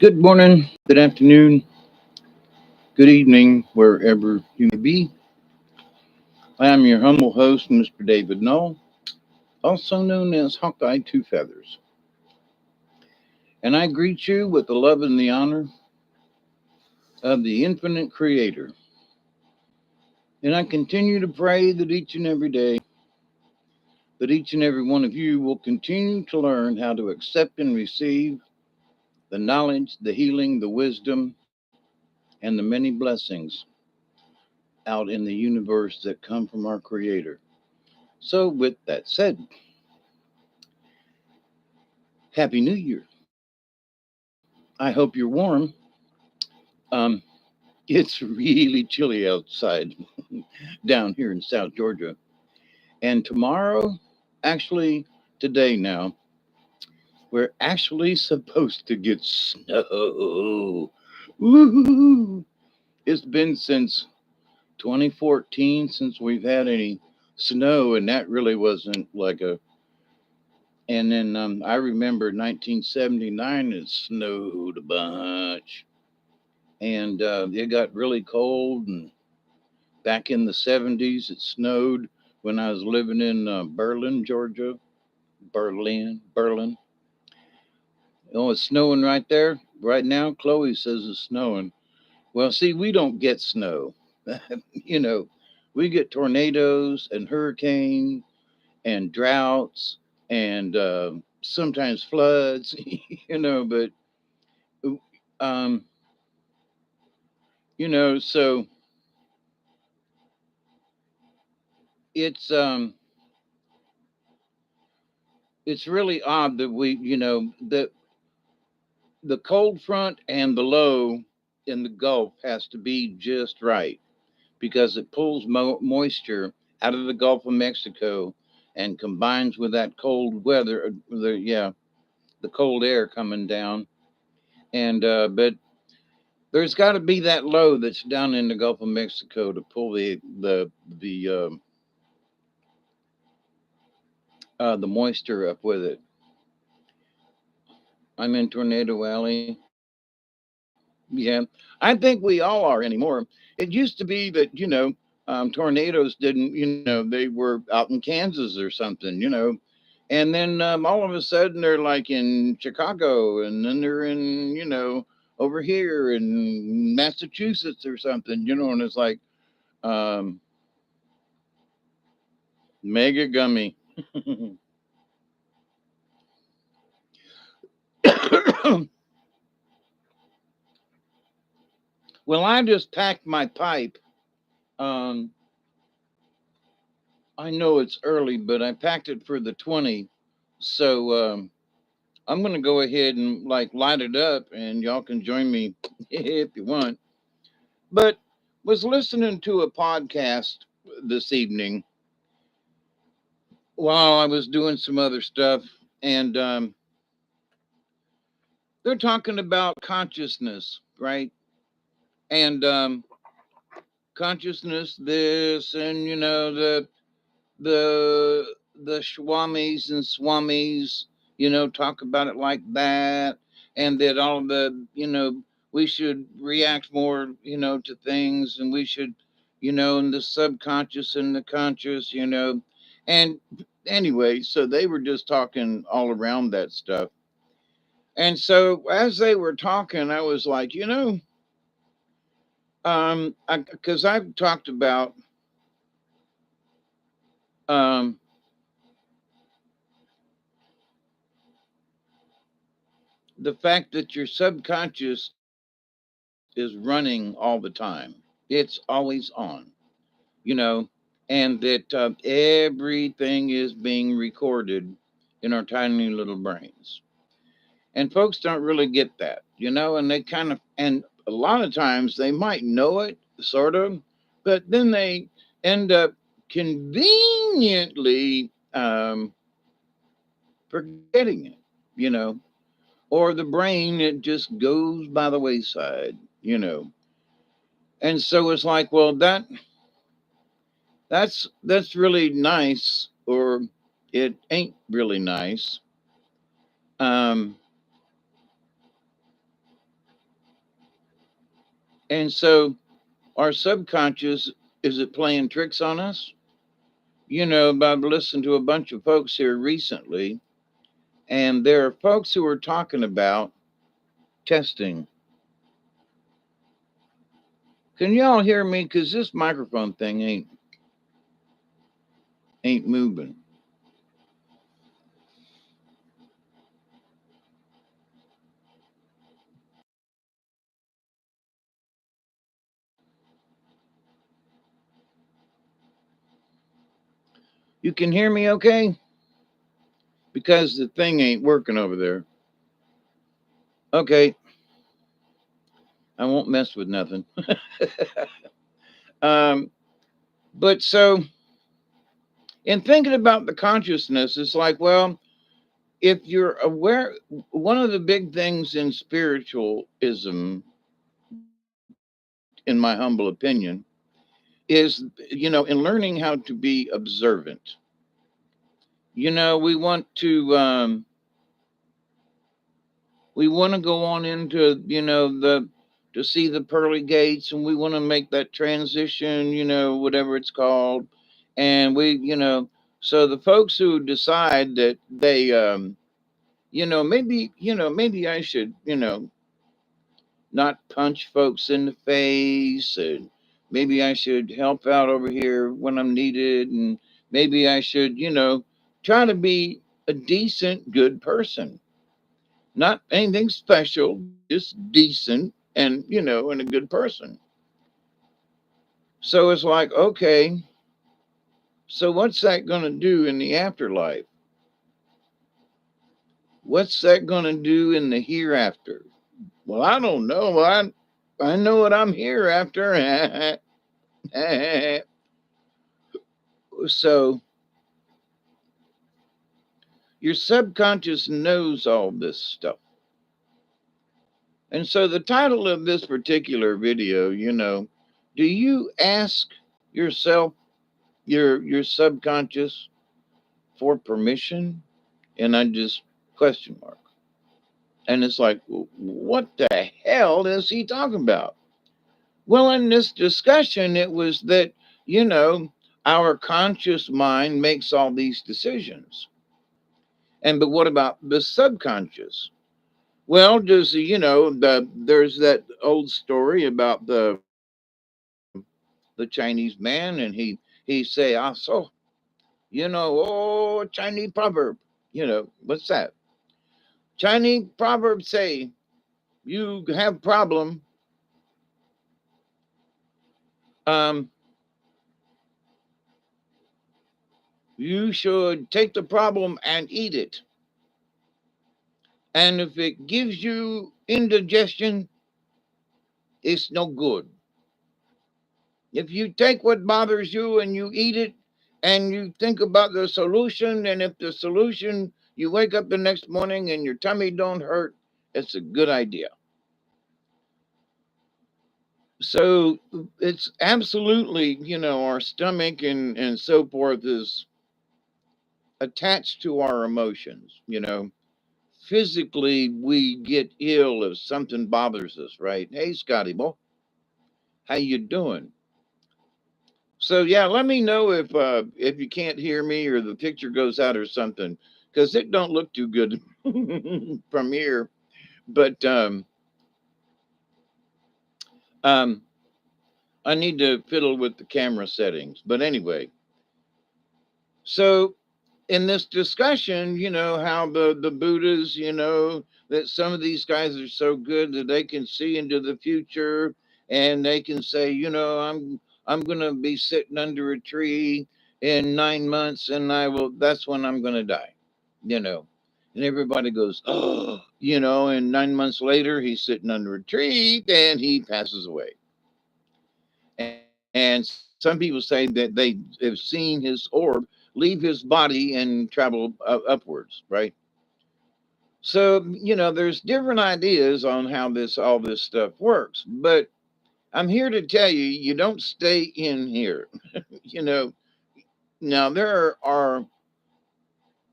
Good morning, good afternoon, good evening, wherever you may be. I am your humble host, Mr. David Null, also known as Hawkeye Two Feathers. And I greet you with the love and the honor of the infinite creator. And I continue to pray that each and every day, that each and every one of you will continue to learn how to accept and receive the knowledge, the healing, the wisdom, and the many blessings out in the universe that come from our creator. So, with that said, Happy New Year. I hope you're warm. Um, it's really chilly outside down here in South Georgia. And tomorrow, actually, today now, we're actually supposed to get snow. Woo! It's been since 2014 since we've had any snow, and that really wasn't like a. And then I remember 1979, it snowed a bunch. And it got really cold. And back in the 70s, it snowed when I was living in Berlin, Georgia. Berlin. Oh, it's snowing right there. Right now, Chloe says it's snowing. Well, see, we don't get snow. you know, we get tornadoes and hurricanes and droughts and sometimes floods, but, um, so it's, um, it's really odd that the cold front and the low in the Gulf has to be just right because it pulls moisture out of the Gulf of Mexico and combines with that cold weather, the cold air coming down. And but there's got to be that low that's down in the Gulf of Mexico to pull the moisture up with it. I'm in Tornado Alley. Yeah, I think we all are anymore. It used to be that, tornadoes didn't, they were out in Kansas or something, and then all of a sudden they're like in Chicago, and then they're in, over here in Massachusetts or something, and it's like um, mega gummy. Well, I just packed my pipe. Um, I know it's early, but I packed it for the 20. So I'm going to go ahead and like light it up and y'all can join me if you want. But was listening to a podcast this evening while I was doing some other stuff, and they're talking about consciousness, right? And consciousness this, and the the swamis and swamis, talk about it like that, and that all the, we should react more, to things, and we should, in the subconscious and the conscious, and anyway, so they were just talking all around that stuff. And so as they were talking, I was like, because I've talked about um the fact that your subconscious is running all the time. It's always on, you know, and that everything is being recorded in our tiny little brains. And folks don't really get that, and they kind of, and a lot of times they might know it, sort of, but then they end up conveniently forgetting it, you know, or the brain, it just goes by the wayside, And so it's like, well, that's really nice, or it ain't really nice. Um, And so our subconscious, is it playing tricks on us? I've listened to a bunch of folks here recently, and there are folks who are talking about testing. Can y'all hear me? Because this microphone thing ain't moving. You can hear me okay? Because the thing ain't working over there. Okay, I won't mess with nothing. um, but so in thinking about the consciousness, it's like, well, if you're aware, one of the big things in spiritualism, in my humble opinion, is, in learning how to be observant. We want to go on into, the to see the pearly gates, and we want to make that transition, whatever it's called. And so the folks who decide that they maybe I should, not punch folks in the face, and maybe I should help out over here when I'm needed, and maybe I should, try to be a decent, good person. Not anything special, just decent and, and a good person. So it's like, okay, so what's that going to do in the afterlife? What's that going to do in the hereafter? Well, I don't know. I know what I'm here after. So your subconscious knows all this stuff. And so the title of this particular video, do you ask yourself, your subconscious, for permission? And I just question mark. And it's like, what the hell is he talking about? Well, in this discussion, it was that, you know, our conscious mind makes all these decisions. And but what about the subconscious? Well, does there's that old story about the Chinese man, and he say, "I saw, oh, Chinese proverb, what's that? Chinese proverb say, you have problem, um, you should take the problem and eat it, and if it gives you indigestion, it's no good. If you take what bothers you and you eat it and you think about the solution, and if the solution, you wake up the next morning and your tummy don't hurt, it's a good idea." So it's absolutely, our stomach and so forth is attached to our emotions. Physically we get ill if something bothers us, right? Hey, Scotty boy, how you doing? So yeah, let me know if you can't hear me or the picture goes out or something, because it don't look too good from here. But um, I need to fiddle with the camera settings. But anyway, so in this discussion, how the Buddhas, that some of these guys are so good that they can see into the future, and they can say, I'm gonna be sitting under a tree in 9 months, and that's when I'm gonna die, you know. And everybody goes, oh, and 9 months later he's sitting under a tree and he passes away. And some people say that they have seen his orb leave his body and travel upwards, right? So, there's different ideas on how all this stuff works, but I'm here to tell you, you don't stay in here. you know, Now there are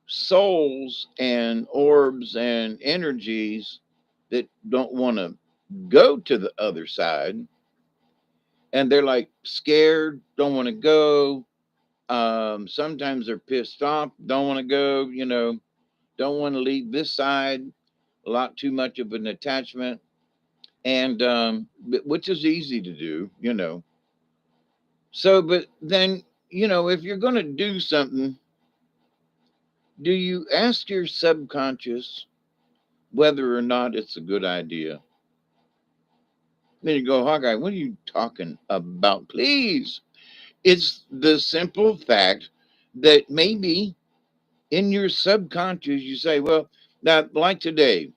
souls and orbs and energies that don't want to go to the other side. and they're like scared, don't want to go. Sometimes they're pissed off, don't want to go, don't want to leave this side, a lot too much of an attachment, and which is easy to do. So, but then, if you're going to do something, do you ask your subconscious whether or not it's a good idea? Then you go, Hawkeye, what are you talking about? Please. It's the simple fact that maybe in your subconscious you say, well, now, like today,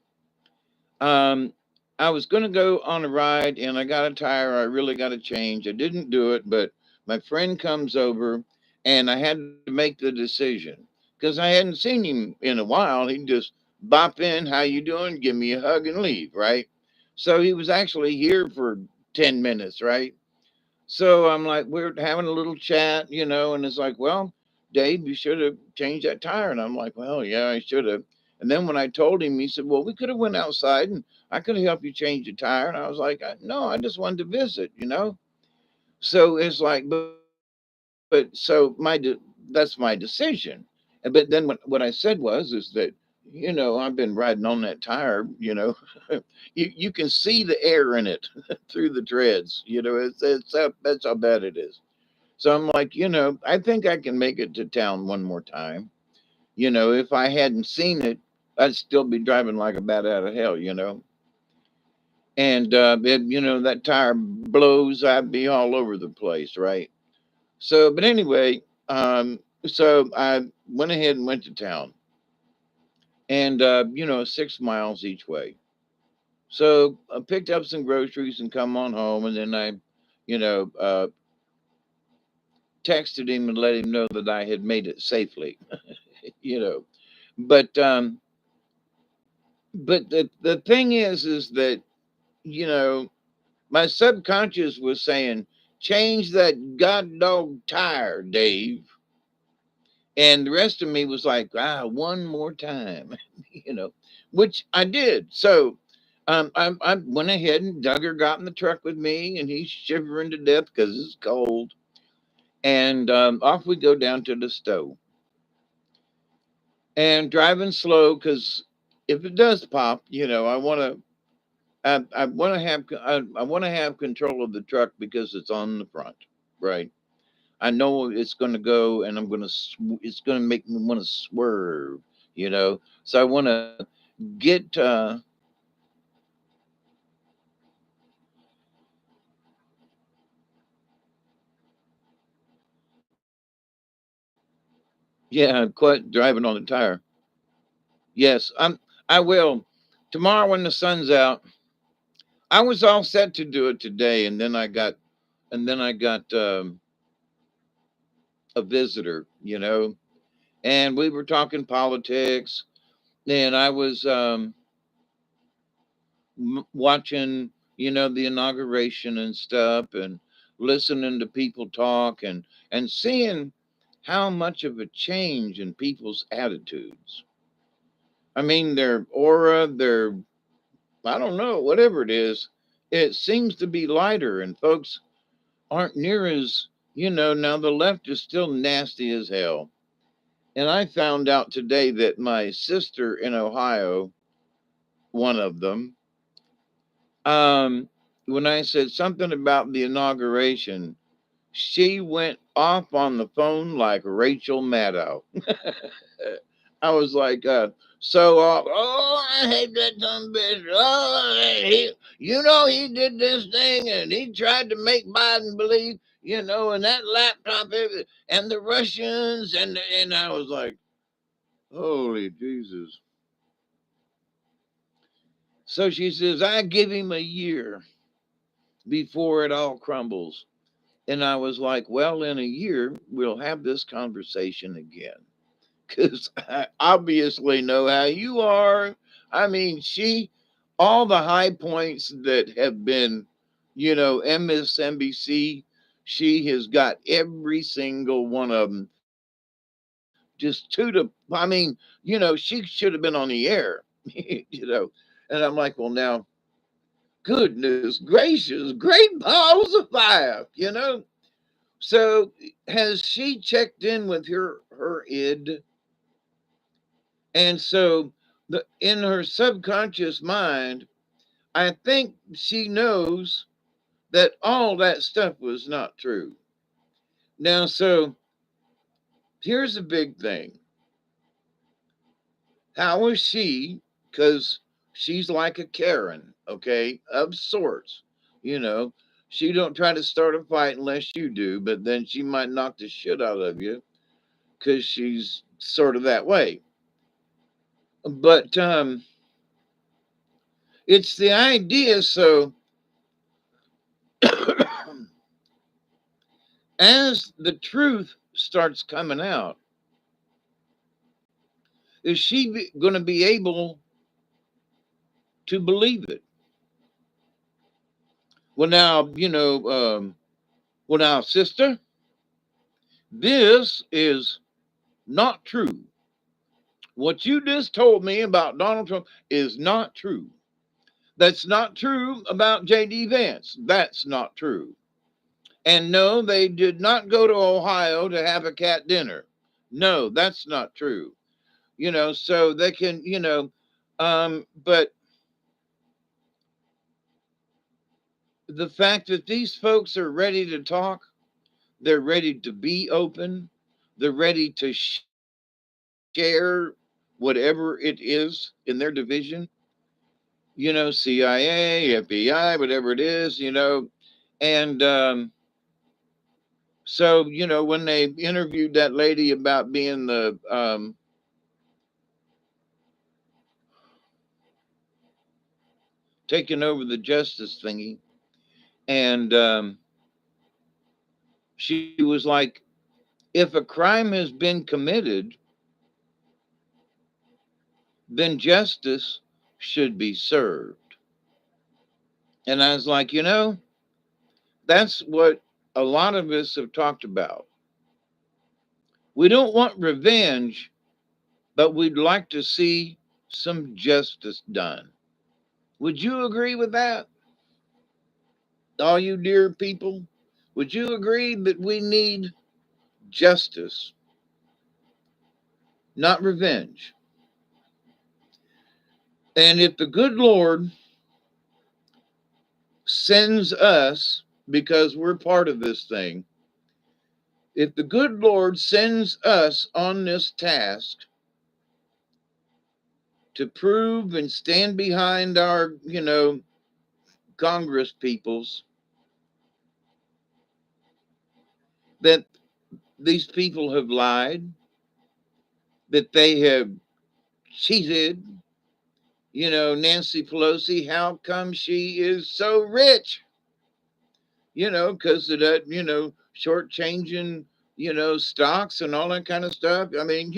um, I was going to go on a ride and I got a tire. I really got to change. I didn't do it, but my friend comes over and I had to make the decision because I hadn't seen him in a while. He'd just bop in, how you doing? Give me a hug and leave, right? So he was actually here for 10 minutes, right? So I'm like, we're having a little chat, and it's like, well, Dave, you should have changed that tire. And I'm like, well, yeah, I should have. And then when I told him, he said, well, we could have went outside and I could have helped you change the tire. And I was like, no, I just wanted to visit. So it's like, but that's my decision. But then what I said is that, I've been riding on that tire. You can see the air in it through the treads. That's how bad it is. So I'm like, I think I can make it to town one more time. If I hadn't seen it, I'd still be driving like a bat out of hell. And that tire blows, I'd be all over the place, right? So, but anyway, so I went ahead and went to town, and 6 miles each way. So I picked up some groceries and come on home, and then I, you know, uh, texted him and let him know that I had made it safely. you know, but the thing is that you know my subconscious was saying, change that god dog tire, Dave, and the rest of me was like, one more time, you know, which I did. So I went ahead and Duggar got in the truck with me, and he's shivering to death because it's cold. And off we go down to the stove and driving slow because if it does pop, I want to. I want to have I want to have control of the truck because it's on the front, right? I know it's going to go, and it's going to make me want to swerve, So I want to get yeah, quit driving on the tire. Yes, I will tomorrow when the sun's out. I was all set to do it today, and then I got a visitor, and we were talking politics, and I was watching, the inauguration and stuff, and listening to people talk, and seeing how much of a change in people's attitudes. I mean, their aura, their, I don't know, whatever it is, it seems to be lighter, and folks aren't near as, now the left is still nasty as hell. And I found out today that my sister in Ohio, one of them, um, when I said something about the inauguration, she went off on the phone like Rachel Maddow. I was like, oh, I hate that dumb bitch. Oh, he did this thing and he tried to make Biden believe, and that laptop, and the Russians, and I was like, holy Jesus. So she says, I give him a year before it all crumbles. And I was like, well, in a year, we'll have this conversation again. Because I obviously know how you are. I mean, all the high points that have been, MSNBC, she has got every single one of them just I mean, she should have been on the air, and I'm like, well, now Goodness gracious, great balls of fire, you know? So has she checked in with her id? And so in her subconscious mind, I think she knows that all that stuff was not true. Now, so here's a big thing. How is she? Because she's like a Karen, okay, of sorts. You know, she don't try to start a fight unless you do, but then she might knock the shit out of you because she's sort of that way. But it's the idea. So as the truth starts coming out, is she going to be able to believe it? Well, now, well, now, sister, this is not true. What you just told me about Donald Trump is not true. That's not true about J.D. Vance. That's not true. And no, they did not go to Ohio to have a cat dinner. No, that's not true. So they can, but the fact that these folks are ready to talk, they're ready to be open, they're ready to share whatever it is in their division, CIA, FBI, whatever it is, and so, when they interviewed that lady about being the taking over the justice thingy, and she was like, if a crime has been committed, then justice should be served. And I was like, that's what a lot of us have talked about. We don't want revenge, but we'd like to see some justice done. Would you agree with that? All you dear people, would you agree that we need justice, not revenge? And if the good Lord sends us, because we're part of this thing, if the good Lord sends us on this task to prove and stand behind our, Congress peoples, that these people have lied, that they have cheated. Nancy Pelosi, how come she is so rich? Because of that, shortchanging, stocks and all that kind of stuff. I mean,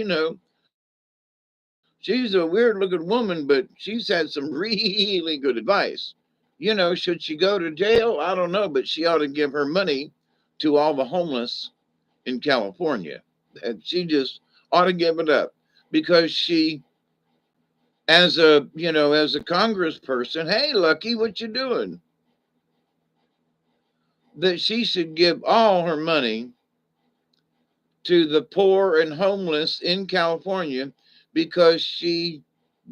she's a weird looking woman, but she's had some really good advice. Should she go to jail? I don't know, but she ought to give her money to all the homeless in California. And she just ought to give it up because she, as a congressperson, hey, Lucky, what you doing? That she should give all her money to the poor and homeless in California because she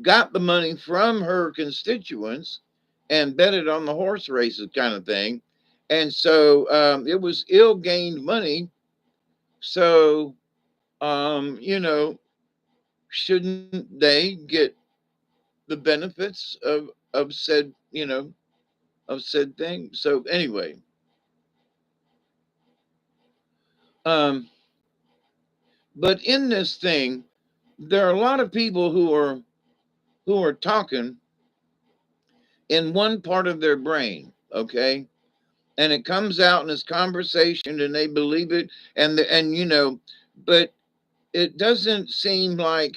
got the money from her constituents and bet it on the horse races kind of thing. And so it was ill gained money. So, shouldn't they get the benefits of said, of said thing? So anyway, um, but in this thing, there are a lot of people who are talking in one part of their brain, okay? And it comes out in this conversation and they believe it and but it doesn't seem like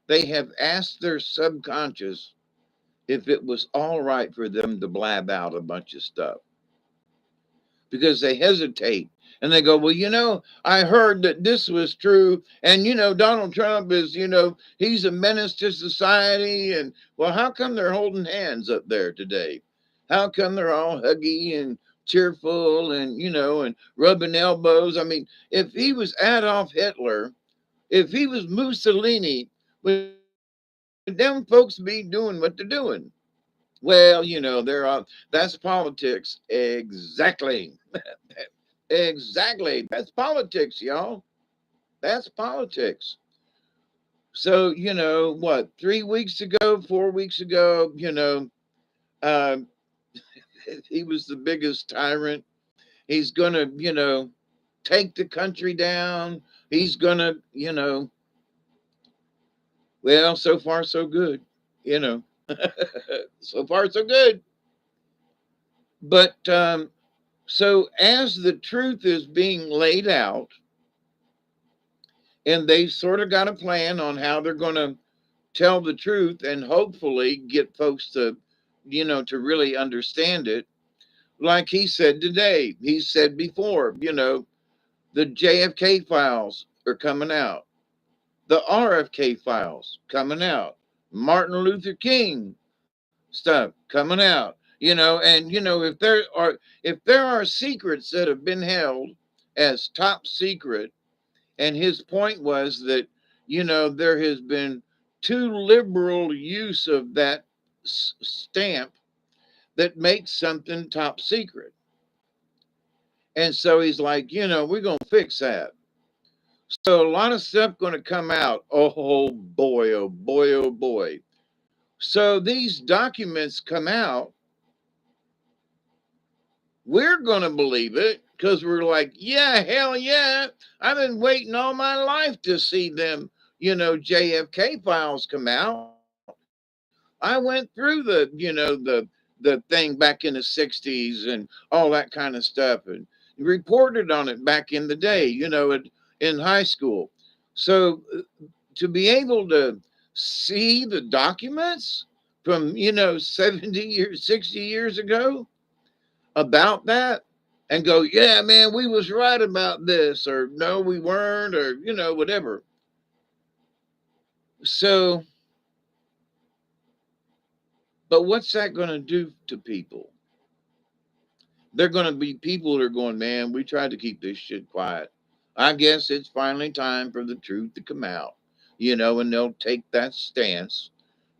they have asked their subconscious if it was all right for them to blab out a bunch of stuff because they hesitate and they go, well, I heard that this was true. And, Donald Trump is, he's a menace to society. And, well, how come they're holding hands up there today? How come they're all huggy and cheerful and, and rubbing elbows? I mean, if he was Adolf Hitler, if he was Mussolini, would them folks be doing what they're doing? Well, that's politics. Exactly. Exactly. That's politics, y'all. That's politics. So, what, 3 weeks ago, 4 weeks ago, um, he was the biggest tyrant. He's going to, take the country down. He's going to, well, so far, so good, you know. So far, so good. But so as the truth is being laid out, and they sort of got a plan on how they're going to tell the truth and hopefully get folks to, to really understand it. Like he said today, he said before, the JFK files are coming out, the RFK files coming out, Martin Luther King stuff coming out, and if there are secrets that have been held as top secret, and his point was that there has been too liberal use of that stamp that makes something top secret. And so he's like, we're going to fix that. So a lot of stuff going to come out. Oh boy, oh boy, oh boy. So these documents come out, we're going to believe it because we're like, yeah, hell yeah. I've been waiting all my life to see them, JFK files come out. I went through the thing back in the 60s and all that kind of stuff and reported on it back in the day, in high school. So to be able to see the documents from, 70 years, 60 years ago about that and go, yeah, man, we was right about this, or no, we weren't, or, whatever. So, but what's that going to do to people? They're going to be people that are going, man, we tried to keep this shit quiet. I guess it's finally time for the truth to come out, and they'll take that stance.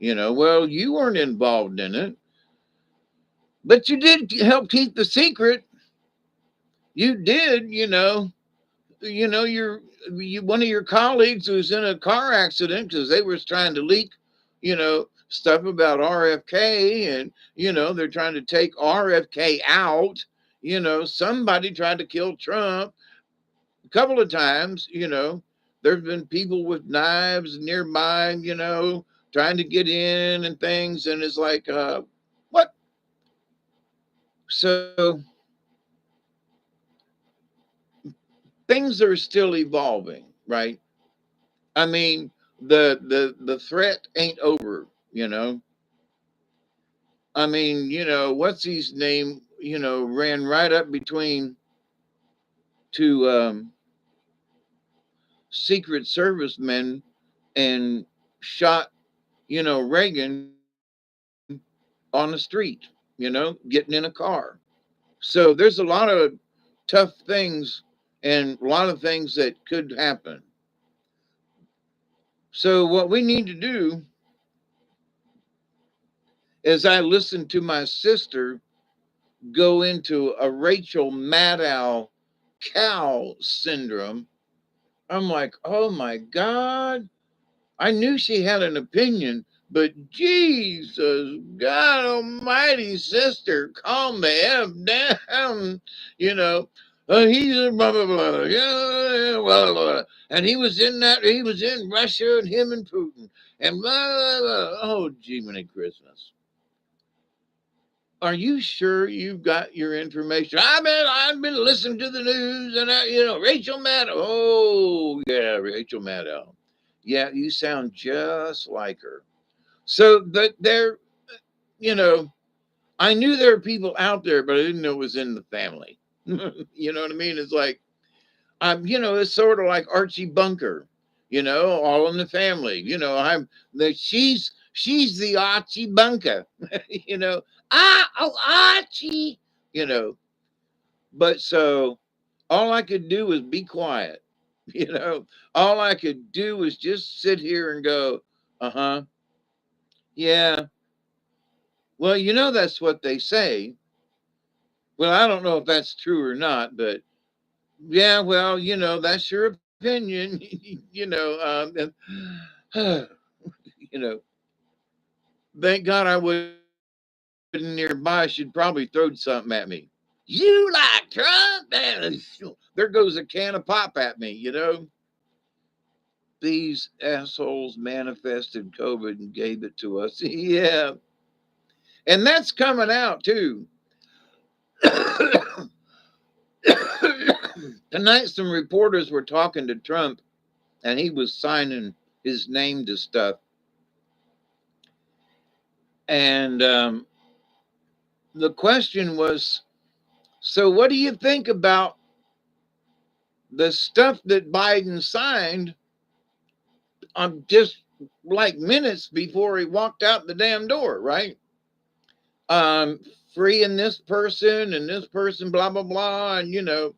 Well, you weren't involved in it, but you did help keep the secret. You did, one of your colleagues was in a car accident because they was trying to leak, stuff about RFK, and they're trying to take RFK out. Somebody tried to kill Trump a couple of times. There's been people with knives nearby, trying to get in and things, and it's like, what? So things are still evolving, right? I mean, the threat ain't over, I mean, what's his name, ran right up between two Secret Service men and shot, Reagan on the street, getting in a car. So there's a lot of tough things and a lot of things that could happen. So what we need to do is I listened to my sister go into a Rachel Maddow cow syndrome. I'm like, oh my God. I knew she had an opinion, but Jesus, God Almighty, sister, calm the F down. You know, he's a blah, blah, blah, yeah, blah, blah, blah. And he was in Russia and him and Putin and blah, blah, blah. Oh, Jiminy Christmas. Are you sure you've got your information? I've been listening to the news and Rachel Maddow. Oh yeah, Rachel Maddow. Yeah, you sound just like her. So that there, you know, I knew there were people out there, but I didn't know it was in the family. You know what I mean? It's like it's sort of like Archie Bunker. All in the family. I'm that she's the Archie Bunker, you know. Archie, you know. But so all I could do was be quiet, you know. All I could do was just sit here and go, uh huh, yeah. Well, you know, that's what they say. Well, I don't know if that's true or not, but yeah, well, you know, that's your opinion, you know. You know, thank God I wasn't nearby. She'd probably throw something at me. You like Trump? Man, there goes a can of pop at me, you know. These assholes manifested COVID and gave it to us. Yeah. And that's coming out too. Tonight, some reporters were talking to Trump and he was signing his name to stuff. And the question was, so what do you think about the stuff that Biden signed on just like minutes before he walked out the damn door, right? Um, Freeing this person, blah blah blah, and you know,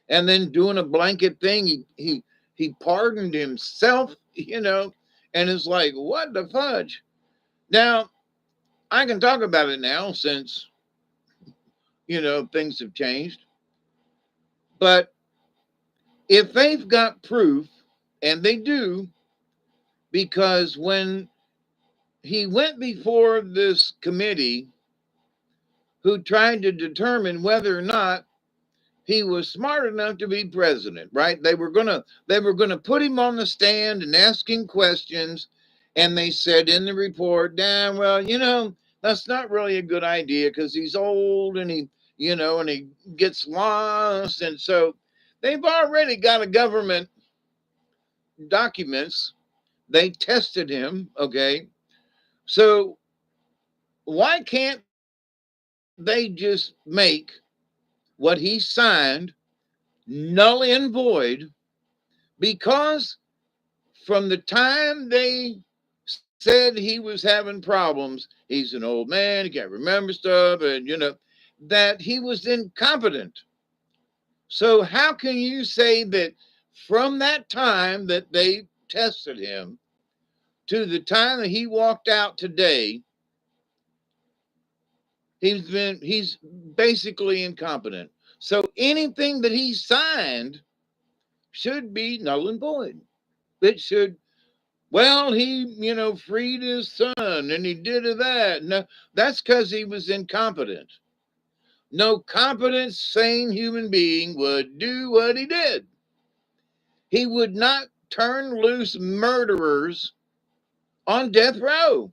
and then doing a blanket thing. He pardoned himself, you know, and it's like, what the fudge? Now I can talk about it now since you know things have changed, but if they've got proof, and they do, because when he went before this committee who tried to determine whether or not he was smart enough to be president, right? They were gonna put him on the stand and ask him questions, and they said in the report, damn well, you know, that's not really a good idea because he's old and he gets lost. And so they've already got a government documents. They tested him, okay? So why can't they just make what he signed null and void? Because from the time they said he was having problems, he's an old man, he can't remember stuff, and you know, that he was incompetent. So how can you say that from that time that they tested him to the time that he walked out today, he's basically incompetent? So anything that he signed should be null and void. It should, well, he, you know, freed his son and he did that. No, that's because he was incompetent. No competent, sane human being would do what he did. He would not turn loose murderers on death row.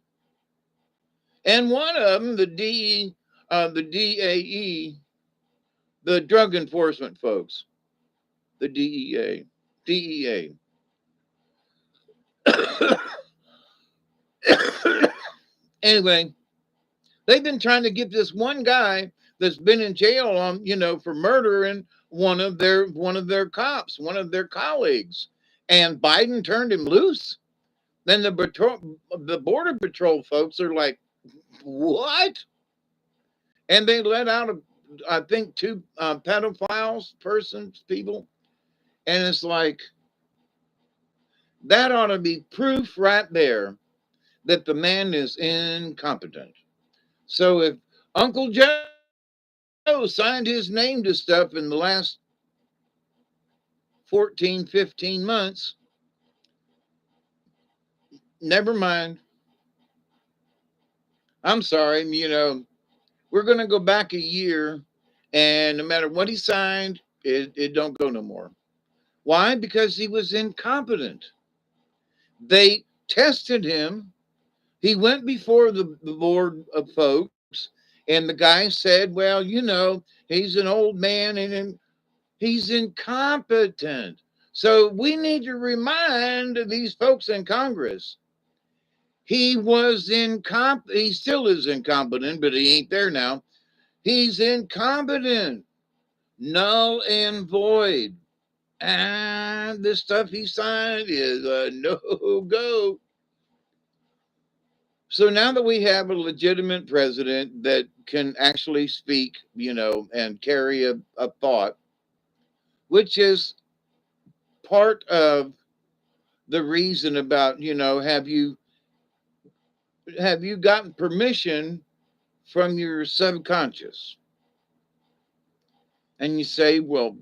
And one of them, the DAE, the Drug Enforcement folks, the DEA. Anyway, they've been trying to get this one guy that's been in jail on, you know, for murdering one of their cops, one of their colleagues. And Biden turned him loose. Then the border patrol folks are like, what? And they let out I think two pedophiles, people. And it's like, that ought to be proof right there that the man is incompetent. So if Uncle Joe signed his name to stuff in the last 14, 15 months, never mind. I'm sorry, you know, we're going to go back a year, and no matter what he signed, it don't go no more. Why? Because he was incompetent. They tested him. He went before the board of folks, and the guy said, well, you know, he's an old man and he's incompetent. So we need to remind these folks in Congress he was incompetent. He still is incompetent, but he ain't there now. He's incompetent, null and void. And the stuff he signed is a no go. So now that we have a legitimate president that can actually speak, and carry a thought, which is part of the reason about, have you gotten permission from your subconscious? And you say, well,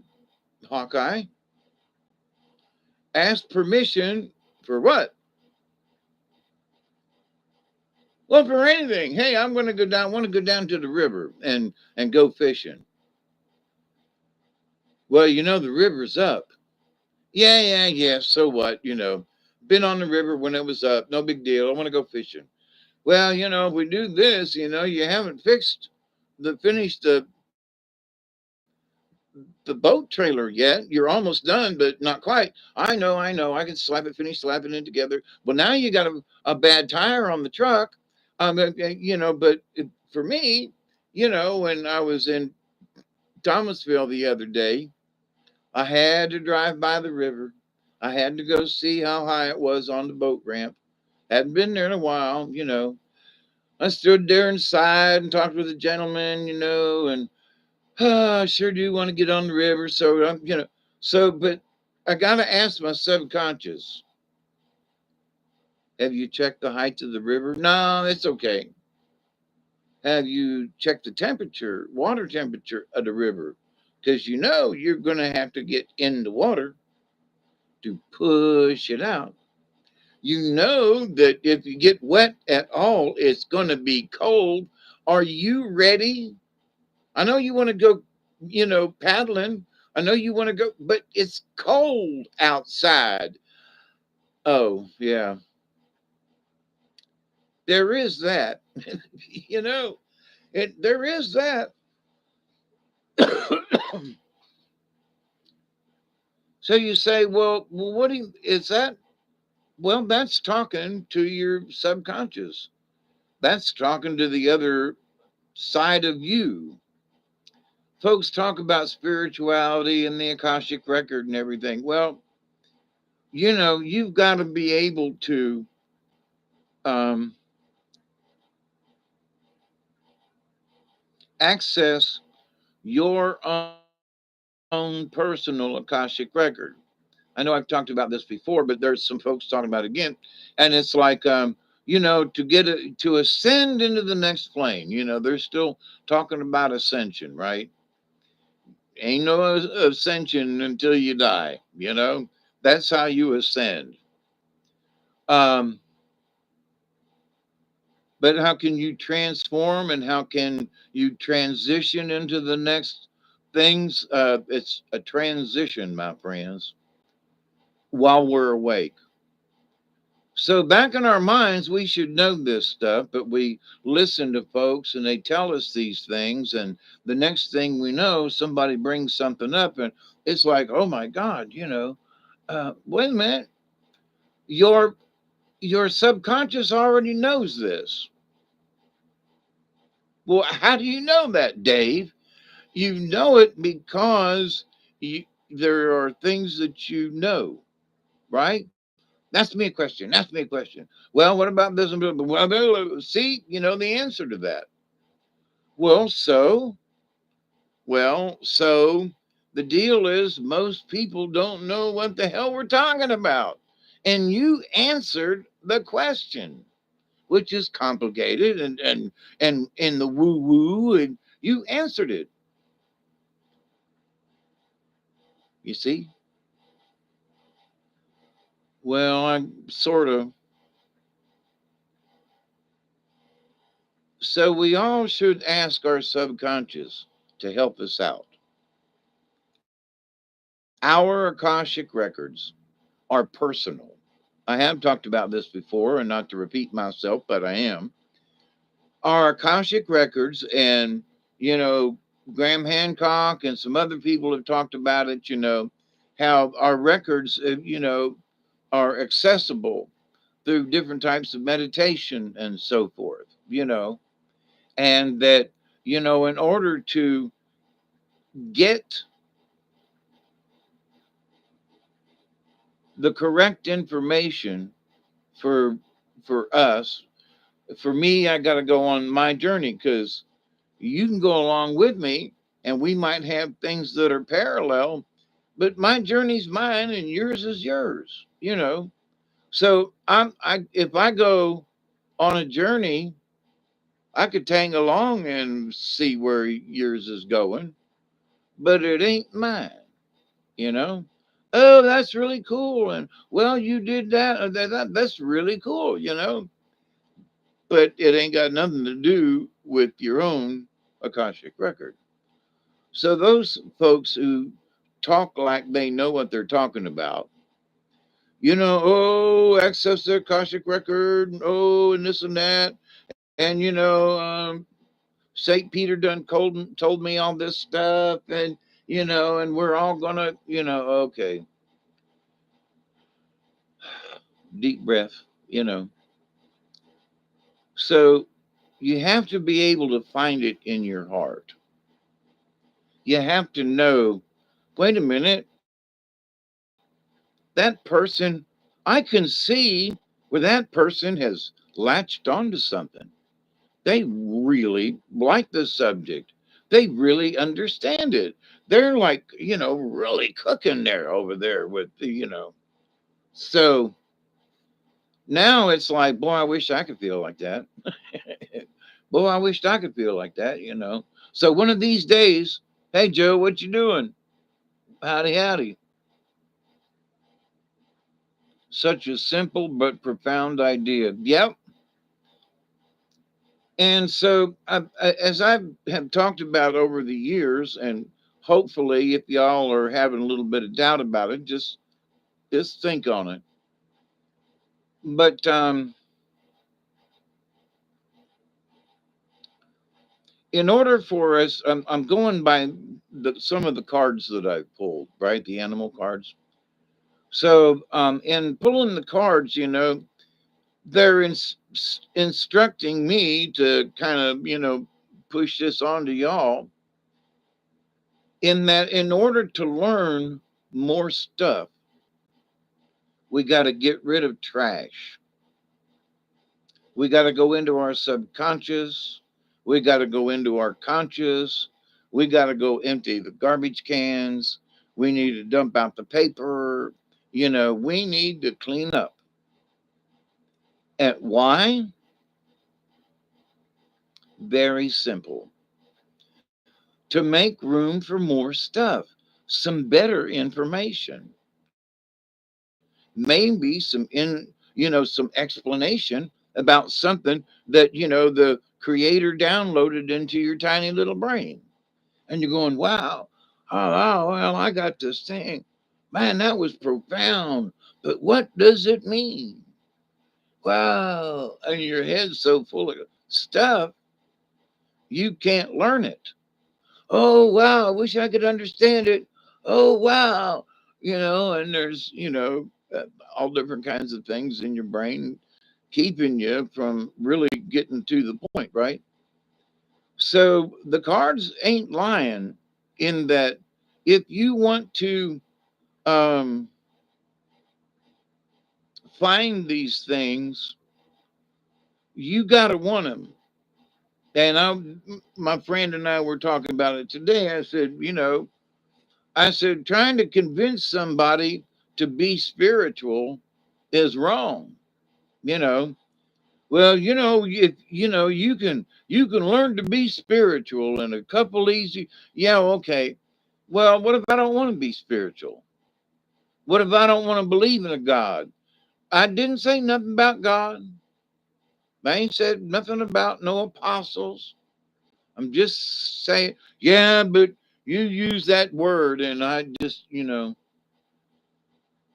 Hawkeye, ask permission for what? Well, for anything. Hey, I'm going to go down. Want to go down to the river and go fishing. Well, the river's up. Yeah, yeah, yeah. So what? Been on the river when it was up. No big deal. I want to go fishing. Well, if we do this, you haven't finished the boat trailer yet. You're almost done, but not quite. I know, I know. I can finish slapping it together. Well, now you got a bad tire on the truck. But for me, when I was in Thomasville the other day, I had to drive by the river. I had to go see how high it was on the boat ramp. Hadn't been there in a while. I stood there inside and talked with a gentleman, and I sure do want to get on the river. So but I gotta ask my subconscious, have you checked the height of the river? No, it's okay. Have you checked the water temperature of the river? Because you're gonna have to get in the water to push it out. You know that if you get wet at all, it's gonna be cold. Are you ready? I know you want to go, paddling. I know you want to go, but it's cold outside. Oh, yeah, there is that. you know, there is that. So you say, well, is that? Well, that's talking to your subconscious. That's talking to the other side of you. Folks talk about spirituality and the Akashic record and everything. Well, you've got to be able to um, access your own personal Akashic record. I know I've talked about this before, but there's some folks talking about it again, and it's like to ascend into the next plane. They're still talking about ascension, right? Ain't no ascension until you die. That's how you ascend. Um, but how can you transform and how can you transition into the next things? It's a transition, my friends, while we're awake. So back in our minds, we should know this stuff, but we listen to folks and they tell us these things. And the next thing we know, somebody brings something up and it's like, oh my God, wait a minute. Your your subconscious already knows this. Well, how do you know that, Dave? You know it because there are things that you know, right? Ask me a question. Ask me a question. Well, what about this? Well, see, the answer to that. Well, so the deal is most people don't know what the hell we're talking about. And you answered the question, which is complicated and in the woo woo, and you answered it. You see? Well, I sort of. So we all should ask our subconscious to help us out. Our Akashic records are personal. I have talked about this before, and not to repeat myself, but I am. Our Akashic records, and you know, Graham Hancock and some other people have talked about it. How our records, are accessible through different types of meditation and so forth. And that in order to get the correct information for us, For me, I got to go on my journey because you can go along with me and we might have things that are parallel, but my journey's mine and yours is yours, you know. So if I go on a journey, I could tag along and see where yours is going, but it ain't mine, you know. Oh, that's really cool, and well, you did that, that's really cool, you know. But it ain't got nothing to do with your own Akashic record. So those folks who talk like they know what they're talking about, you know, oh, access their Akashic record, oh, and this and that, and you know, Saint Peter done told me all this stuff, and you know, and we're all gonna, you know, okay, deep breath, you know. So you have to be able to find it in your heart. You have to know, wait a minute, that person, I can see where that person has latched onto something. They really like the subject. They really understand it. They're like, you know, really cooking there over there with the, you know. So now it's like, boy, I wish I could feel like that. Boy, I wished I could feel like that, you know. So one of these days, hey Joe, what you doing? Howdy, howdy. Such a simple but profound idea. Yep. And so, as I have talked about over the years, and hopefully, if y'all are having a little bit of doubt about it, just think on it. But in order for us, I'm going by some of the cards that I've pulled, right? The animal cards. So, in pulling the cards, you know, they're instructing me to kind of, you know, push this on to y'all in that in order to learn more stuff, we got to get rid of trash. We got to go into our subconscious. We got to go into our conscious. We got to go empty the garbage cans. We need to dump out the paper. You know, we need to clean up. And why? Very simple. To make room for more stuff, some better information, maybe some explanation about something that, you know, the creator downloaded into your tiny little brain. And you're going, wow, oh, well, I got this thing. Man, that was profound. But what does it mean? Wow. And your head's so full of stuff, you can't learn it. Oh, wow, I wish I could understand it. Oh, wow. You know, and there's, all different kinds of things in your brain keeping you from really getting to the point, right? So the cards ain't lying in that if you want to um, find these things, you got to want them. And my friend and I were talking about it today. I said, I said, trying to convince somebody to be spiritual is wrong. You know, well, if you can learn to be spiritual in a couple easy. Yeah, okay. Well, what if I don't want to be spiritual? What if I don't want to believe in a God? I didn't say nothing about God. I ain't said nothing about no apostles. I'm just saying, yeah, but you use that word, and I just,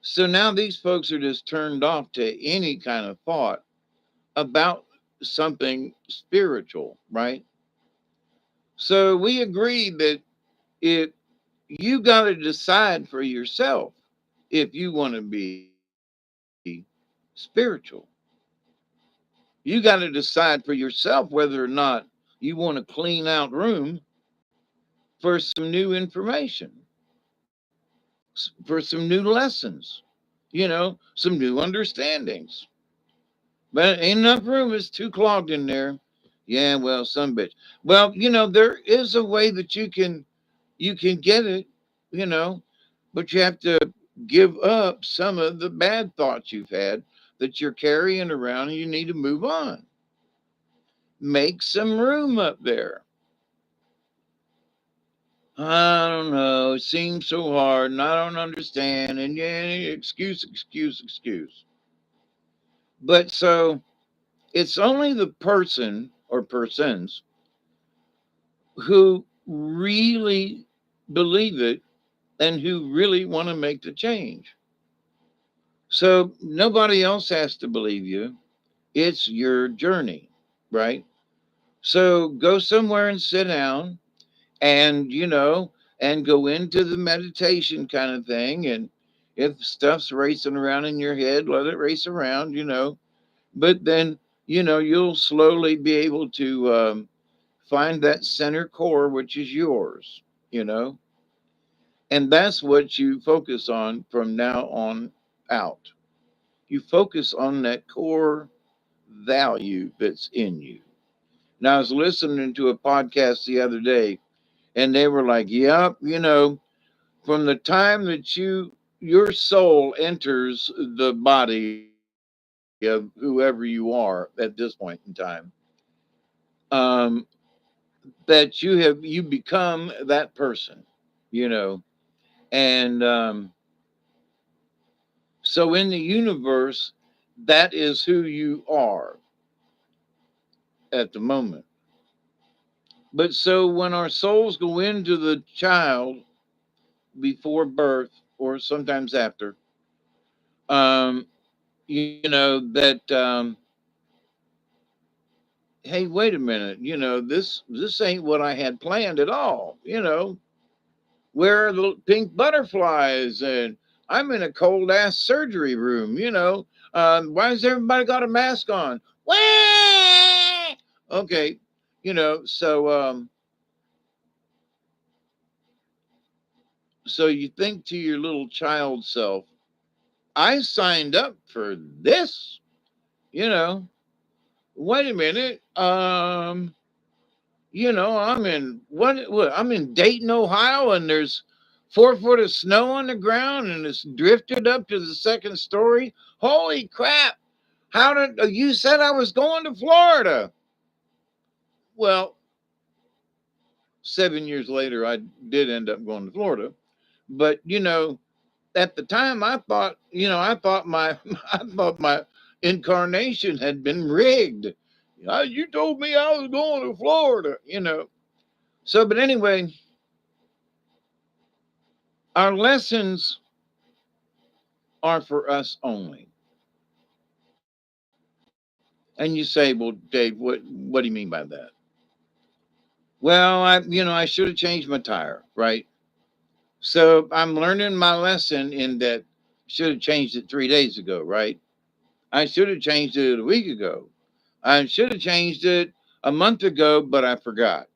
So now these folks are just turned off to any kind of thought about something spiritual, right? So we agree that if you got to decide for yourself if you want to be spiritual, you got to decide for yourself whether or not you want to clean out room for some new information, for some new lessons, some new understandings. But ain't enough room. It's too clogged in there. Yeah, well, some bitch. Well, there is a way that you can get it, you know, but you have to give up some of the bad thoughts you've had that you're carrying around and you need to move on. Make some room up there. I don't know. It seems so hard and I don't understand. And yeah, excuse, excuse, excuse. But so it's only the person or persons who really believe it and who really want to make the change. So nobody else has to believe you. It's your journey, right? So go somewhere and sit down and, and go into the meditation kind of thing. And if stuff's racing around in your head, let it race around. But then, you'll slowly be able to find that center core, which is yours, you know, and that's what you focus on from now on out. You focus on that core value that's in you. Now, I was listening to a podcast the other day, and they were like, "Yep, from the time that your soul enters the body of whoever you are at this point in time, um, that you become that person, you know, and so in the universe, that is who you are at the moment." But so when our souls go into the child before birth or sometimes after, um, that hey, wait a minute, this ain't what I had planned at all. Where are the pink butterflies? And I'm in a cold ass surgery room. Why has everybody got a mask on? Wah! Okay, so you think to your little child self, I signed up for this, you know. Wait a minute. I'm in what I'm in Dayton, Ohio, and there's 4 foot of snow on the ground and it's drifted up to the second story. Holy crap. How did you said I was going to Florida? Well, 7 years later I did end up going to Florida. But at the time I thought my I thought my incarnation had been rigged. You told me I was going to Florida. So but anyway, our lessons are for us only. And you say, well, Dave, what do you mean by that? Well, I should have changed my tire, right? So I'm learning my lesson in that should have changed it 3 days ago, right? I should have changed it a week ago. I should have changed it a month ago, but I forgot.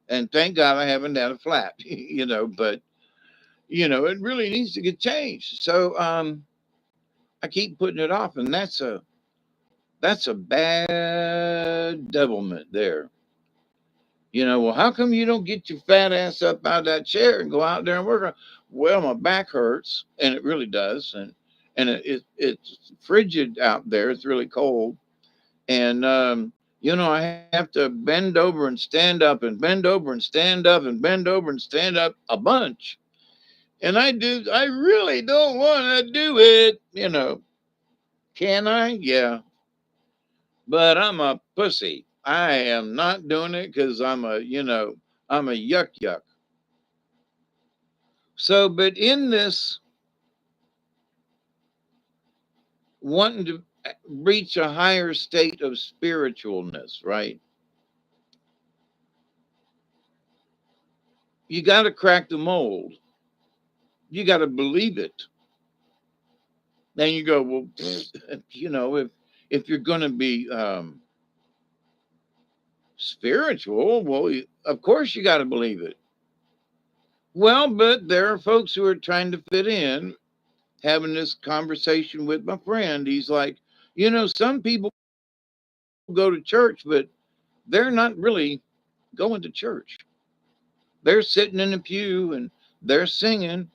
And thank God I haven't had a flat, but it really needs to get changed. So I keep putting it off, and that's a bad devilment there. Well, how come you don't get your fat ass up out of that chair and go out there and work on? Well, my back hurts, and it really does, and it's frigid out there. It's really cold, and I have to bend over and stand up and bend over and stand up and bend over and stand up a bunch. And I really don't want to do it. Can I? Yeah, but I'm a pussy. I am not doing it because I'm a yuck yuck. So, but in this wanting to reach a higher state of spiritualness, right? You got to crack the mold. You got to believe it. Then you go, well, if you're going to be spiritual, well, of course you got to believe it. Well, but there are folks who are trying to fit in. Having this conversation with my friend, he's like, Some people go to church, but they're not really going to church. They're sitting in the pew and they're singing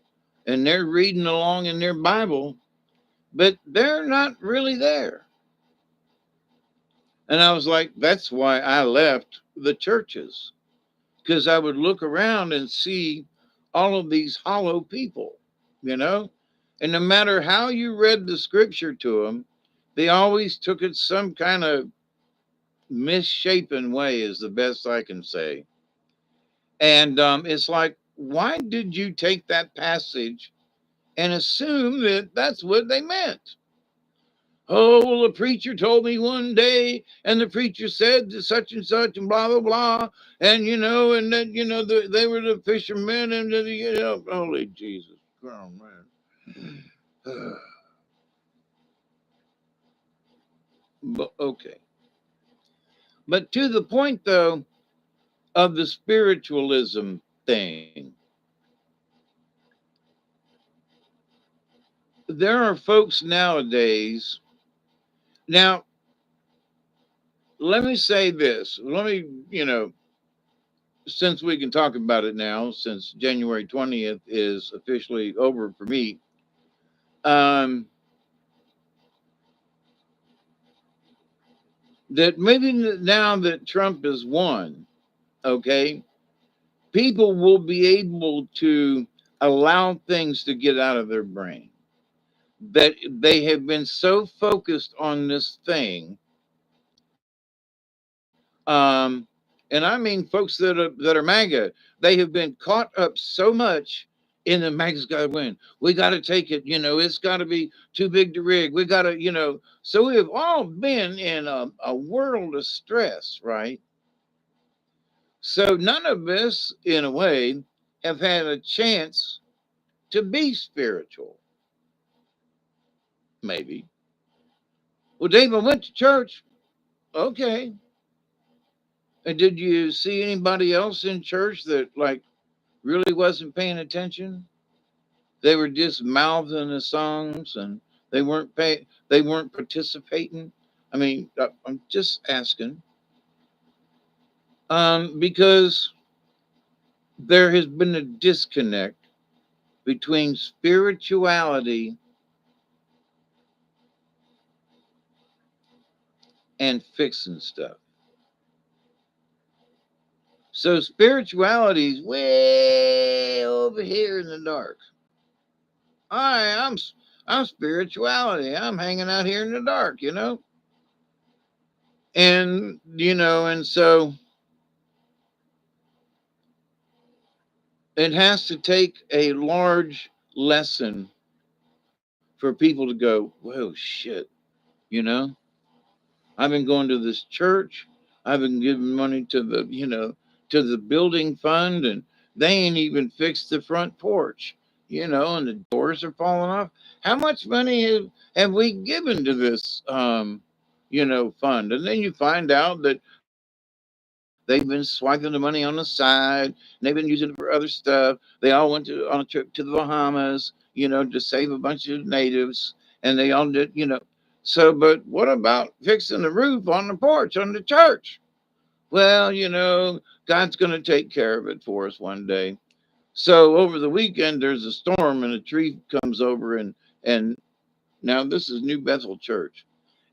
and they're reading along in their Bible, but they're not really there. And I was like, that's why I left the churches, because I would look around and see all of these hollow people, you know? And no matter how you read the scripture to them, they always took it some kind of misshapen way, is the best I can say. And it's like, why did you take that passage and assume that that's what they meant? Oh, well, the preacher told me one day, and the preacher said that such and such, and blah, blah, blah. And, and then, they were the fishermen, and, holy Jesus. Oh, man. But, okay. But to the point, though, of the spiritualism thing, there are folks nowadays. Now, let me say this. Since we can talk about it now, since January 20th is officially over for me, um, that maybe now that Trump has won, okay, people will be able to allow things to get out of their brain. That they have been so focused on this thing, um, and I mean folks that are MAGA, they have been caught up so much in the MAGA's got to win. We got to take it. It's got to be too big to rig. We got to. So we have all been in a world of stress, right? So none of us, in a way, have had a chance to be spiritual. Maybe. Well, Dave, I went to church. Okay. And did you see anybody else in church that really wasn't paying attention? They were just mouthing the songs and they weren't participating. I mean, I'm just asking. Because there has been a disconnect between spirituality and fixing stuff. So spirituality is way over here in the dark. Hi, I'm spirituality. I'm hanging out here in the dark. And so it has to take a large lesson for people to go, whoa, shit, you know? I've been going to this church. I've been giving money to the building fund, and they ain't even fixed the front porch, and the doors are falling off. How much money have we given to this, fund? And then you find out that they've been swiping the money on the side, and they've been using it for other stuff. They all went on a trip to the Bahamas, to save a bunch of natives, and they all did. So, but what about fixing the roof on the porch on the church? Well, God's going to take care of it for us one day. So over the weekend, there's a storm and a tree comes over and now this is New Bethel Church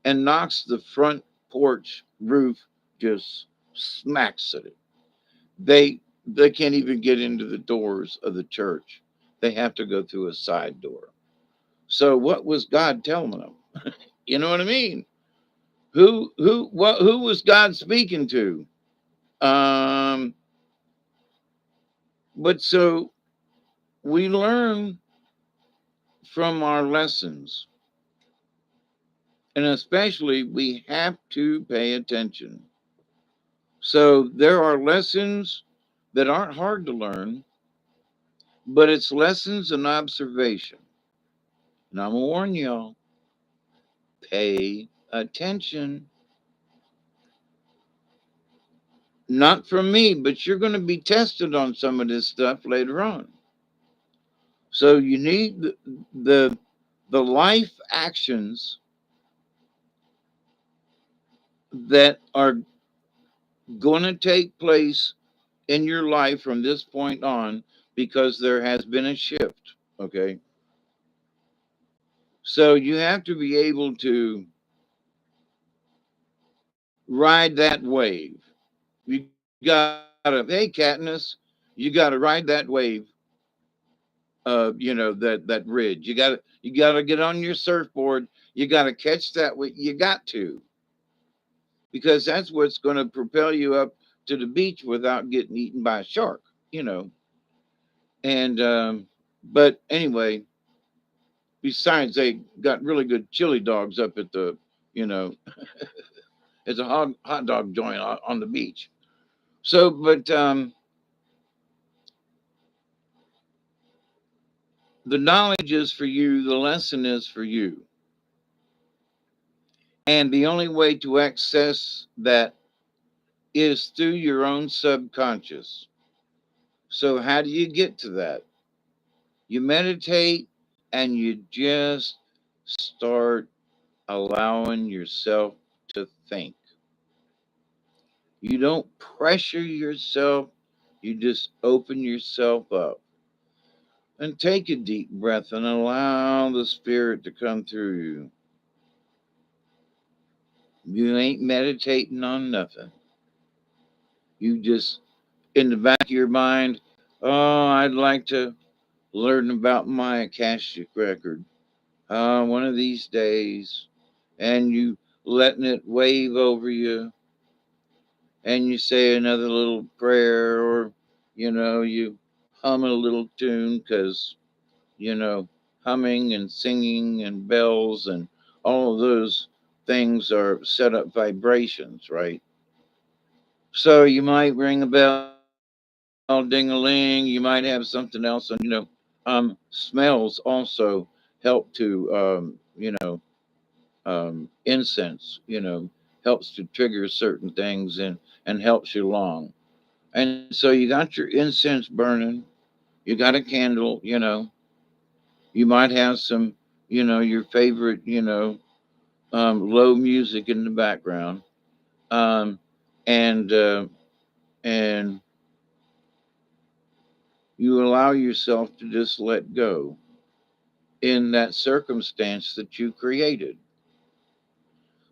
and knocks the front porch roof, just smacks at it. They can't even get into the doors of the church. They have to go through a side door. So what was God telling them? You know what I mean? Who was God speaking to? Um, but so we learn from our lessons, and especially we have to pay attention. So there are lessons that aren't hard to learn, but it's lessons and observation. And I'm gonna warn y'all, pay attention. Not from me, but you're going to be tested on some of this stuff later on. So you need the life actions that are going to take place in your life from this point on because there has been a shift. Okay. So you have to be able to ride that wave. You gotta, hey, Katniss, you gotta ride that wave that ridge. You gotta get on your surfboard. You gotta catch that. You got to, because that's what's going to propel you up to the beach without getting eaten by a shark. You know, and but anyway, besides they got really good chili dogs up at the you know it's a hot dog joint on the beach. So, but the knowledge is for you. The lesson is for you. And the only way to access that is through your own subconscious. So, how do you get to that? You meditate and you just start allowing yourself to think. You don't pressure yourself, you just open yourself up. And take a deep breath and allow the spirit to come through you. You ain't meditating on nothing. You just, in the back of your mind, oh, I'd like to learn about my Akashic record. One of these days. And you letting it wave over you. And you say another little prayer, or, you hum a little tune because, you know, humming and singing and bells and all of those things are set up vibrations, right? So you might ring a bell, ding a ling, you might have something else, and smells also help to, incense, helps to trigger certain things and helps you along. And so you got your incense burning, you got a candle, you might have some, your favorite, low music in the background. Um, and, and you allow yourself to just let go in that circumstance that you created.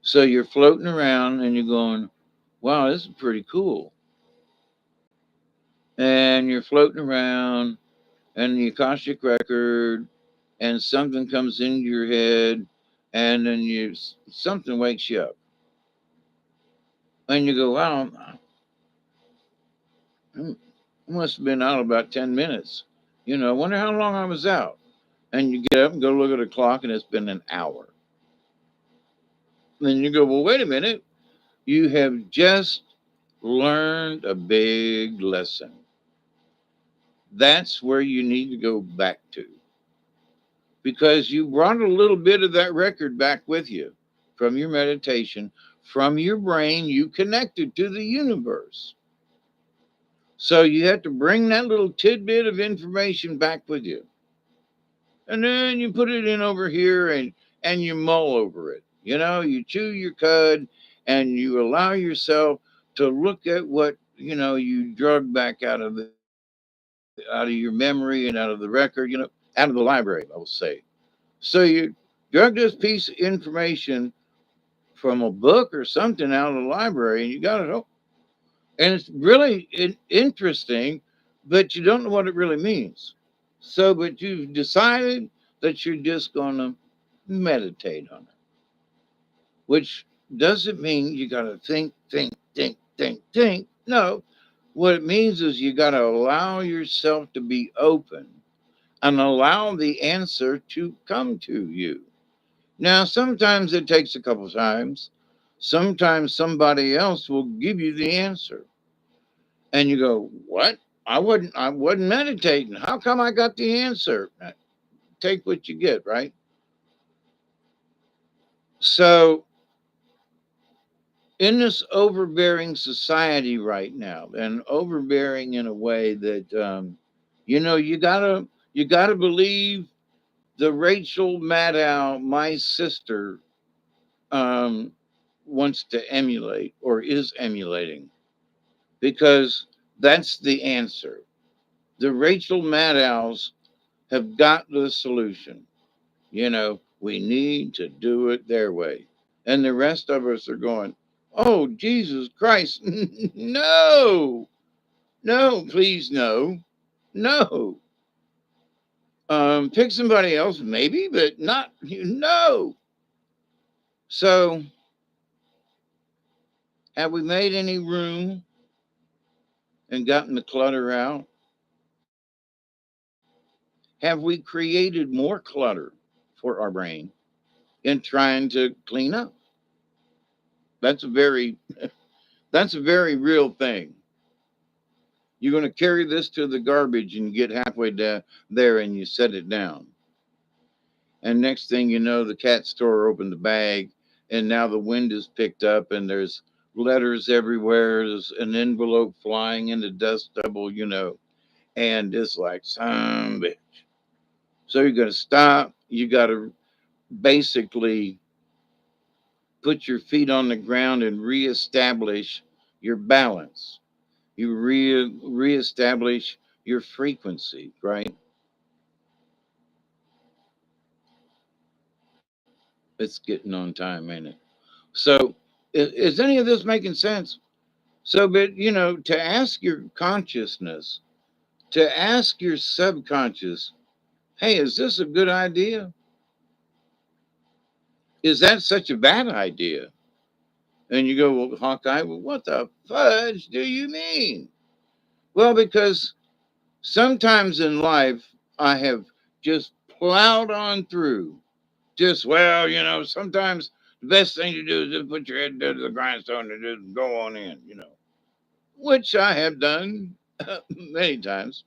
So you're floating around and you're going, wow, this is pretty cool. And you're floating around and the Akashic record, and something comes into your head, and then something wakes you up. And you go, wow, I must have been out about 10 minutes. I wonder how long I was out. And you get up and go look at the clock, and it's been an hour. And then you go, well, wait a minute. You have just learned a big lesson. That's where you need to go back to, because you brought a little bit of that record back with you from your meditation, from your brain. You connected to the universe. So you have to bring that little tidbit of information back with you. And then you put it in over here and you mull over it. You chew your cud and you allow yourself to look at what, you drug back out of your memory and out of the record, out of the library, I will say. So you drug this piece of information from a book or something out of the library and you got it. And it's really interesting, but you don't know what it really means. So, but you've decided that you're just going to meditate on it, which doesn't mean you got to think. No, what it means is you got to allow yourself to be open and allow the answer to come to you. Now, sometimes it takes a couple times. Sometimes somebody else will give you the answer. And you go, what? I wasn't meditating. How come I got the answer? Take what you get, right? So in this overbearing society right now, and overbearing in a way that you gotta believe the Rachel Maddow, my sister, um, wants to emulate or is emulating, because that's the answer. The Rachel Maddows have got the solution. We need to do it their way. And the rest of us are going, oh, Jesus Christ, no, no, please, no, no. Pick somebody else, maybe, but not, no. So, have we made any room and gotten the clutter out? Have we created more clutter for our brain in trying to clean up? That's a very that's a very real thing. You're going to carry this to the garbage and get halfway there and you set it down. And next thing you know, the cat store opened the bag and now the wind is picked up and there's letters everywhere. There's an envelope flying in the dust double. And it's like, some bitch. So you're going to stop. You got to basically put your feet on the ground and reestablish your balance. You reestablish your frequency, right? It's getting on time, ain't it? So, is any of this making sense? So, but to ask your consciousness, to ask your subconscious, hey, is this a good idea? Is that such a bad idea? And you go, well, Hawkeye, well, what the fudge do you mean? Well, because sometimes in life, I have just plowed on through. Sometimes the best thing to do is just put your head to the grindstone and just go on in, which I have done many times.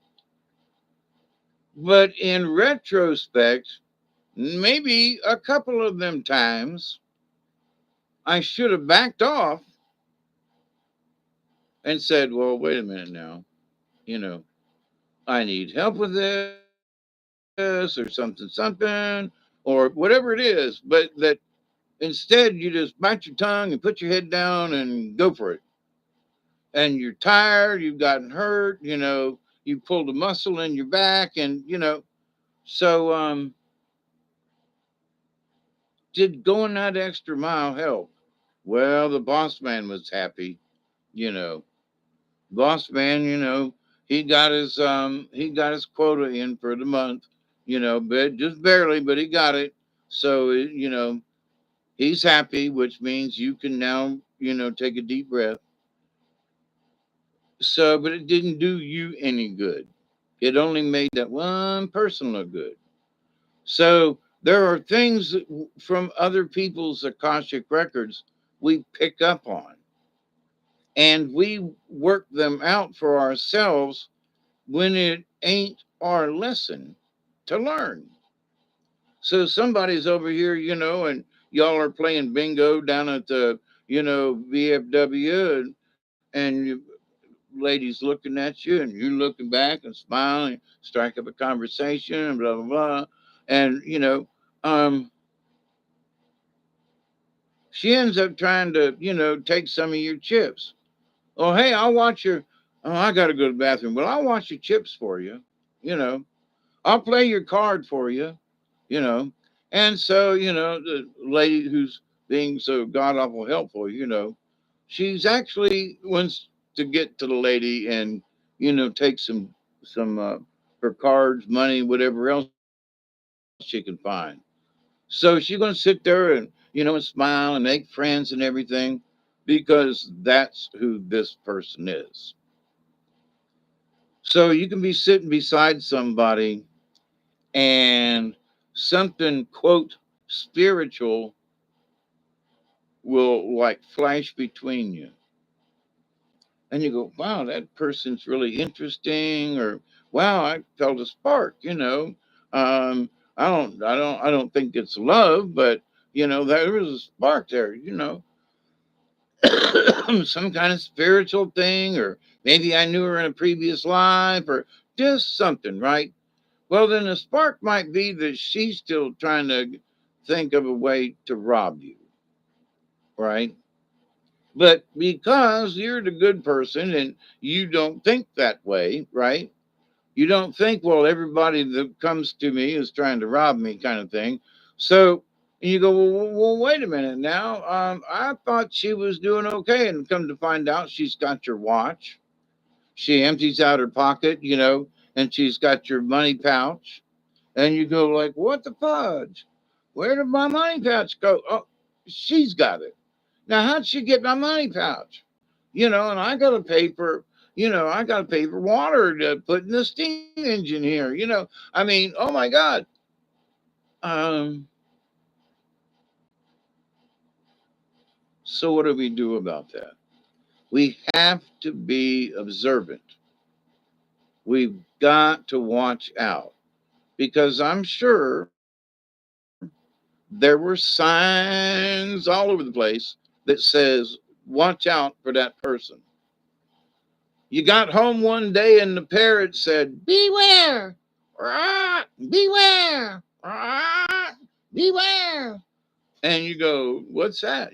But in retrospect, maybe a couple of them times, I should have backed off and said, well, wait a minute now, you know, I need help with this or something, or whatever it is. But that instead, you just bite your tongue and put your head down and go for it. And you're tired, you've gotten hurt, you pulled a muscle in your back, and so did going that extra mile help? Well, the boss man was happy, you know. Boss man, he got his quota in for the month, but just barely, but he got it. So he's happy, which means you can now, take a deep breath. So, but it didn't do you any good. It only made that one person look good. So there are things from other people's Akashic records we pick up on and we work them out for ourselves when it ain't our lesson to learn. So somebody's over here, and y'all are playing bingo down at the, VFW, and you ladies looking at you and you looking back and smiling, strike up a conversation and blah blah blah. And um she ends up trying to, take some of your chips. Oh, hey, I'll watch your oh, I gotta go to the bathroom. Well, I'll watch your chips for you, you know. I'll play your card for you, you know. And so, the lady who's being so god awful helpful, she's actually wants to get to the lady and, take some her cards, money, whatever else she can find. So she's gonna sit there and, and smile and make friends and everything because that's who this person is. So you can be sitting beside somebody and something quote spiritual will like flash between you and you go, wow, that person's really interesting, or wow, I felt a spark, I don't think it's love, but there was a spark there, some kind of spiritual thing, or maybe I knew her in a previous life, or just something, right? Well, then the spark might be that she's still trying to think of a way to rob you, right? But because you're the good person and you don't think that way, right? You don't think, well, everybody that comes to me is trying to rob me, kind of thing. So and you go, well, wait a minute now. I thought she was doing okay, and come to find out, she's got your watch. She empties out her pocket, and she's got your money pouch. And you go like, what the fudge? Where did my money pouch go? Oh, she's got it. Now, how'd she get my money pouch? And I got to pay for water to put in the steam engine here. I mean, oh my God. Um, so what do we do about that? We have to be observant. We've got to watch out because I'm sure there were signs all over the place that says, watch out for that person. You got home one day and the parrot said, beware, rah, beware, rah, beware. And you go, what's that?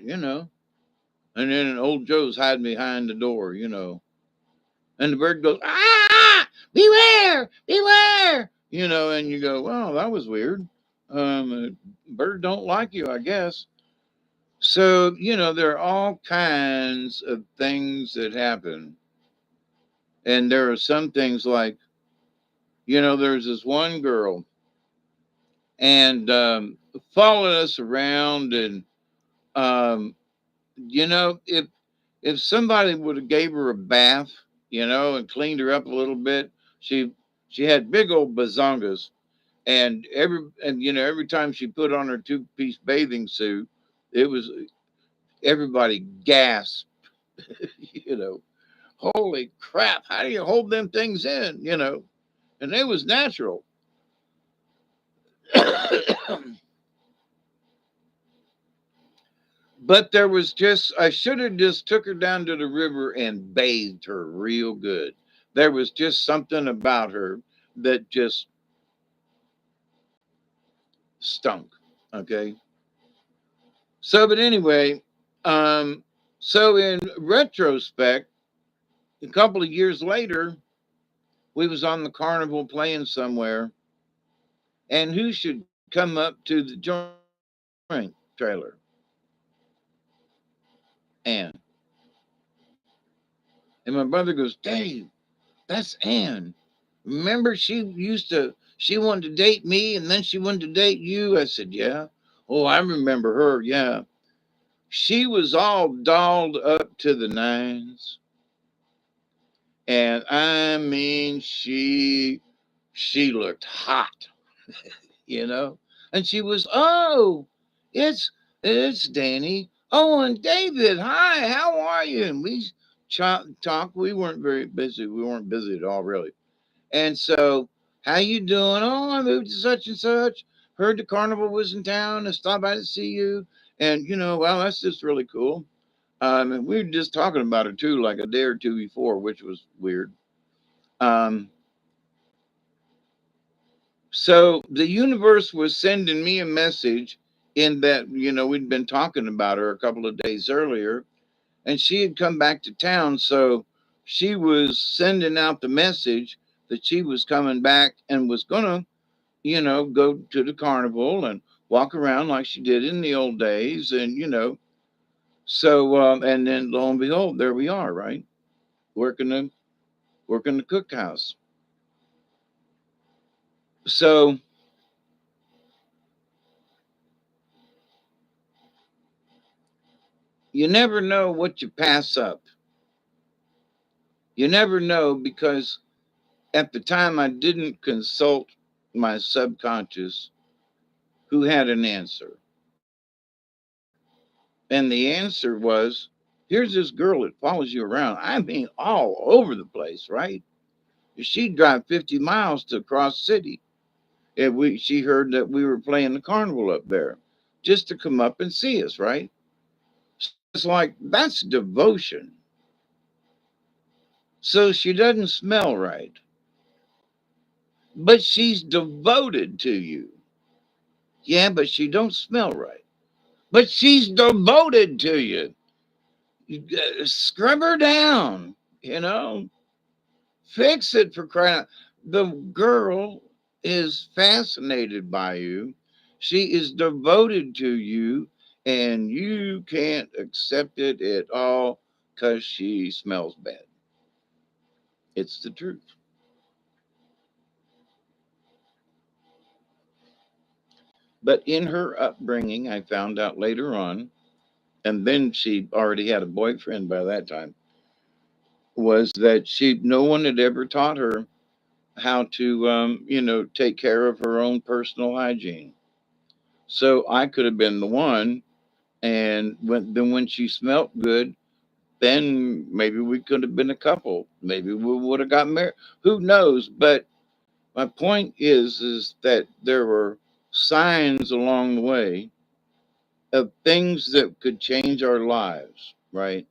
And then old Joe's hiding behind the door. And the bird goes, ah, beware, beware. And you go, well, that was weird. Bird don't like you, I guess. So, there are all kinds of things that happen. And there are some things like, there's this one girl and following us around. And, if somebody would have gave her a bath, and cleaned her up a little bit, she she had big old bazongas. And every time she put on her two-piece bathing suit, it was everybody gasped. you know Holy crap, how do you hold them things in? And it was natural. But there was just, I should have just took her down to the river and bathed her real good. There was just something about her that just stunk. Okay. So, but anyway, um, so in retrospect, a couple of years later, we was on the carnival playing somewhere, and who should come up to the joint trailer? Anne. And my brother goes, Dave, that's Anne. Remember, she wanted to date me and then she wanted to date you. I said, yeah. Oh, I remember her. Yeah. She was all dolled up to the nines. And I mean, she looked hot, you know? And she was, oh, it's, it's Danny. Oh, and David, hi, how are you? And we talked. We weren't very busy. We weren't busy at all, really. And so, how you doing? Oh, I moved to such and such. Heard the carnival was in town and stopped by to see you. And well, that's just really cool. And we were just talking about it too, like a day or two before, which was weird. Um, so the universe was sending me a message in that we'd been talking about her a couple of days earlier, and she had come back to town, so she was sending out the message that she was coming back and was gonna go to the carnival and walk around like she did in the old days. And, so, and then lo and behold, there we are, right? Working the cookhouse. So you never know what you pass up. You never know because at the time I didn't consult my subconscious who had an answer. And the answer was, here's this girl that follows you around. I mean, all over the place, right? She'd drive 50 miles to cross city if she heard that we were playing the carnival up there just to come up and see us, right? So it's like that's devotion. So she doesn't smell right, but she's devoted to you. Yeah, but she don't smell right, but she's devoted to you. Scrub her down, you know, fix it for crying out. The girl is fascinated by you. She is devoted to you, and you can't accept it at all because she smells bad. It's the truth. But in her upbringing, I found out later on, and then she already had a boyfriend by that time, was that no one had ever taught her how to, take care of her own personal hygiene. So I could have been the one, and when she smelt good, then maybe we could have been a couple. Maybe we would have got married. Who knows? But my point is that there were signs along the way of things that could change our lives, right?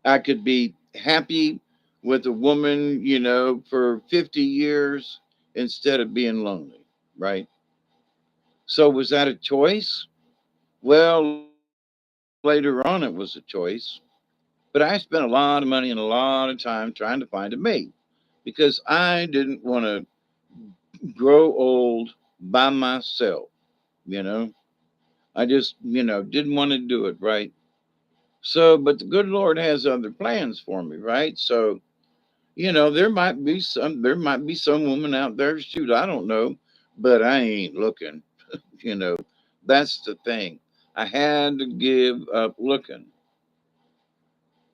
I could be happy with a woman, for 50 years instead of being lonely, right? So was that a choice? Well, later on it was a choice, but I spent a lot of money and a lot of time trying to find a mate because I didn't want to grow old by myself, you know. I just, didn't want to do it, right? So, but the good Lord has other plans for me, right? So, there might be some woman out there, shoot, I don't know, but I ain't looking, you know. That's the thing. I had to give up looking.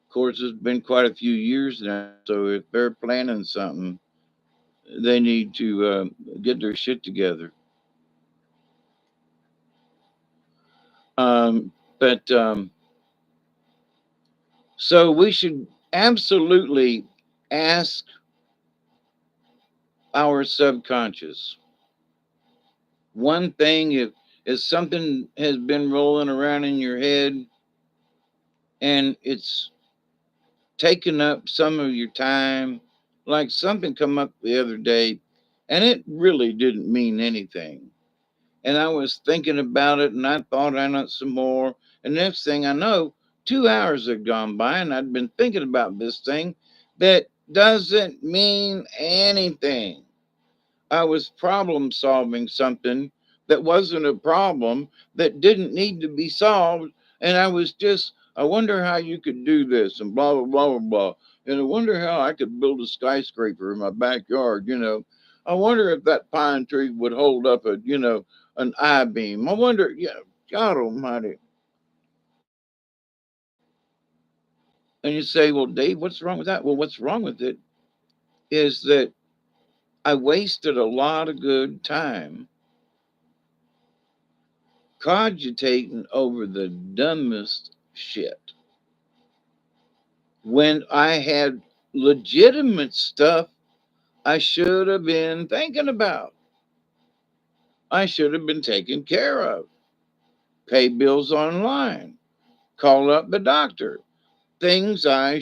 Of course, it's been quite a few years now, so if they're planning something, they need to get their shit together. But so we should absolutely ask our subconscious one thing. If something has been rolling around in your head and it's taken up some of your time, like something come up the other day and it really didn't mean anything, and I was thinking about it and I thought on it some more. And next thing I know, 2 hours had gone by and I'd been thinking about this thing that doesn't mean anything. I was problem solving something that wasn't a problem, that didn't need to be solved. And I was just, I wonder how you could do this and blah, blah, blah, blah, blah. And I wonder how I could build a skyscraper in my backyard. I wonder if that pine tree would hold up an I beam. I wonder, God almighty. And you say, well, Dave, what's wrong with that? Well, what's wrong with it is that I wasted a lot of good time cogitating over the dumbest shit when I had legitimate stuff I should have been thinking about. I should have been taken care of. Pay bills online, call up the doctor, things I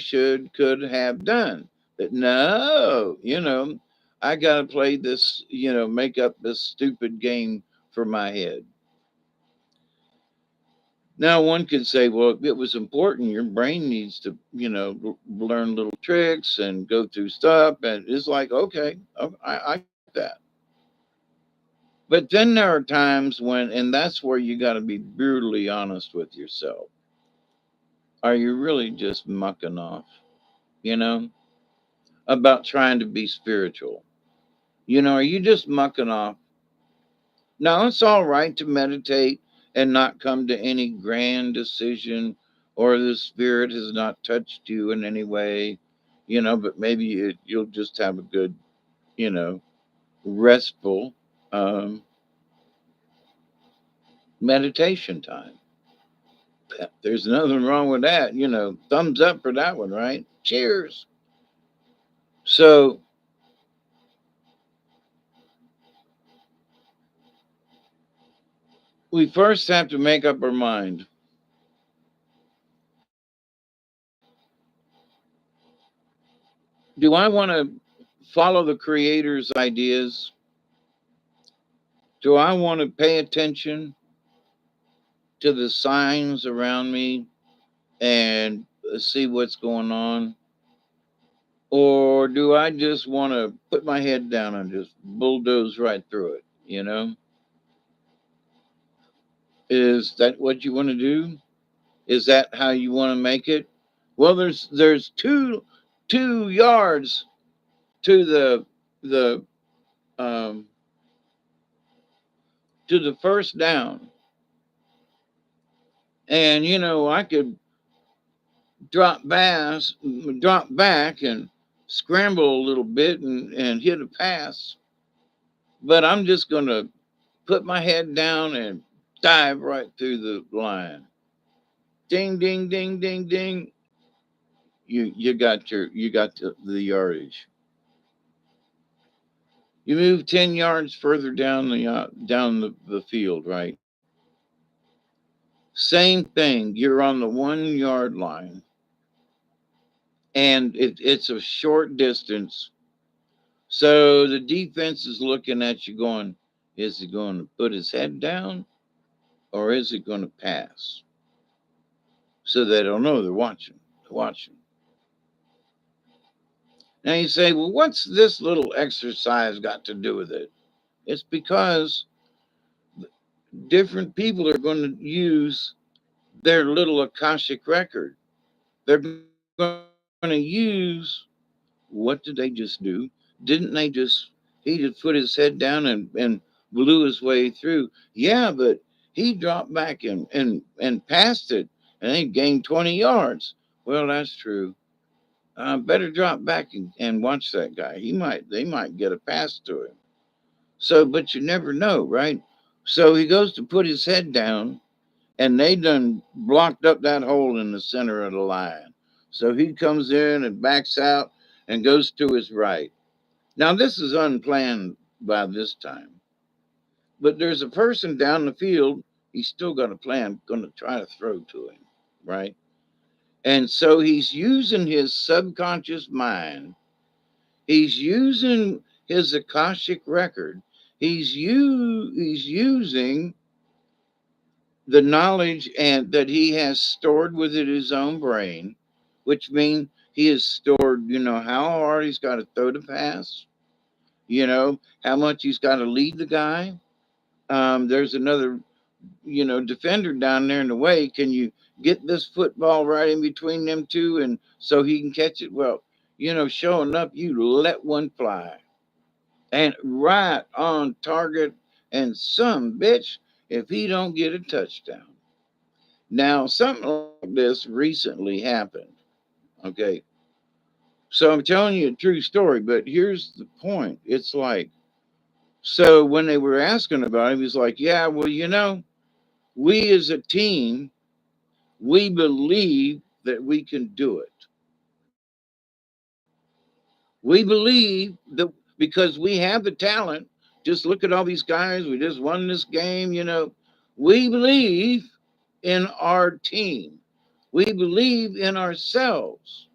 could have done. But no, I got to play this, make up this stupid game for my head. Now, one could say, well, it was important. Your brain needs to, learn little tricks and go through stuff. And it's like, okay, I get that. But then there are times when, and that's where you got to be brutally honest with yourself. Are you really just mucking off, you know, about trying to be spiritual? Are you just mucking off? Now, it's all right to meditate and not come to any grand decision, or the spirit has not touched you in any way, but maybe you'll just have a good, you know, restful um, meditation time. There's nothing wrong with that. Thumbs up for that one, right? Cheers. So we first have to make up our mind. Do I want to follow the creator's ideas? Do I want to pay attention to the signs around me and see what's going on? Or do I just want to put my head down and just bulldoze right through it? You know, is that what you want to do? Is that how you want to make it? Well, there's two yards to the um, to the first down, and I could drop back and scramble a little bit and hit a pass, but I'm just gonna put my head down and dive right through the line. Ding, ding, ding, ding, ding. You got the yardage. You move 10 yards further down the field, right? Same thing. You're on the 1 yard line, and it's a short distance. So the defense is looking at you, going, "Is he going to put his head down, or is he going to pass?" So they don't know. They're watching. They're watching. Now you say, "Well, what's this little exercise got to do with it?" It's because different people are going to use their little Akashic record. They're going to use, what did they just do? Didn't they he just put his head down and blew his way through? Yeah, but he dropped back and passed it and they gained 20 yards. Well, that's true. Better drop back and watch that guy. They might get a pass to him. So, but you never know, right? So he goes to put his head down, and they done blocked up that hole in the center of the line. So he comes in and backs out and goes to his right. Now this is unplanned by this time, but there's a person down the field. He's still got a plan, going to try to throw to him, right? And so he's using his subconscious mind. He's using his Akashic record. He's using the knowledge and that he has stored within his own brain, which means he has stored, how hard he's got to throw the pass, how much he's got to lead the guy. There's another, defender down there in the way. Can you get this football right in between them two and so he can catch it? Well, showing up, you let one fly and right on target, and some bitch if he don't get a touchdown. Now, something like this recently happened. Okay. So I'm telling you a true story, but here's the point. It's like, so when they were asking about him, he's like, yeah, well, we as a team, we believe that we can do it. We believe that because we have the talent. Just look at all these guys. We just won this game. We believe in our team. We believe in ourselves.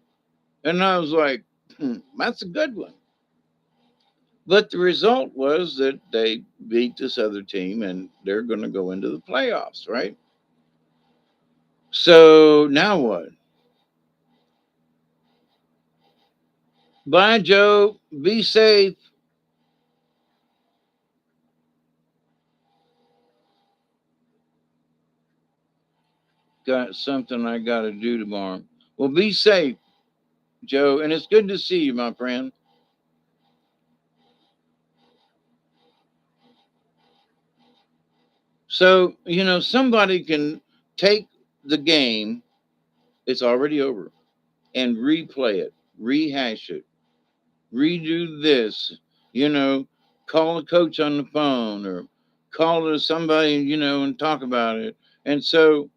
And I was like, that's a good one. But the result was that they beat this other team and they're going to go into the playoffs, right? So now what? Bye, Joe. Be safe. Got something I got to do tomorrow. Well, be safe, Joe. And it's good to see you, my friend. So, somebody can take the game, it's already over, and replay it, rehash it, redo this, you know, call a coach on the phone or call to somebody, and talk about it. And so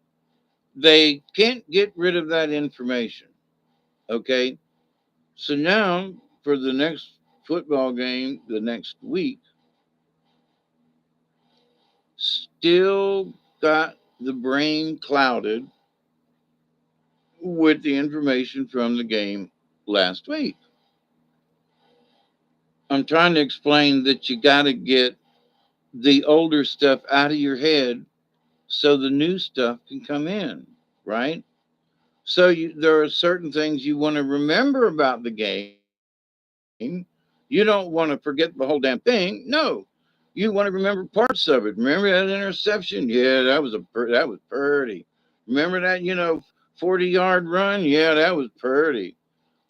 they can't get rid of that information. Okay. So now for the next football game, the next week, still got the brain clouded with the information from the game last week. I'm trying to explain that you got to get the older stuff out of your head so the new stuff can come in, right? There are certain things you want to remember about the game. You don't want to forget the whole damn thing. No, you want to remember parts of it. Remember that interception? Yeah, that was pretty. Remember that 40-yard run? Yeah, that was pretty.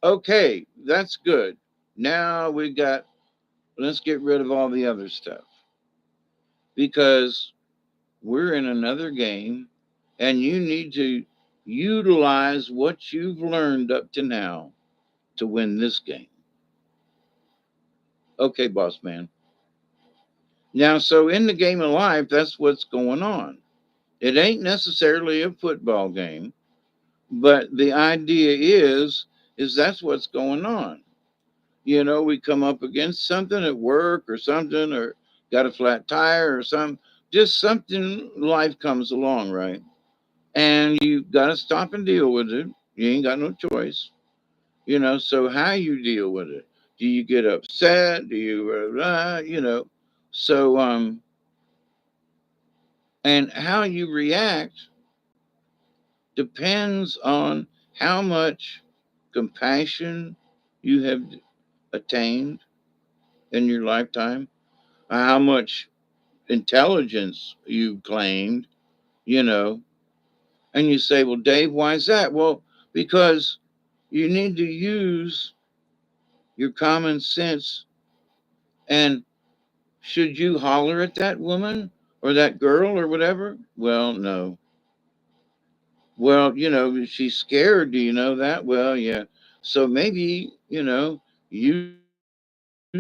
Okay, that's good. Now let's get rid of all the other stuff because we're in another game and you need to utilize what you've learned up to now to win this game. Okay, boss man. Now, so in the game of life, that's what's going on. It ain't necessarily a football game, but the idea is that's what's going on. We come up against something at work or something, or got a flat tire or something, just something life comes along, right? And you got to stop and deal with it. You ain't got no choice. So how you deal with it? Do you get upset? Do you so and how you react depends on how much compassion you have attained in your lifetime, how much intelligence you've claimed, you know. And you say, well, Dave, why is that? Well, because you need to use your common sense. And should you holler at that woman or that girl or whatever? Well, no. Well, she's scared. Do you know that? Well, yeah. So maybe, use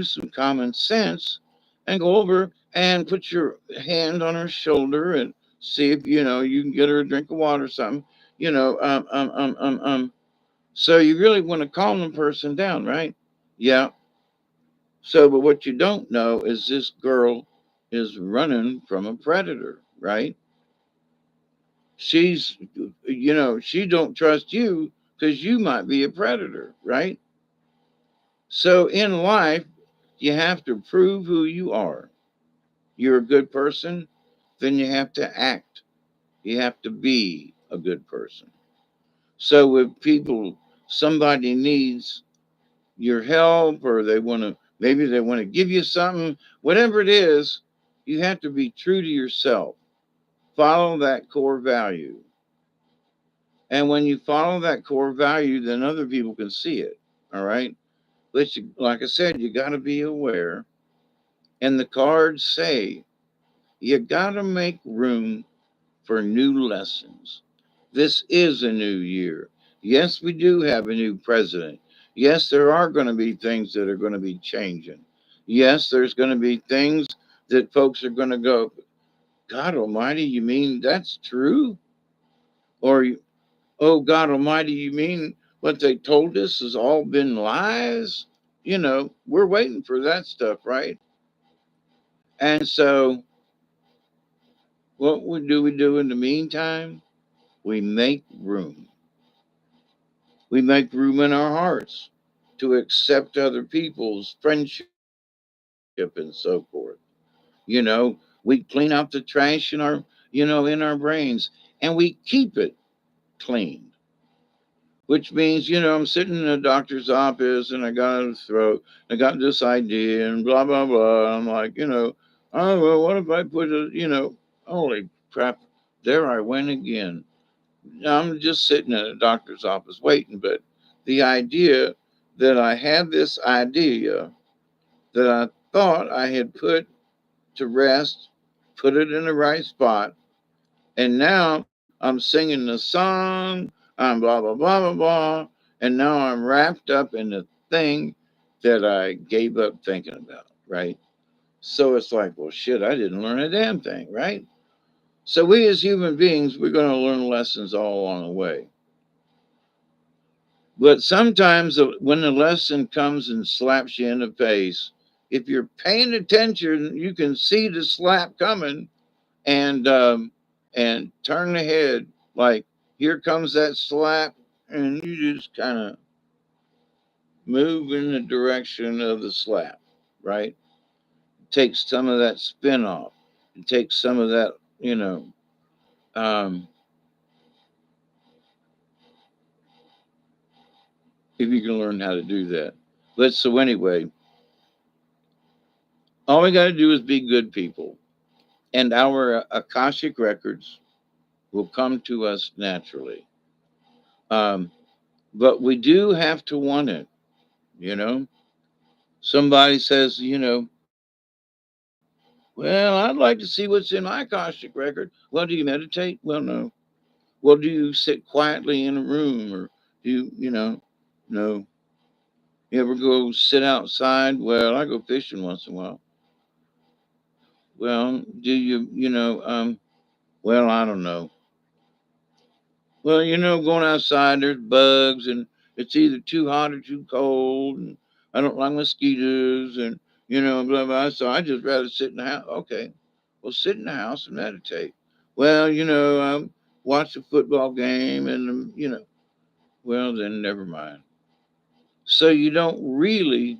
some common sense and go over and put your hand on her shoulder and see if, you can get her a drink of water or something. You know, um, um, um, um, um. So you really want to calm the person down, right? Yeah. So, but what you don't know is this girl is running from a predator, right? She's, she don't trust you because you might be a predator, right? So in life, you have to prove who you are. You're a good person, then you have to act. You have to be a good person. So if somebody needs your help or maybe they want to give you something, whatever it is, you have to be true to yourself. Follow that core value. And when you follow that core value, then other people can see it. All right. But like I said, you got to be aware. And the cards say you got to make room for new lessons. This is a new year. Yes, we do have a new president. Yes, there are going to be things that are going to be changing. Yes, there's going to be things that folks are going to go, God Almighty, you mean that's true? Or, oh, God Almighty, you mean what they told us has all been lies? We're waiting for that stuff, right? And so, what we do in the meantime? We make room. We make room in our hearts to accept other people's friendship and so forth. We clean out the trash in our brains and we keep it clean, which means, I'm sitting in a doctor's office and I got a throat, I got this idea and blah, blah, blah. I'm like, oh, well, what if I put holy crap, there I went again. I'm just sitting in a doctor's office waiting, but the idea that I had this idea that I thought I had put to rest, put it in the right spot, and now I'm singing the song, I'm blah, blah, blah, blah, blah, and now I'm wrapped up in the thing that I gave up thinking about, right? So it's like, well, shit, I didn't learn a damn thing, right? So we as human beings, we're going to learn lessons all along the way. But sometimes when the lesson comes and slaps you in the face, if you're paying attention, you can see the slap coming and turn the head like here comes that slap, and you just kind of move in the direction of the slap, right? Take some of that spin off. It takes some of that, um, if you can learn how to do that. But so anyway, all we got to do is be good people, and our Akashic records will come to us naturally. Um, but we do have to want it, you know. Somebody says, well, I'd like to see what's in my Akashic record. Well, do you meditate? Well, no. Well, do you sit quietly in a room, or do no? You ever go sit outside? Well, I go fishing once in a while. Well, do well, I don't know. Well, going outside, there's bugs, and it's either too hot or too cold, and I don't like mosquitoes, and blah blah. So I just rather sit in the house. Okay, well, sit in the house and meditate. Well, watch the football game, and well, then never mind. So you don't really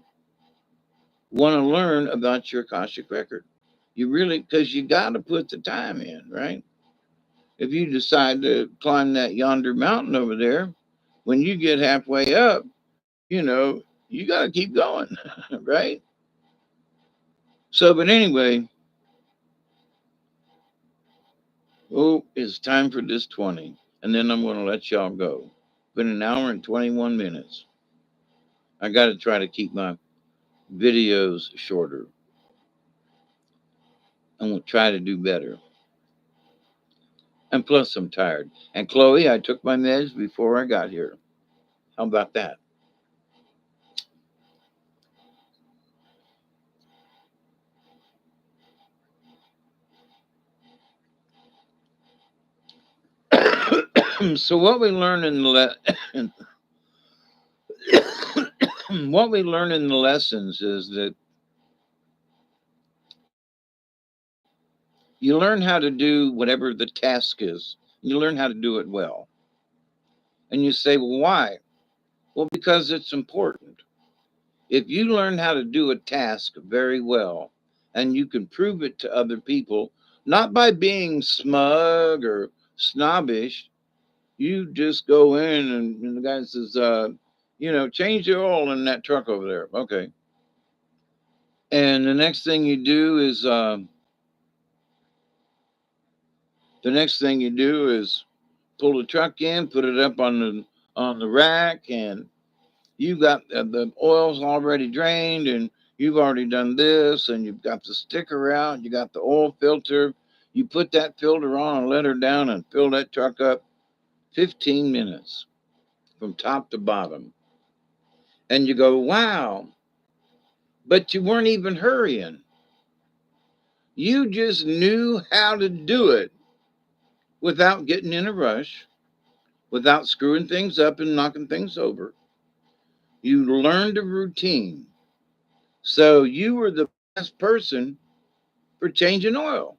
want to learn about your Akashic record. You really, because you got to put the time in, right? If you decide to climb that yonder mountain over there, when you get halfway up, you got to keep going, right? So, but anyway, oh, it's time for this 20. And then I'm going to let y'all go. Been an hour and 21 minutes. I got to try to keep my videos shorter. I'm going to try to do better. And plus, I'm tired. And Chloe, I took my meds before I got here. How about that? So what we learn in the what we learn in the lessons is that you learn how to do whatever the task is. You learn how to do it well. And you say, well, why? Well, because it's important. If you learn how to do a task very well and you can prove it to other people, not by being smug or snobbish, you just go in and the guy says, change the oil in that truck over there. Okay. And the next thing you do is pull the truck in, put it up on the rack, and you got the oil's already drained, and you've already done this, and you've got the sticker out, you got the oil filter. You put that filter on and let her down and fill that truck up 15 minutes from top to bottom. And you go, wow, but you weren't even hurrying. You just knew how to do it without getting in a rush, without screwing things up and knocking things over. You learned a routine. So you were the best person for changing oil.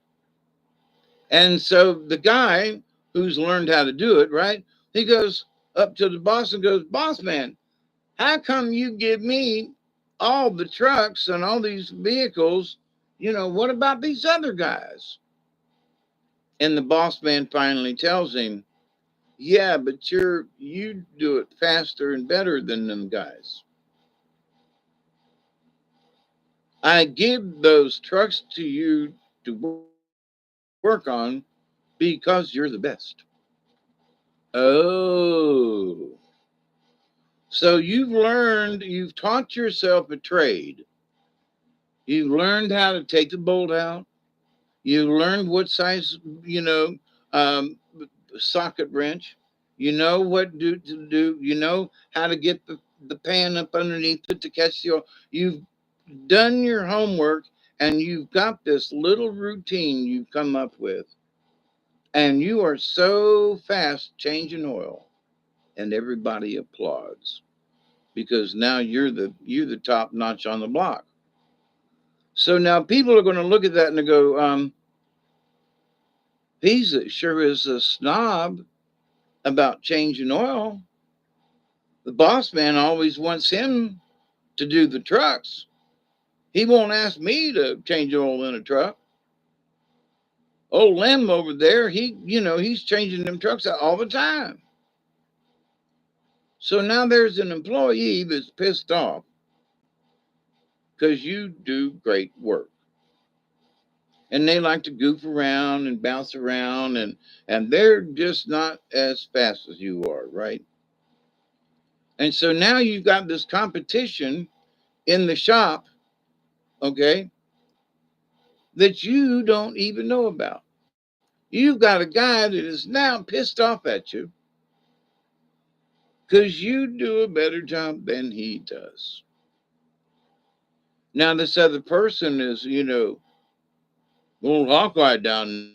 And so the guy who's learned how to do it, right? He goes up to the boss and goes, Boss man, how come you give me all the trucks and all these vehicles? What about these other guys? And the boss man finally tells him, yeah, but you do it faster and better than them guys. I give those trucks to you to work on because you're the best. Oh, so you've taught yourself a trade. You've learned how to take the bolt out. You learned what size, um, socket wrench. You know what to do. You know how to get the pan up underneath it to catch the oil. You've done your homework, and you've got this little routine you've come up with. And you are so fast changing oil, and everybody applauds because now you're the top notch on the block. So now people are going to look at that and they go, he's sure is a snob about changing oil. The boss man always wants him to do the trucks. He won't ask me to change oil in a truck. Old Lem over there, he's changing them trucks out all the time. So now there's an employee that's pissed off because you do great work. And they like to goof around and bounce around, and they're just not as fast as you are, right? And so now you've got this competition in the shop, okay, that you don't even know about. You've got a guy that is now pissed off at you because you do a better job than he does. Now, this other person is, old Hawkeye down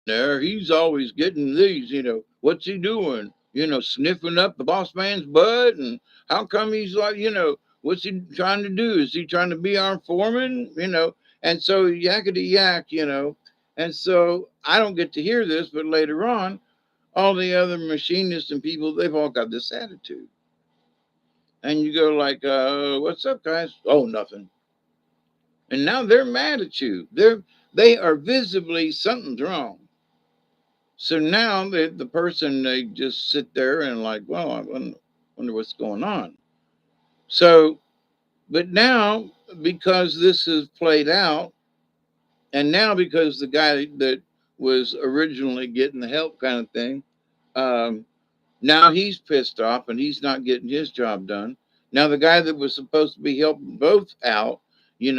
there. He's always getting these, what's he doing? Sniffing up the boss man's butt. And how come he's like, what's he trying to do? Is he trying to be our foreman? And so yakety yak. And so I don't get to hear this, but later on, all the other machinists and people, they've all got this attitude. And you go like, what's up, guys? Oh, nothing. And now they're mad at you. They are visibly something's wrong. So now the person, they just sit there and like, well, I wonder what's going on. So, but now because this is played out, and now because the guy that was originally getting the help kind of thing, um, now he's pissed off and he's not getting his job done. Now the guy that was supposed to be helping both out, the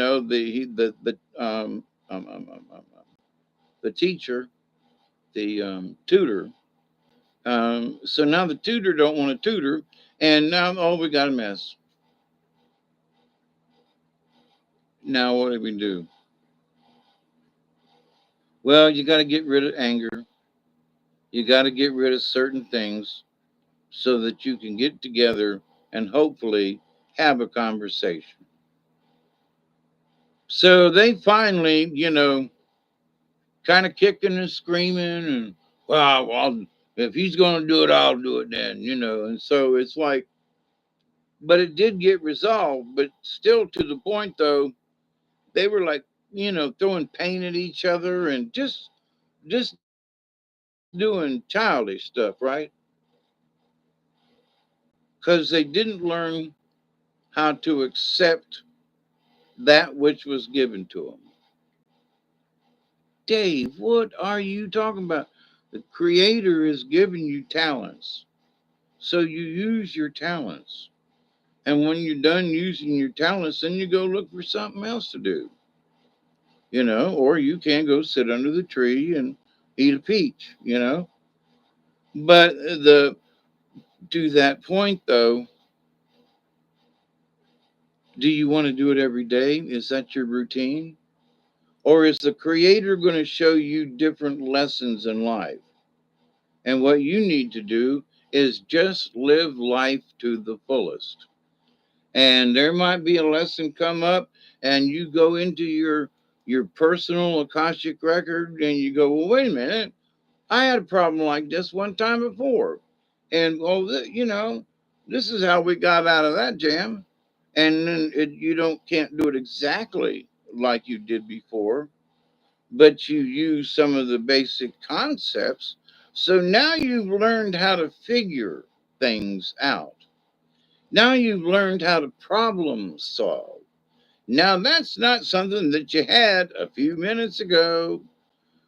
teacher, the tutor. So now the tutor don't want to tutor, and now we got a mess. Now what do we do? Well, you got to get rid of anger. You got to get rid of certain things so that you can get together and hopefully have a conversation. So they finally, kind of kicking and screaming, and well, if he's going to do it, I'll do it then, And so it's like, but it did get resolved, but still to the point though, they were like, throwing paint at each other and just doing childish stuff, right? Because they didn't learn how to accept that which was given to them. Dave, what are you talking about? The creator is giving you talents. So you use your talents. And when you're done using your talents, then you go look for something else to do. Or you can go sit under the tree and eat a peach. But to that point though, do you want to do it every day? Is that your routine? Or is the creator going to show you different lessons in life? And what you need to do is just live life to the fullest. And there might be a lesson come up and you go into your personal Akashic record and you go, well, wait a minute. I had a problem like this one time before. And well, this is how we got out of that jam. And then you can't do it exactly like you did before, but you use some of the basic concepts. So now you've learned how to figure things out. Now you've learned how to problem solve. Now that's not something that you had a few minutes ago.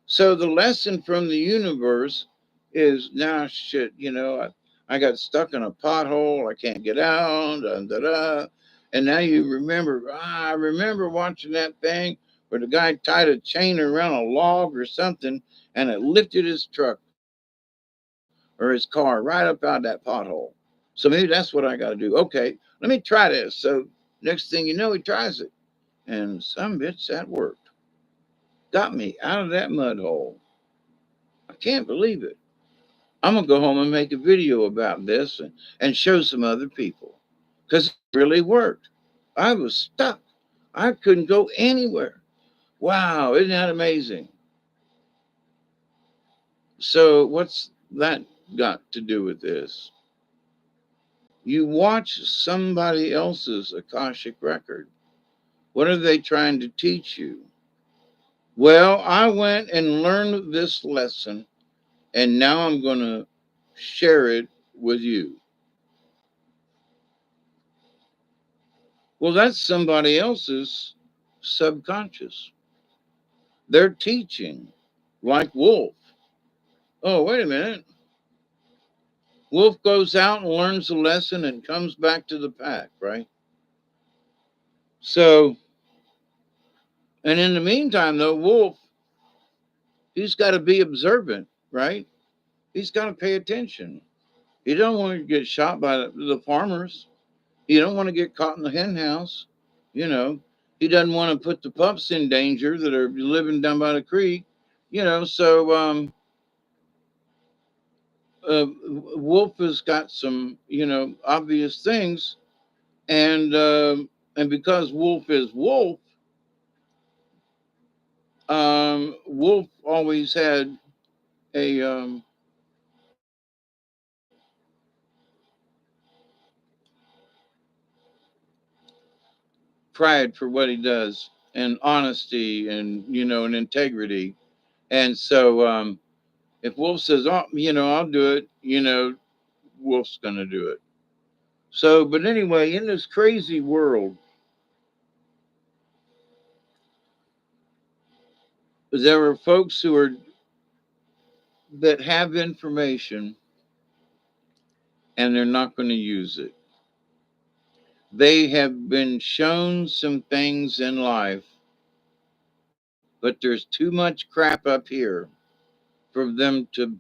So the lesson from the universe is now shit, I got stuck in a pothole, I can't get out, da, da, da. And now you remember, I remember watching that thing where the guy tied a chain around a log or something and it lifted his truck or his car right up out of that pothole. So maybe that's what I got to do. Okay, let me try this. So next thing you know, he tries it. And some bitch that worked. Got me out of that mud hole. I can't believe it. I'm going to go home and make a video about this and show some other people because it really worked. I was stuck. I couldn't go anywhere. Wow, isn't that amazing? So, what's that got to do with this? You watch somebody else's Akashic record. What are they trying to teach you? Well, I went and learned this lesson, and now I'm going to share it with you. Well, that's somebody else's subconscious. They're teaching, like Wolf. Oh, wait a minute. Wolf goes out and learns a lesson and comes back to the pack, right? So, and in the meantime, though, Wolf, he's got to be observant, right? He's got to pay attention. You don't want to get shot by the farmers. You don't want to get caught in the hen house. You know, he doesn't want to put the pups in danger that are living down by the creek. Wolf has got some, obvious things, and because Wolf is Wolf, Wolf always had a pride for what he does, and honesty, and and integrity. And so, if Wolf says, "Oh, I'll do it," Wolf's gonna do it. So, but anyway, in this crazy world, there are folks that have information and they're not going to use it. They have been shown some things in life, but there's too much crap up here for them to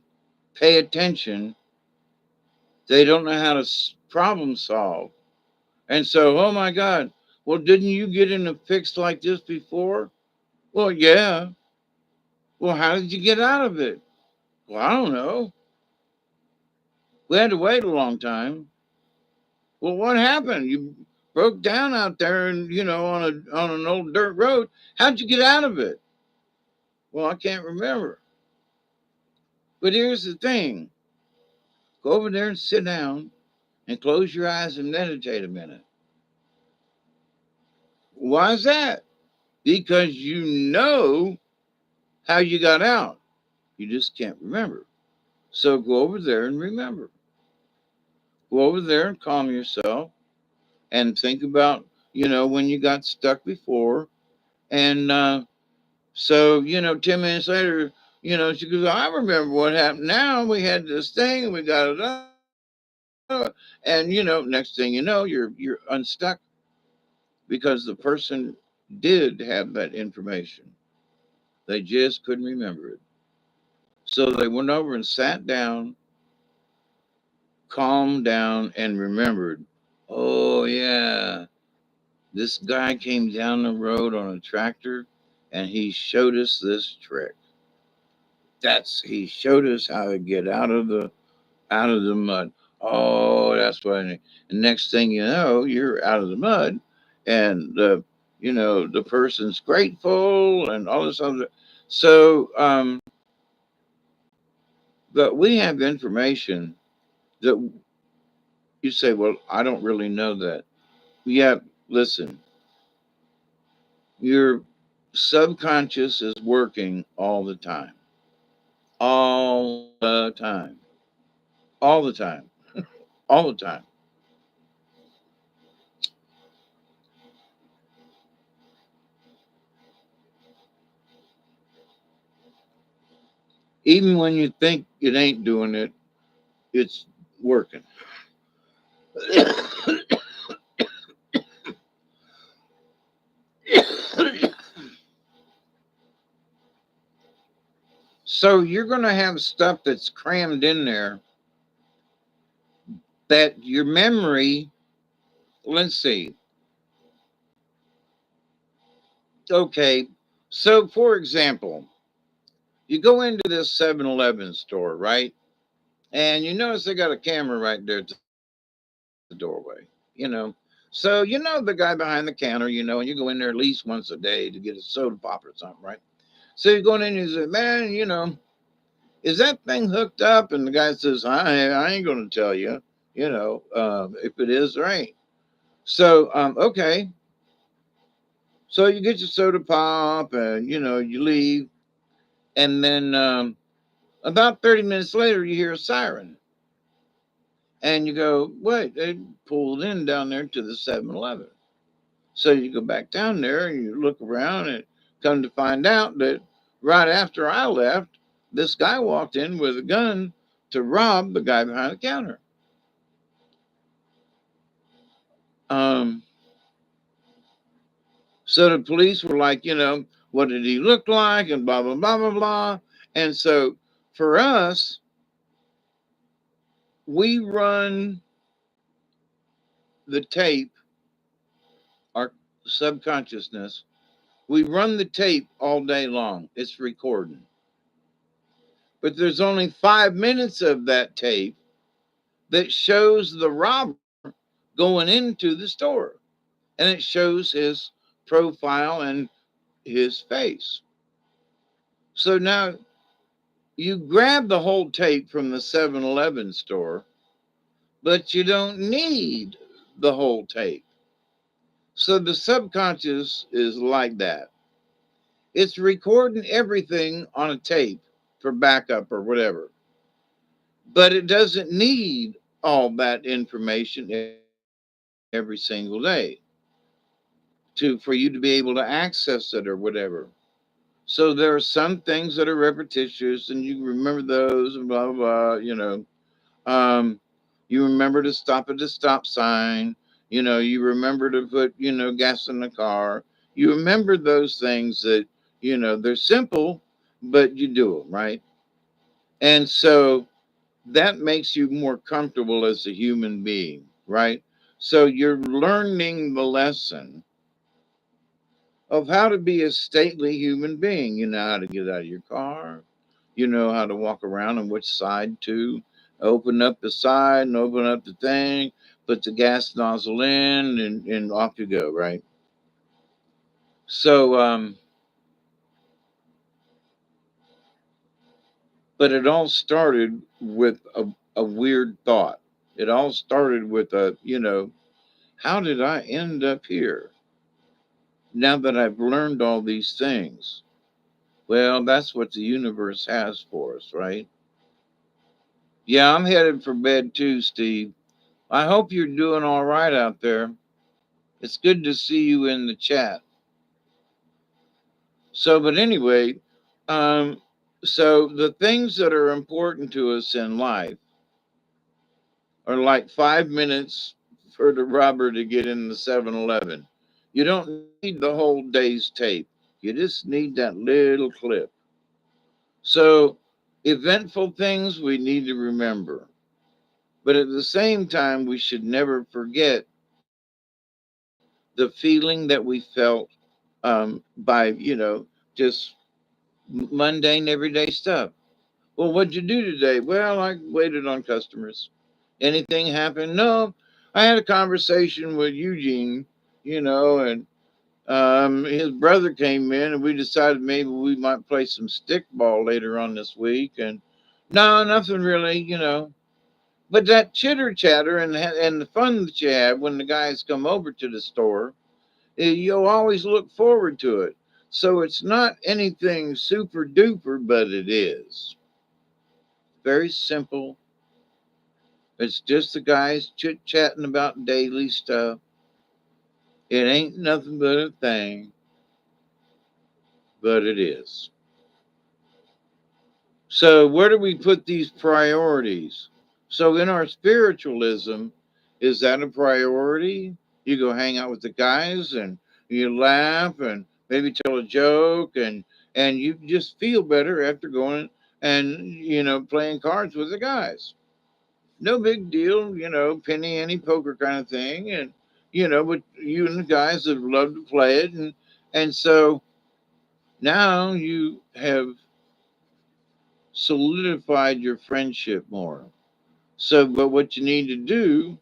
pay attention. They don't know how to problem solve. And so, oh my God, well, didn't you get in a fix like this before? Well, yeah. Well, how did you get out of it? Well, I don't know. We had to wait a long time. Well, what happened? You broke down out there and on an old dirt road. How'd you get out of it? Well, I can't remember. But here's the thing. Go over there and sit down and close your eyes and meditate a minute. Why is that? Because you know how you got out. You just can't remember. So go over there and remember. Go over there and calm yourself and think about, when you got stuck before. And so, 10 minutes later, she goes, I remember what happened. Now we had this thing and we got it up. And, next thing you know, you're unstuck because the person did have that information. They just couldn't remember it. So they went over and sat down, calmed down, and remembered. Oh, yeah. This guy came down the road on a tractor and he showed us this trick. He showed us how to get out of the mud. Oh, that's what I need. And next thing you know, you're out of the mud, and the person's grateful and all this other. So, but we have information that you say, well, I don't really know that. Yeah, listen, your subconscious is working all the time, all the time, all the time, all the time. Even when you think it ain't doing it, it's working. So you're going to have stuff that's crammed in there that your memory, let's see. Okay. So, for example, you go into this 7-Eleven store, right? And you notice they got a camera right there at the doorway, you know. So, the guy behind the counter, and you go in there at least once a day to get a soda pop or something, right? So you're going in and you say, man, is that thing hooked up? And the guy says, I ain't going to tell you, if it is or ain't. So, okay. So you get your soda pop and, you leave. And then about 30 minutes later, you hear a siren. And you go, wait, they pulled in down there to the 7-Eleven. So you go back down there and you look around and come to find out that right after I left, this guy walked in with a gun to rob the guy behind the counter. Um, so the police were like, what did he look like? And blah, blah, blah, blah, blah. And so for us, we run the tape, our subconsciousness, we run the tape all day long. It's recording. But there's only 5 minutes of that tape that shows the robber going into the store. And it shows his profile and his face. So now you grab the whole tape from the 7-Eleven store, but you don't need the whole tape. So the subconscious is like that. It's recording everything on a tape for backup or whatever, but it doesn't need all that information every single day for you to be able to access it or whatever. So there are some things that are repetitious and you remember those and blah blah blah. You remember to stop at the stop sign, you remember to put, gas in the car. You remember those things that, they're simple, but you do them, right? And so that makes you more comfortable as a human being, right? So you're learning the lesson of how to be a stately human being. You know how to get out of your car. You know how to walk around and which side to. Open up the side and open up the thing, put the gas nozzle in, and off you go, right? So, but it all started with a weird thought. It all started with how did I end up here? Now that I've learned all these things. Well, that's what the universe has for us, right? Yeah, I'm headed for bed too, Steve. I hope you're doing all right out there. It's good to see you in the chat. So, but anyway, um, so the things that are important to us in life are like 5 minutes for the robber to get in the 7-Eleven. You don't need the whole day's tape. You just need that little clip. So, eventful things we need to remember. But at the same time, we should never forget the feeling that we felt by, just mundane, everyday stuff. Well, what'd you do today? Well, I waited on customers. Anything happened? No, I had a conversation with Eugene, and his brother came in and we decided maybe we might play some stickball later on this week. And no, nothing really. But that chitter chatter and the fun that you have when the guys come over to the store, you'll always look forward to it. So it's not anything super duper, but it is very simple. It's just the guys chit chatting about daily stuff. It ain't nothing but a thing, but it is. So where do we put these priorities? So in our spiritualism, is that a priority? You go hang out with the guys and you laugh and maybe tell a joke and you just feel better after going and playing cards with the guys. No big deal, penny ante poker kind of thing. And but you and the guys have loved to play it and so now you have solidified your friendship more. So, but what you need to do,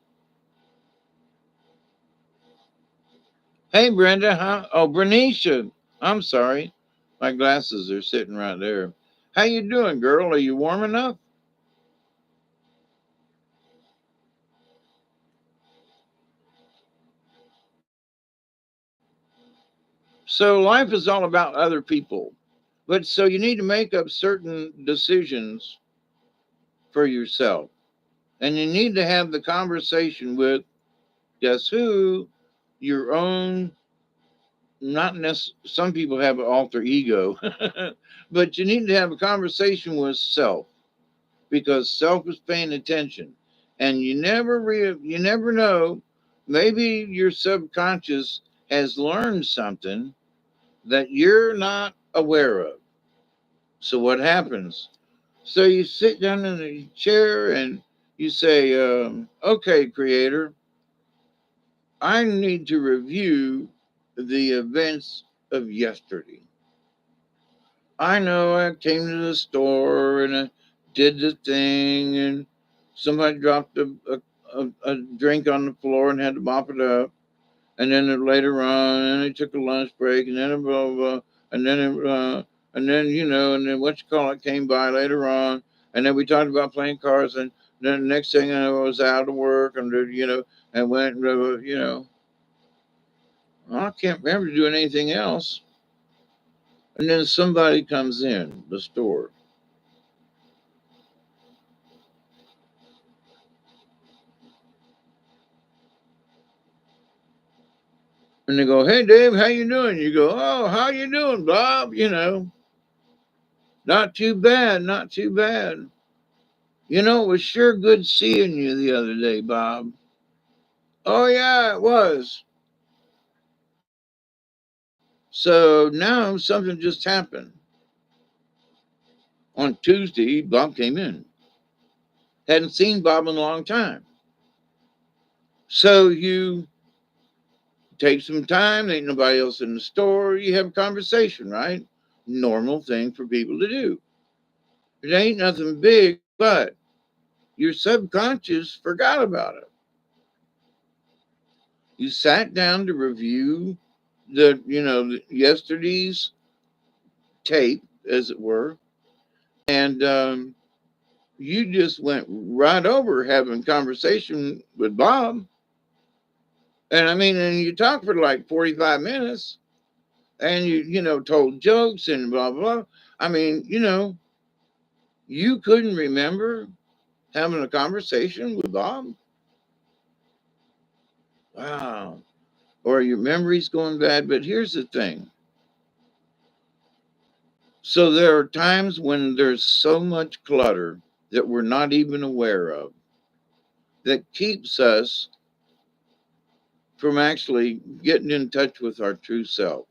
hey Brenda, huh? Oh, Bernicia, I'm sorry, my glasses are sitting right there. How you doing, girl? Are you warm enough? So life is all about other people, but so you need to make up certain decisions for yourself, and you need to have the conversation with guess who? Your own not necessarily, some people have an alter ego, but you need to have a conversation with self, because self is paying attention, and you never know, maybe your subconscious has learned something that you're not aware of. So what happens? So you sit down in a chair and you say, okay, creator, I need to review the events of yesterday. I know I came to the store and I did the thing, and somebody dropped a drink on the floor and had to mop it up. And then later on, and they took a lunch break, and then blah blah, blah, and then and then and then what you call it came by later on, and then we talked about playing cards, and then the next thing I was out of work, and and went, I can't remember doing anything else. And then somebody comes in the store, and they go, "Hey, Dave, how you doing?" You go, "Oh, how you doing, Bob? Not too bad, not too bad. It was sure good seeing you the other day, Bob." "Oh, yeah, it was." So now something just happened. On Tuesday, Bob came in. Hadn't seen Bob in a long time. So you take some time, ain't nobody else in the store, you have a conversation, right? Normal thing for people to do. It ain't nothing big, but your subconscious forgot about it. You sat down to review yesterday's tape, as it were, and you just went right over having conversation with Bob. And I mean, and you talked for like 45 minutes, and told jokes and blah, blah. I mean, you couldn't remember having a conversation with Bob. Wow. Or your memory's going bad. But here's the thing. So there are times when there's so much clutter that we're not even aware of that keeps us from actually getting in touch with our true self.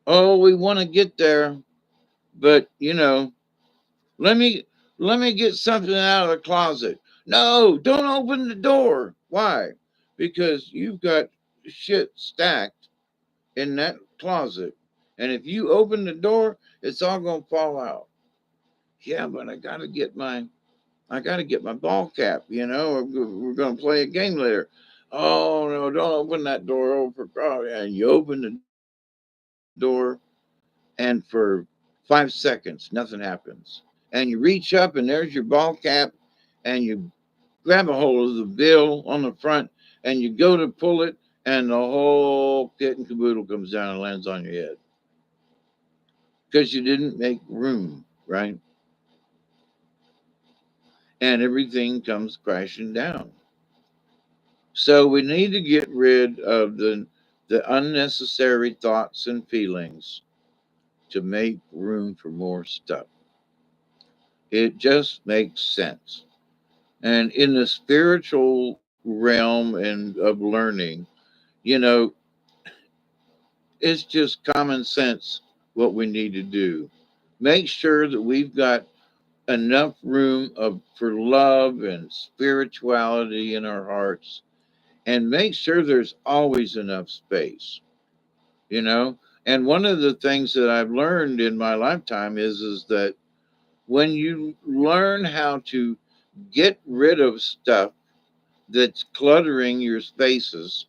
Oh, we want to get there, but let me let me get something out of the closet. No, don't open the door. Why? Because you've got shit stacked in that closet. And if you open the door, it's all gonna fall out. Yeah, but I gotta get my ball cap, or we're gonna play a game later. Oh no, don't open that door over. Oh, yeah. And you open the door, and for 5 seconds, nothing happens. And you reach up, and there's your ball cap, and you grab a hold of the bill on the front, and you go to pull it, and the whole kit and caboodle comes down and lands on your head because you didn't make room, right? And everything comes crashing down. So we need to get rid of the unnecessary thoughts and feelings to make room for more stuff. It just makes sense. And in the spiritual realm and of learning, you know, it's just common sense what we need to do. Make sure that we've got enough room for love and spirituality in our hearts, and make sure there's always enough space, you know? And one of the things that I've learned in my lifetime is that when you learn how to get rid of stuff that's cluttering your spaces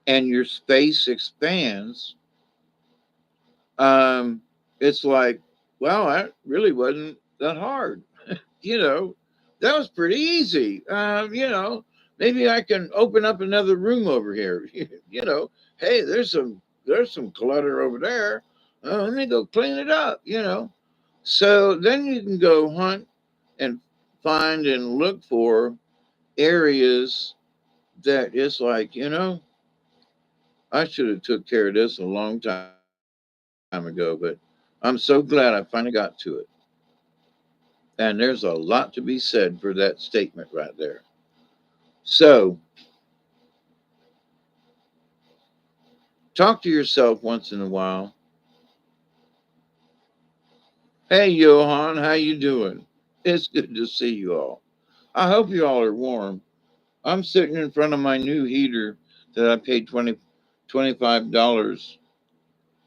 and your space expands, um, it's like, wow, that really wasn't that hard. You know, that was pretty easy. Maybe I can open up another room over here. Hey, there's some clutter over there. Let me go clean it up. So then you can go hunt and find and look for areas that it's like, I should have took care of this a long time ago, but I'm so glad I finally got to it. And there's a lot to be said for that statement right there. So talk to yourself once in a while. Hey, Johan, how you doing? It's good to see you all. I hope you all are warm. I'm sitting in front of my new heater that I paid $25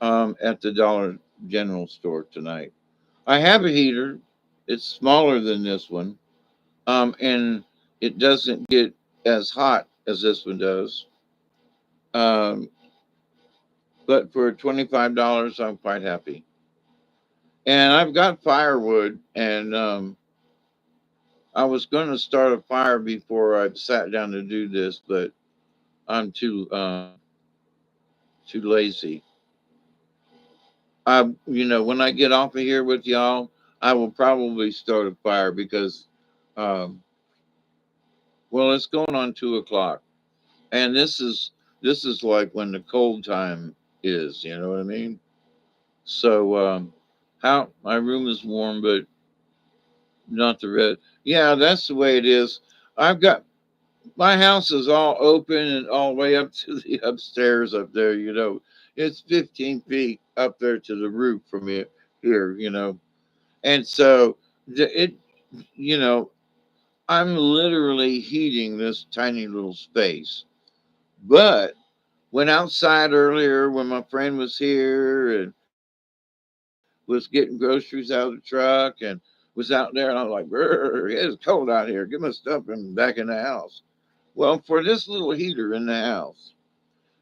at the Dollar General store tonight. I have a heater. It's smaller than this one, and it doesn't get as hot as this one does. Um, but for $25, I'm quite happy. And I've got firewood, and I was going to start a fire before I sat down to do this, but I'm too lazy. When I get off of here with y'all, I will probably start a fire because, um, well, it's going on 2 o'clock, and this is like when the cold time is. You know what I mean? So, how my room is warm, but not the red. Yeah, that's the way it is. I've got my house is all open and all the way up to the upstairs up there. It's 15 feet up there to the roof from here. And so it, you know, I'm literally heating this tiny little space. But went outside earlier when my friend was here and was getting groceries out of the truck and was out there, and I was like, "Brr, it's cold out here. Get my stuff back in the house." Well, for this little heater in the house,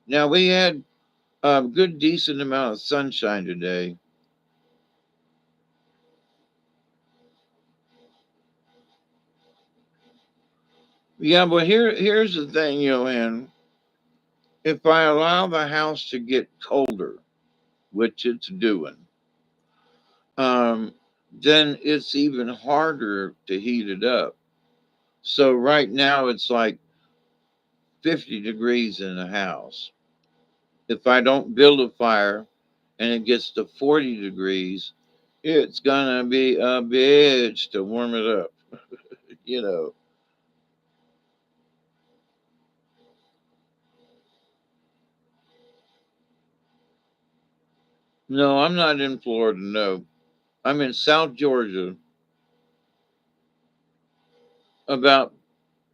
now we had a good decent amount of sunshine today. Yeah, but here's the thing, Johan. If I allow the house to get colder, which it's doing, um, then it's even harder to heat it up. So right now it's like 50 degrees in the house. If I don't build a fire and it gets to 40 degrees, it's gonna be a bitch to warm it up. You know. No, I'm not in Florida. No, I'm in South Georgia, about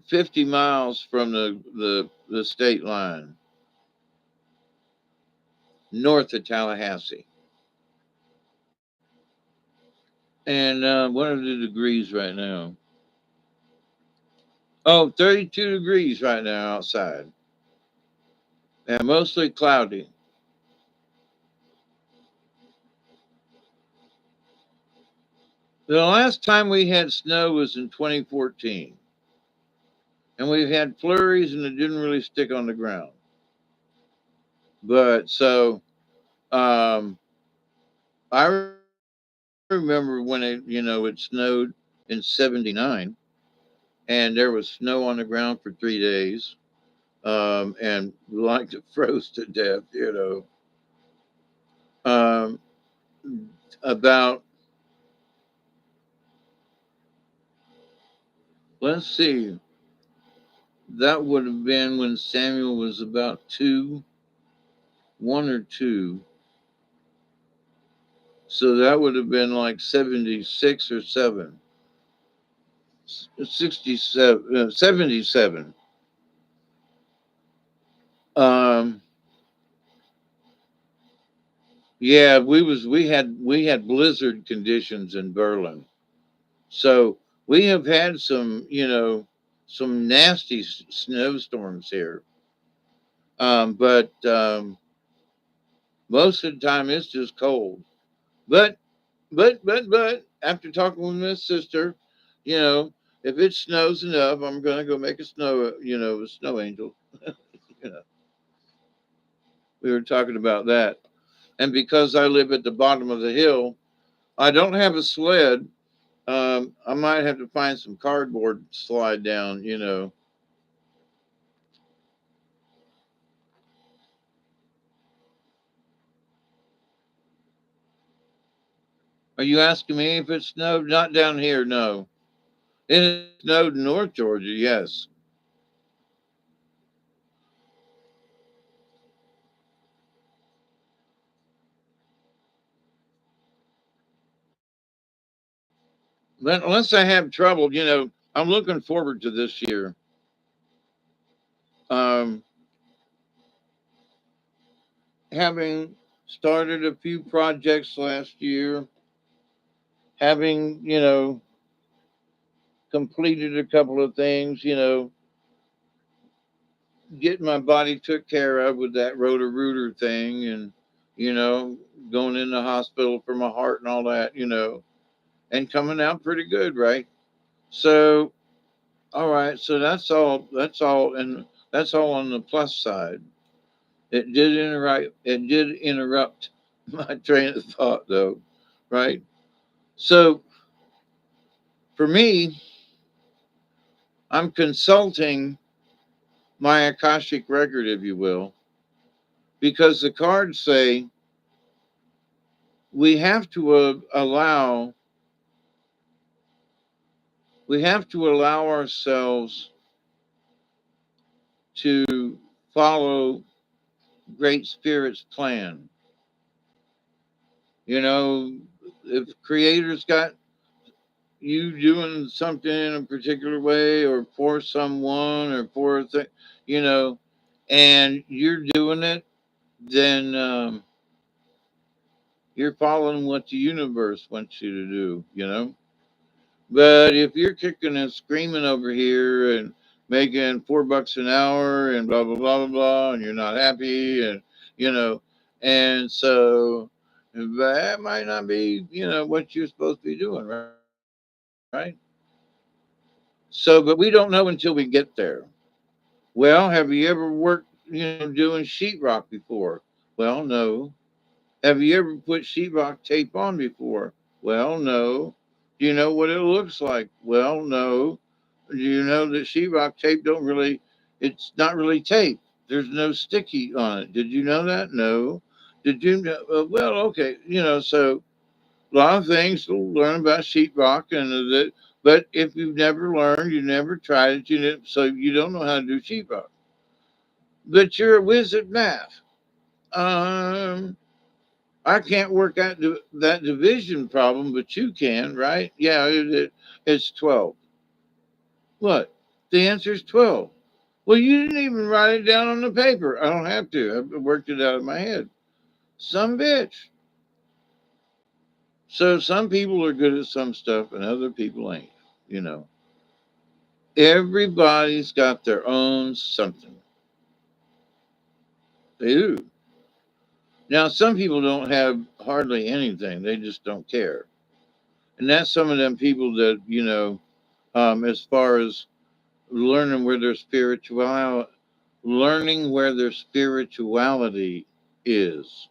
50 miles from the state line, north of Tallahassee. And what are the degrees right now? Oh, 32 degrees right now outside, and mostly cloudy. The last time we had snow was in 2014, and we've had flurries, and it didn't really stick on the ground. But so um, I remember when it snowed in '79, and there was snow on the ground for 3 days, and like it froze to death. Um, about let's see, that would have been when Samuel was about 1 or 2. So that would have been like 76 or 7, 67, 77. Um, yeah, we had blizzard conditions in Berlin. So we have had some nasty snowstorms here. But most of the time it's just cold. But but after talking with my sister, you know, if it snows enough, I'm gonna go make a snow angel. You know, we were talking about that, and because I live at the bottom of the hill, I don't have a sled. I might have to find some cardboard to slide down. Are you asking me if it snowed? Not down here, no. It snowed in North Georgia, yes. But unless I have trouble, I'm looking forward to this year. Um, Having started a few projects last year, having, completed a couple of things, getting my body took care of with that rotor rooter thing and, you know, going in the hospital for my heart and all that, and coming out pretty good, right? So, all right, so and that's all on the plus side. It did interrupt my train of thought though, right? So for me, I'm consulting my Akashic record, if you will, because the cards say we have to allow ourselves to follow Great Spirit's plan. You know, if Creator's got you doing something in a particular way or for someone or for a thing, you know, and you're doing it, then you're following what the universe wants you to do. But if you're kicking and screaming over here and making $4 an hour and blah blah blah blah blah, and you're not happy, and you know, and so that might not be what you're supposed to be doing, right? So, but we don't know until we get there. Well, have you ever worked, doing sheetrock before? Well, no. Have you ever put sheetrock tape on before? Well, no. Do you know what it looks like? Well, no. Do you know that sheetrock tape don't really, it's not really tape. There's no sticky on it. Did you know that? No. Did you know? Well, okay. So a lot of things to learn about sheetrock and that, but if you've never learned, you never tried it, so you don't know how to do sheetrock. But you're a whiz at math. Um, I can't work out that division problem, but you can, right? Yeah, it's 12. What? The answer is 12. Well, you didn't even write it down on the paper. I don't have to. I've worked it out in my head. Some bitch. So some people are good at some stuff and other people ain't. You know, everybody's got their own something. They do. Now, some people don't have hardly anything. They just don't care. And that's some of them people that, as far as learning where their spirituality is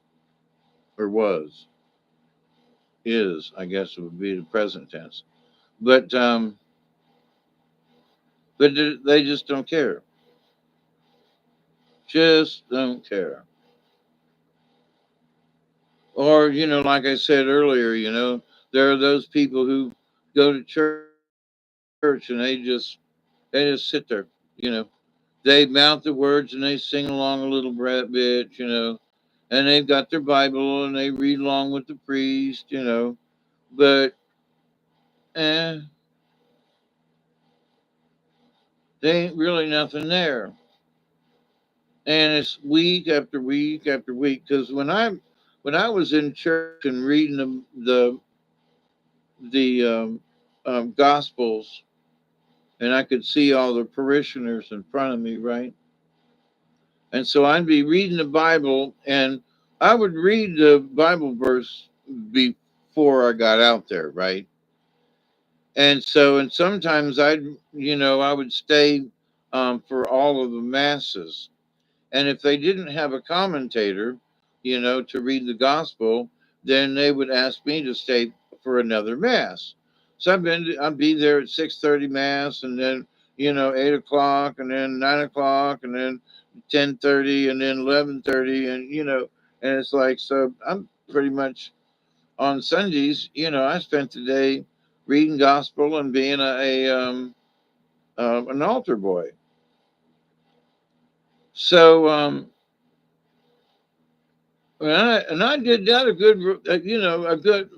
or was is, I guess it would be the present tense. But they just don't care. Just don't care. Or like I said earlier, there are those people who go to church and they just sit there. You know, they mouth the words and they sing along a little bit, and they've got their Bible and they read along with the priest. But eh, they ain't really nothing there. And it's week after week after week. Because when I was in church and reading the Gospels, and I could see all the parishioners in front of me, right? And so I'd be reading the Bible, and I would read the Bible verse before I got out there, right? And sometimes I would stay for all of the masses. And if they didn't have a commentator, to read the gospel, then they would ask me to stay for another mass. So I'd be there at 6:30 mass, and then 8 o'clock, and then 9 o'clock, and then 10:30, and then 11:30, and and it's like so I'm pretty much. on Sundays, I spent the day reading gospel and being an altar boy. So, and I did that a good, a good,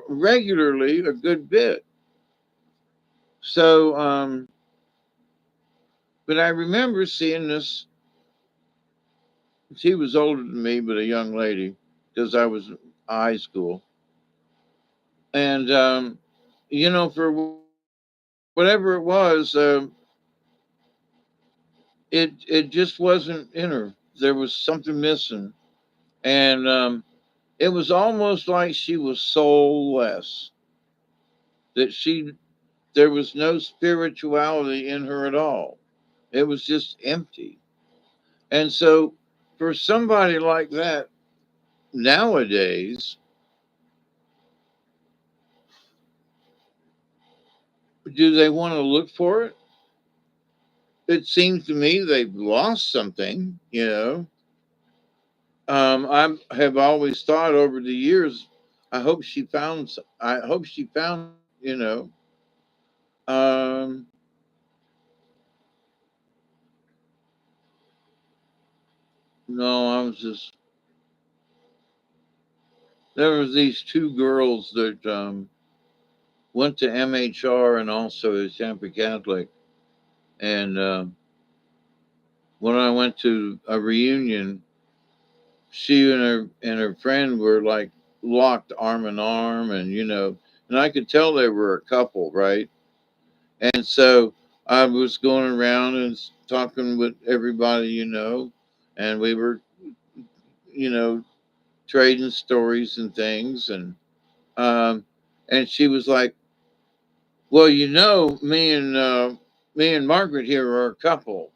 regularly a good bit. So, but I remember seeing this. She was older than me, but a young lady, because I was in high school, and for whatever it was, it just wasn't in her. There was something missing, and it was almost like she was soulless. That there was no spirituality in her at all. It was just empty. And so, for somebody like that nowadays, do they want to look for it? It seems to me they've lost something. I have always thought over the years, I hope she found it. Um, no, there was these two girls that went to MHR and also Tampa Catholic. And when I went to a reunion, she and her friend were like locked arm in arm, and I could tell they were a couple, right? And so I was going around and talking with everybody, and we were, you know, trading stories and things, um, and she was like, "Well, me and Margaret here are a couple."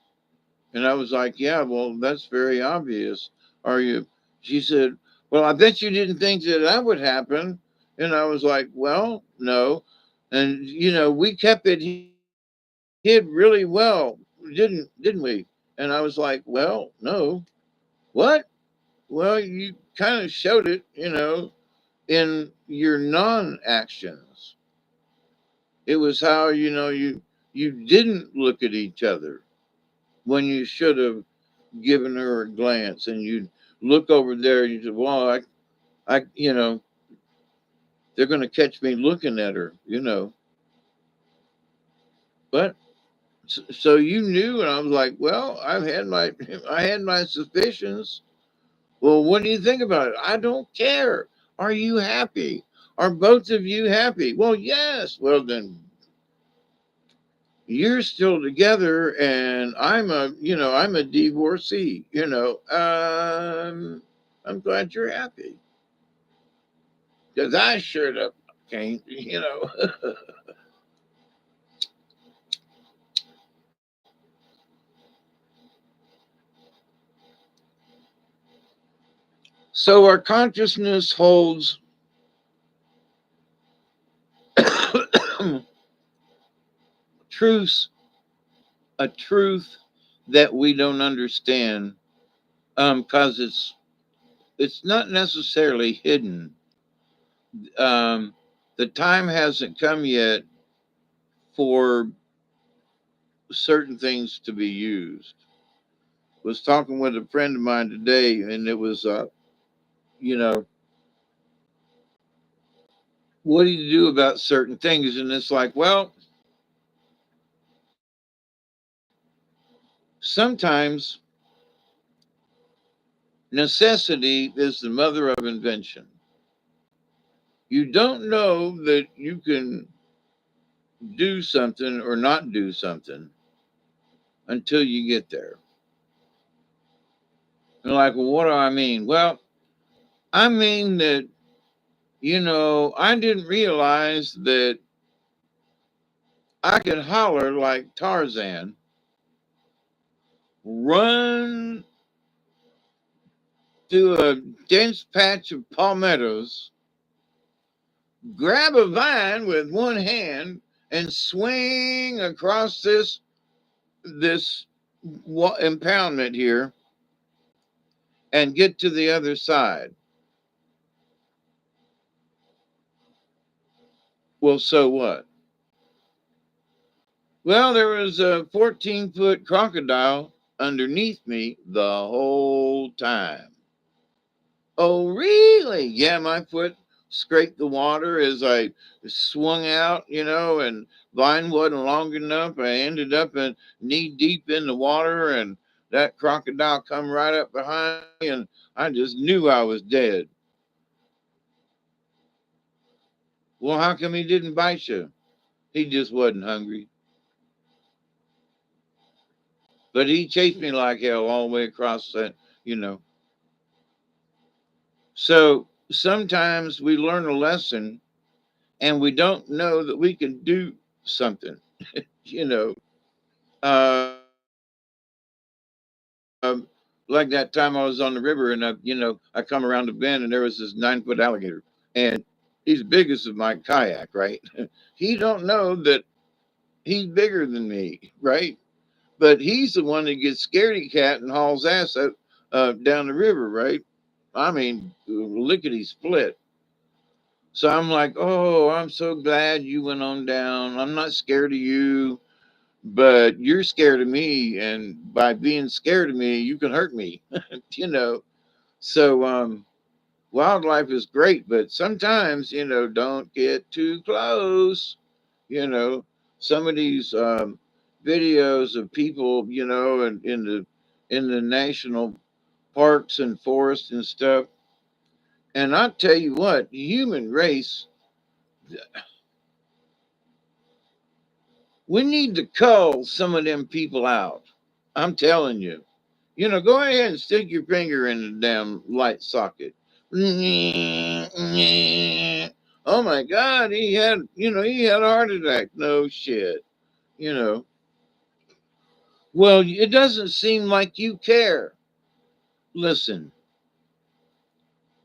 And I was like, "Yeah, well, that's very obvious. Are you?" She said, "Well, I bet you didn't think that would happen." And I was like, "Well, no." And we kept it hid really well, didn't we? And I was like, "Well, no. What? Well, you kind of showed it, in your non-actions. It was how you didn't look at each other when you should have given her a glance, and you look over there and you say, "Well, I, they're going to catch me looking at her." But so you knew, and I was like, "Well, I had my suspicions." "Well, what do you think about it?" "I don't care. Are you happy? Are both of you happy?" "Well, yes." "Well, then you're still together, and I'm a divorcee. I'm glad you're happy, because I sure up can't. So our consciousness holds truths, a truth that we don't understand, because it's not necessarily hidden. The time hasn't come yet for certain things to be used. Was talking with a friend of mine today, and it was, you know, what do you do about certain things? And it's like, well, sometimes necessity is the mother of invention. You don't know that you can do something or not do something until you get there. And like, well, what do I mean? Well, I mean that, I didn't realize that I could holler like Tarzan, run through a dense patch of palmettos, grab a vine with one hand, and swing across this impoundment here and get to the other side. Well, so what? Well, there was a 14-foot crocodile underneath me the whole time. Oh, really? Yeah, my foot scraped the water as I swung out, and line wasn't long enough. I ended up in knee deep in the water, and that crocodile come right up behind me, and I just knew I was dead. Well, how come he didn't bite you? He just wasn't hungry. But he chased me like hell all the way across that, you know. So sometimes we learn a lesson and we don't know that we can do something, you know. Um, like that time I was on the river and I come around the bend and there was this 9-foot alligator and he's big as my kayak, right? He don't know that he's bigger than me, right? But he's the one that gets scaredy cat and hauls ass up, down the river, right? I mean, lickety split. So I'm like, oh, I'm so glad you went on down. I'm not scared of you, but you're scared of me. And by being scared of me, you can hurt me, you know. So wildlife is great, but sometimes, don't get too close. You know, some of these videos of people, and in the national parks and forests and stuff. And I tell you what, the human race, we need to cull some of them people out. I'm telling you. Go ahead and stick your finger in the damn light socket. Oh my God, he had a heart attack. No shit. You know. Well, it doesn't seem like you care. Listen,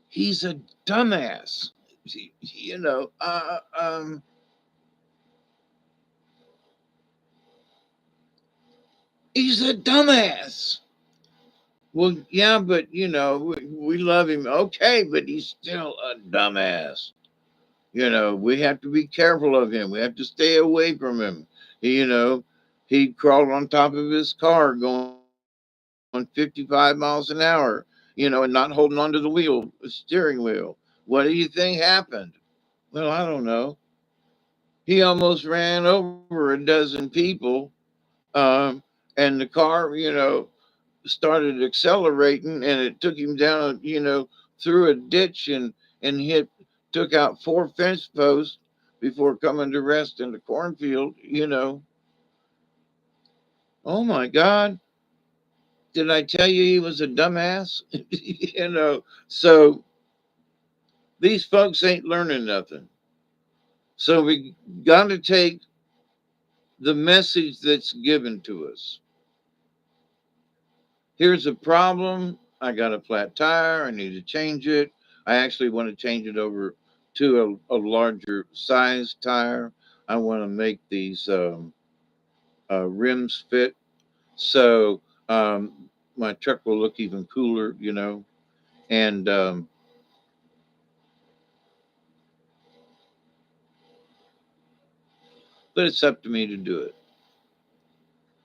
he's a dumbass. You know, he's a dumbass. Well, yeah, but we love him. Okay, but he's still a dumbass. We have to be careful of him. We have to stay away from him. You know, he crawled on top of his car going 55 miles an hour, and not holding onto the steering wheel. What do you think happened? Well, I don't know. He almost ran over a dozen people, um, and the car, started accelerating, and it took him down, through a ditch and took out 4 fence posts before coming to rest in the cornfield. Oh my God, did I tell you he was a dumbass? So these folks ain't learning nothing. So we got to take the message that's given to us. Here's a problem. I got a flat tire. I need to change it. I actually want to change it over to a larger size tire. I want to make these rims fit. So my truck will look even cooler. And but it's up to me to do it.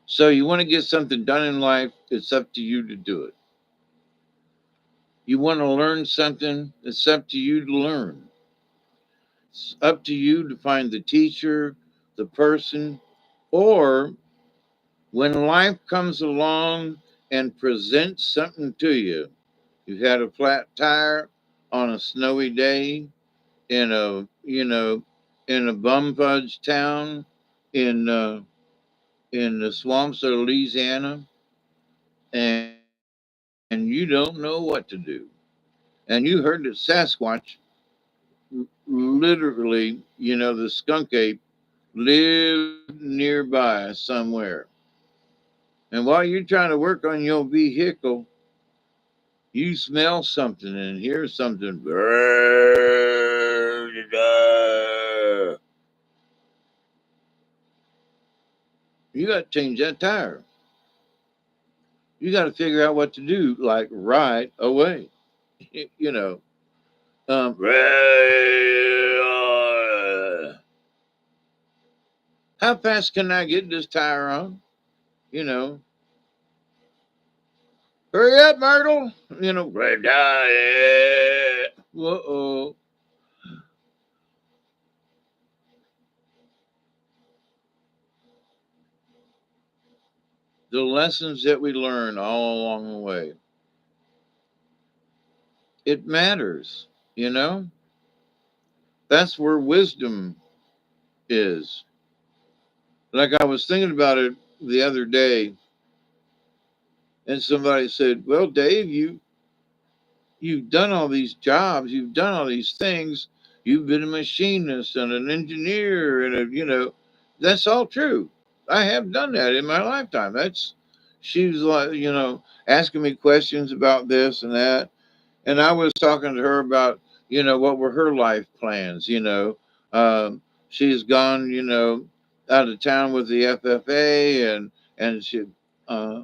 So you want to get something done in life, it's up to you to do it. You want to learn something, it's up to you to learn. It's up to you to find the teacher, the person, or when life comes along and presents something to you. You had a flat tire on a snowy day in a bum fudge town in in the swamps of Louisiana, and you don't know what to do. And you heard that Sasquatch, literally, the skunk ape, lived nearby somewhere. And while you're trying to work on your vehicle, you smell something and hear something. You got to change that tire. You got to figure out what to do, like right away. you know, um, How fast can I get this tire on? You know, hurry up, Myrtle. You know, red dye. Uh-oh. The lessons that we learn all along the way, it matters, you know? That's where wisdom is. Like I was thinking about it the other day, and somebody said, "Well, Dave, you've done all these jobs, you've done all these things, you've been a machinist and an engineer and that's all true. I have done that in my lifetime." That's She was like, asking me questions about this and that, and I was talking to her about, what were her life plans. She's gone, out of town with the FFA, and she, uh,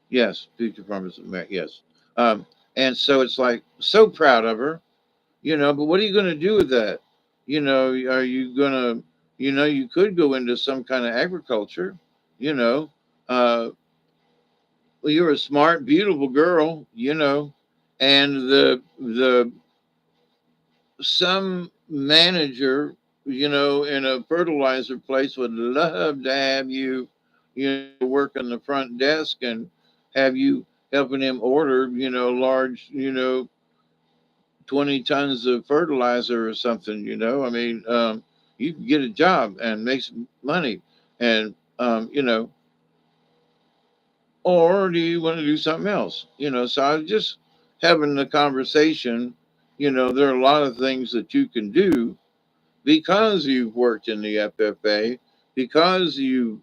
yes, future farmers, yes. Um, and so it's like so proud of her, but what are you going to do with that? Are you going to, you could go into some kind of agriculture, you know, uh, well, you're a smart, beautiful girl, and the some manager, in a fertilizer place would love to have you, work on the front desk and have you helping him order, large, 20 tons of fertilizer or something, I mean, you can get a job and make some money. And, or do you want to do something else? So I was just having the conversation. There are a lot of things that you can do because you've worked in the FFA, because you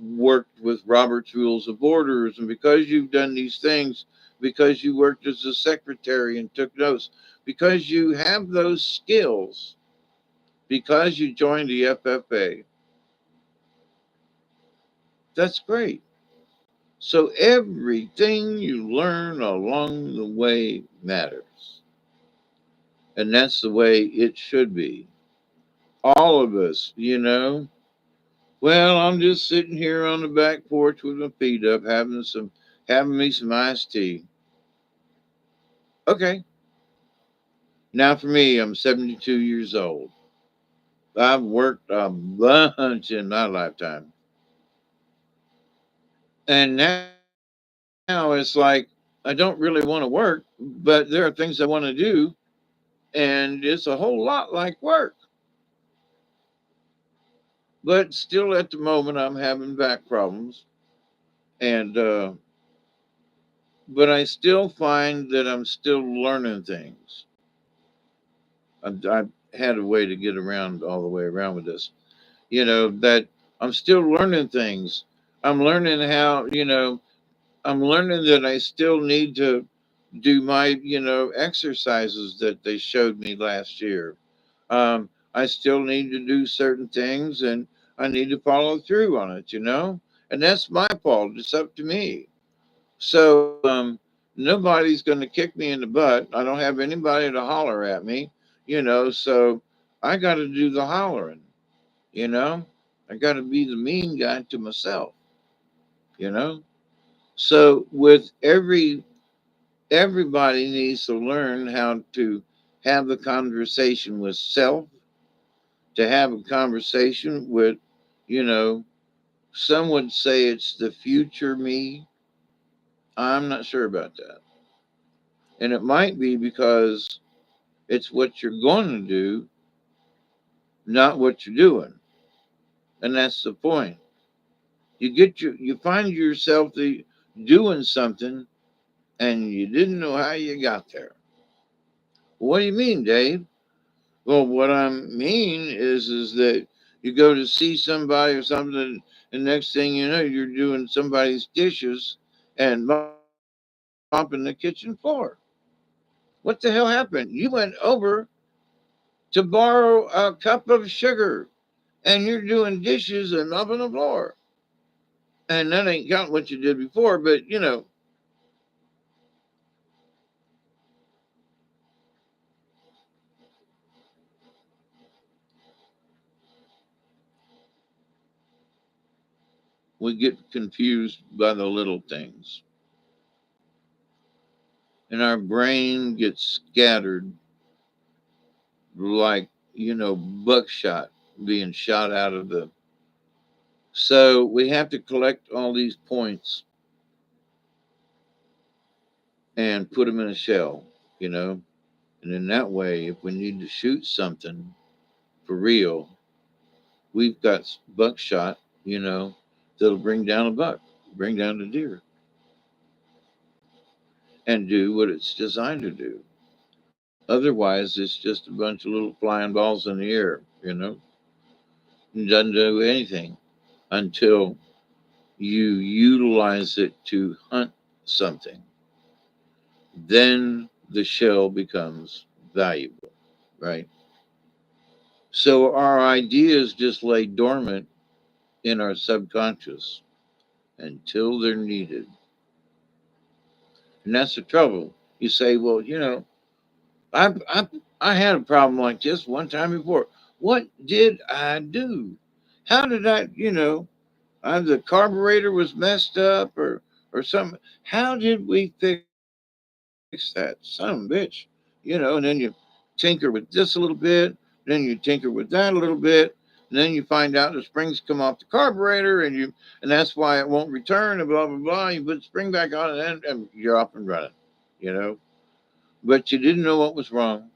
worked with Robert's Rules of Orders, and because you've done these things, because you worked as a secretary and took notes, because you have those skills, because you joined the FFA. That's great. So everything you learn along the way matters. And that's the way it should be. All of us, Well, I'm just sitting here on the back porch with my feet up, having me some iced tea. Okay. Now for me, I'm 72 years old. I've worked a bunch in my lifetime. And now it's like I don't really want to work, but there are things I want to do, and it's a whole lot like work. But still at the moment I'm having back problems, and but I still find that I'm still learning things. I've had a way to get around all the way around with this. That I'm still learning things. I'm learning how, I'm learning that I still need to do my, exercises that they showed me last year. I still need to do certain things, and I need to follow through on it, and that's my fault. It's up to me. So, nobody's going to kick me in the butt. I don't have anybody to holler at me, so I got to do the hollering, you know, I got to be the mean guy to myself, you know. So with everybody needs to learn how to have the conversation with self, to have a conversation with, you know, some would say it's the future me. I'm not sure about that. And it might be because it's what you're going to do, not what you're doing. And that's the point. You find yourself doing something and you didn't know how you got there. What do you mean, Dave? Well, what I mean is that you go to see somebody or something, and next thing you know, you're doing somebody's dishes and mopping the kitchen floor. What the hell happened? You went over to borrow a cup of sugar, and you're doing dishes and mopping the floor. And that ain't counting what you did before, but We get confused by the little things, and our brain gets scattered like, buckshot being shot out of the. So we have to collect all these points and put them in a shell, you know. And in that way, if we need to shoot something for real, we've got buckshot, that'll bring down a buck, bring down a deer, and do what it's designed to do. Otherwise, it's just a bunch of little flying balls in the air, It doesn't do anything until you utilize it to hunt something. Then the shell becomes valuable, right? So our ideas just lay dormant in our subconscious until they're needed. And that's the trouble. You say, well, I, I, I had a problem like this one time before. What did I do? How did the carburetor was messed up or something. How did we fix that? Son of a bitch. And then you tinker with this a little bit, then you tinker with that a little bit, and then you find out the springs come off the carburetor and that's why it won't return and blah blah blah. You put the spring back on and you're off and running, you know. But you didn't know what was wrong.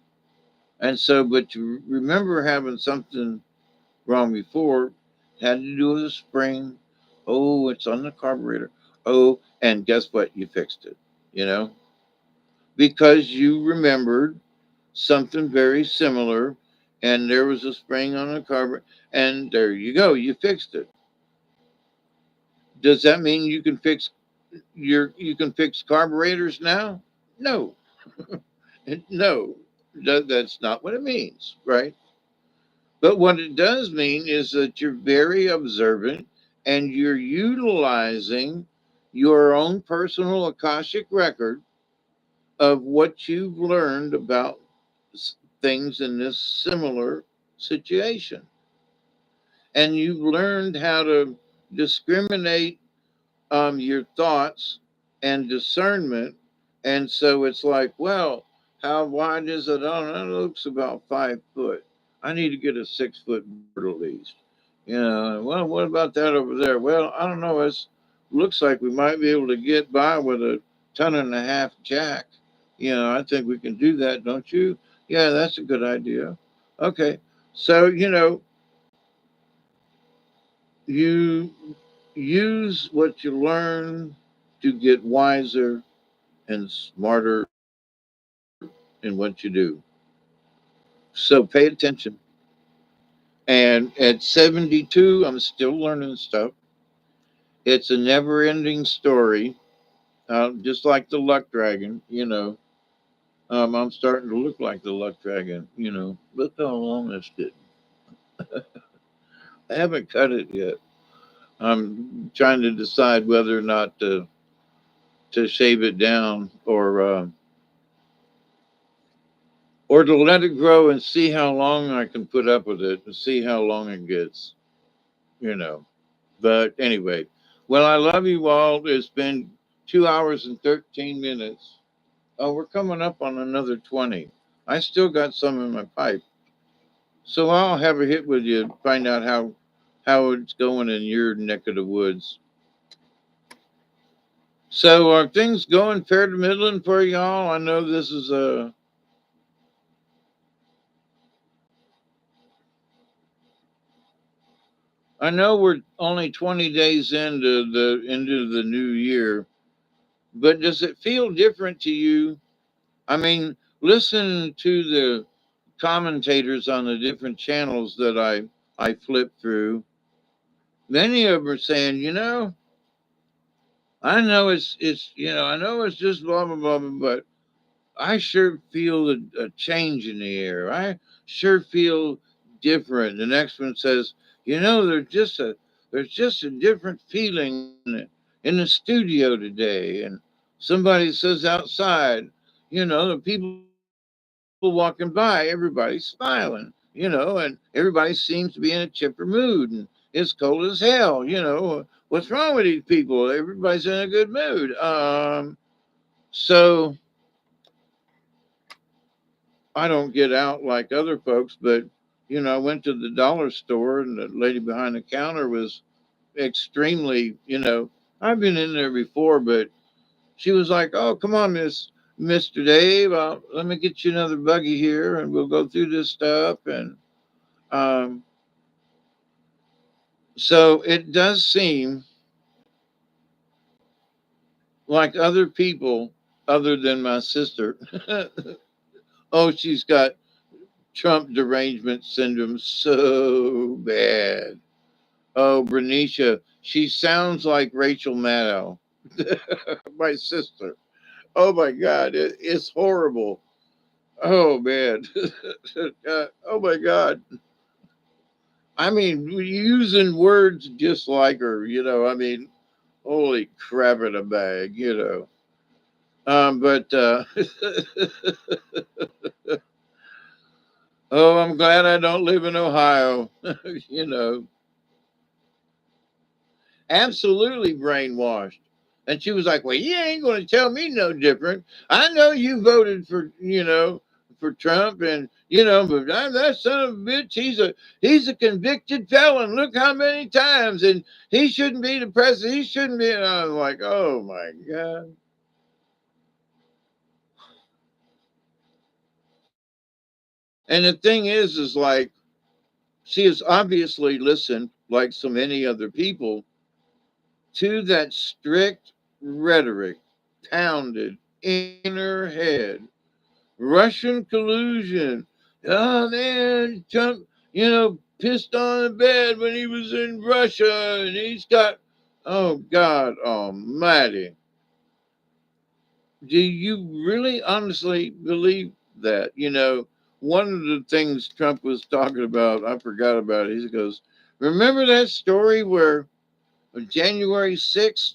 And so but you remember having something wrong before, had to do with the spring. Oh, it's on the carburetor. Oh, and guess what? You fixed it, you know, because you remembered something very similar and there was a spring on the carburetor and there you go, you fixed it. Does that mean you can fix carburetors now? No. No. That's not what it means, right? But what it does mean is that you're very observant and you're utilizing your own personal Akashic record of what you've learned about things in this similar situation. And you've learned how to discriminate your thoughts and discernment. And so it's like, well, how wide is it? Oh, that looks about 5 foot. I need to get a 6 foot board at least. Well, what about that over there? Well, I don't know. It looks like we might be able to get by with a ton and a half jack. I think we can do that, don't you? Yeah, that's a good idea. Okay. So, you use what you learn to get wiser and smarter in what you do. So pay attention. And at 72, I'm still learning stuff. It's a never ending story, just like the luck dragon. I'm starting to look like the luck dragon. Look how long this did. I haven't cut it yet. I'm trying to decide whether or not to shave it down or to let it grow and see how long I can put up with it and see how long it gets, you know. But anyway, well, I love you all. It's been 2 hours and 13 minutes. Oh, we're coming up on another 20. I still got some in my pipe. So I'll have a hit with you, find out how it's going in your neck of the woods. So are things going fair to middling for y'all? I know this is a I know we're only 20 days into the new year, but does it feel different to you? I mean, listen to the commentators on the different channels that I flip through. Many of them are saying, I know it's just blah blah blah, blah, but I sure feel a change in the air. I sure feel different. The next one says, there's just a different feeling in the studio today. And somebody says outside, the people walking by, everybody's smiling, and everybody seems to be in a chipper mood. And It's cold as hell. What's wrong with these people? Everybody's in a good mood. So I don't get out like other folks, but I went to the dollar store and the lady behind the counter was extremely, I've been in there before, but she was like, "Oh, come on, Mr. Dave, let me get you another buggy here, and we'll go through this stuff." And um, so it does seem like other people, other than my sister, oh, she's got Trump derangement syndrome so bad. Oh, Bernicia, she sounds like Rachel Maddow, my sister. Oh my God, it's horrible. Oh man. Oh my God. I mean, using words just like her, I mean, holy crap in a bag. But oh, I'm glad I don't live in Ohio. you know, Absolutely brainwashed. And she was like, "Well, you ain't going to tell me no different. I know you voted for Trump, and but that son of a bitch, he's a convicted felon. Look how many times, and he shouldn't be the president. He shouldn't be." And I was like, "Oh my God." And the thing is like she has obviously listened, like so many other people, to that strict rhetoric pounded in her head. Russian collusion. Oh man, Trump, pissed on the bed when he was in Russia, and he's got. Oh God Almighty! Do you really honestly believe that? One of the things Trump was talking about, I forgot about it. He goes, "Remember that story where on January 6th,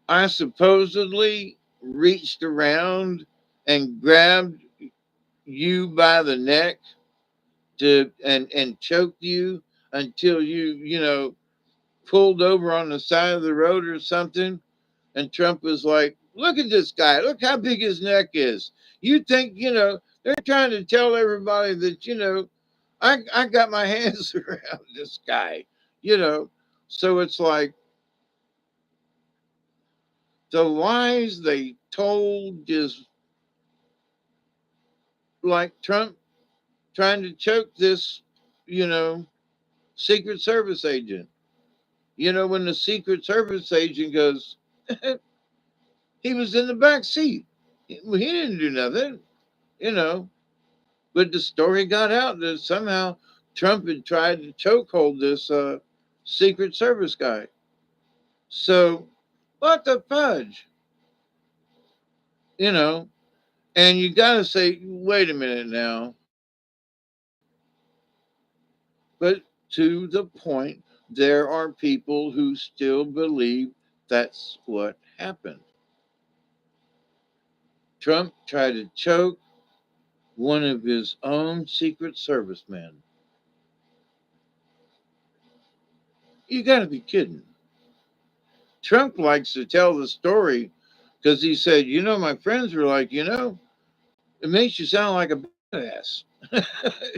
I supposedly reached around and grabbed you by the neck and choked you until you pulled over on the side of the road or something." And Trump was like, "Look at this guy. Look how big his neck is. You think they're trying to tell everybody that I got my hands around this guy, you know." So it's like the lies they told, just like Trump trying to choke this, you know, Secret Service agent. When the Secret Service agent goes, he was in the back seat. He didn't do nothing, you know. But the story got out that somehow Trump had tried to chokehold this Secret Service guy. So, what the fudge? You know, and you got to say, wait a minute now. But to the point, there are people who still believe that's what happened. Trump tried to choke one of his own Secret Service men. You got to be kidding. Trump likes to tell the story because he said, my friends were like, it makes you sound like a badass.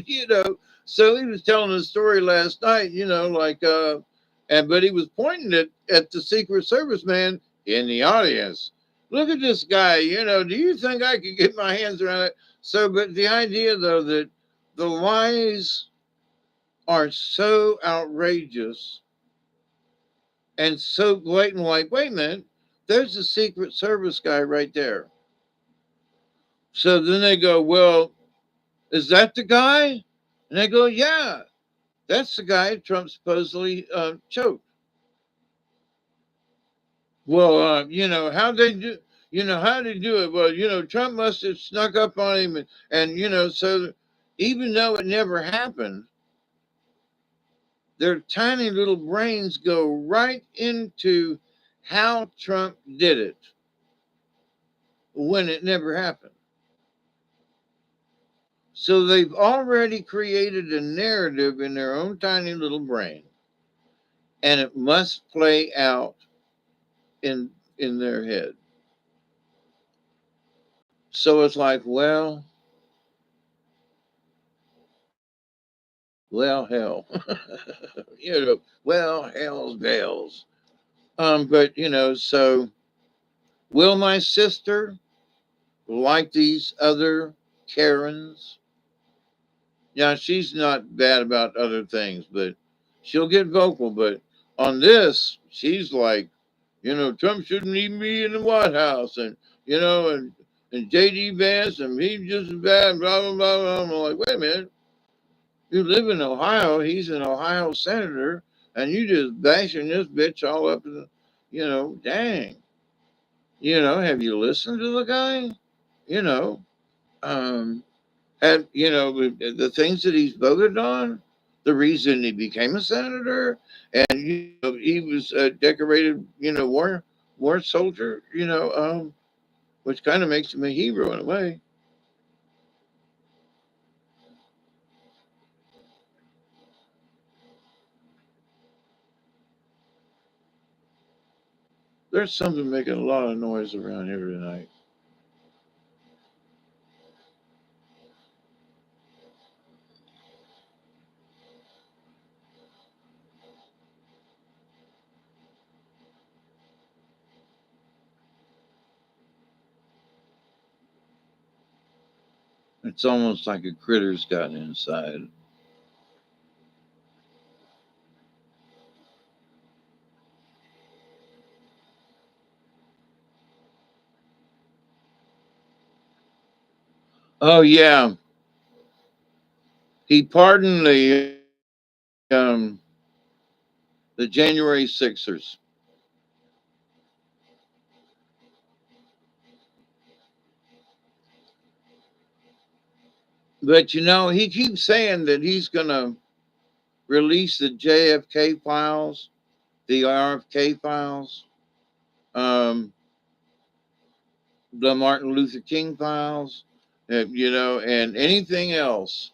you know. So he was telling the story last night, like but he was pointing at the Secret Service man in the audience. Look at this guy, do you think I could get my hands around it? So but the idea though that the lies are so outrageous and so blatant, like, wait a minute, there's the Secret Service guy right there. So then they go, well, is that the guy? And they go, yeah, that's the guy Trump supposedly choked. Well, how they do, how they do it? Well, Trump must have snuck up on him, and so even though it never happened, their tiny little brains go right into how Trump did it when it never happened. So they've already created a narrative in their own tiny little brain. and it must play out in their head. So it's like, well, hell, hell's bells. But so will my sister, like these other Karens? Yeah, she's not bad about other things, but she'll get vocal. But on this, she's like, Trump shouldn't even be in the White House, and and JD Vance, and he's just as bad, blah blah blah blah. I'm like, wait a minute, you live in Ohio, he's an Ohio senator, and you just bashing this bitch all up in the, dang, have you listened to the guy? You know, um, and the things that he's voted on, the reason he became a senator, and he was a decorated war soldier, which kind of makes him a hero in a way. There's something making a lot of noise around here tonight. It's almost like a critter's gotten inside. Oh yeah, he pardoned um the January Sixers. But he keeps saying that he's gonna release the JFK files, the RFK files, um, the Martin Luther King files, and anything else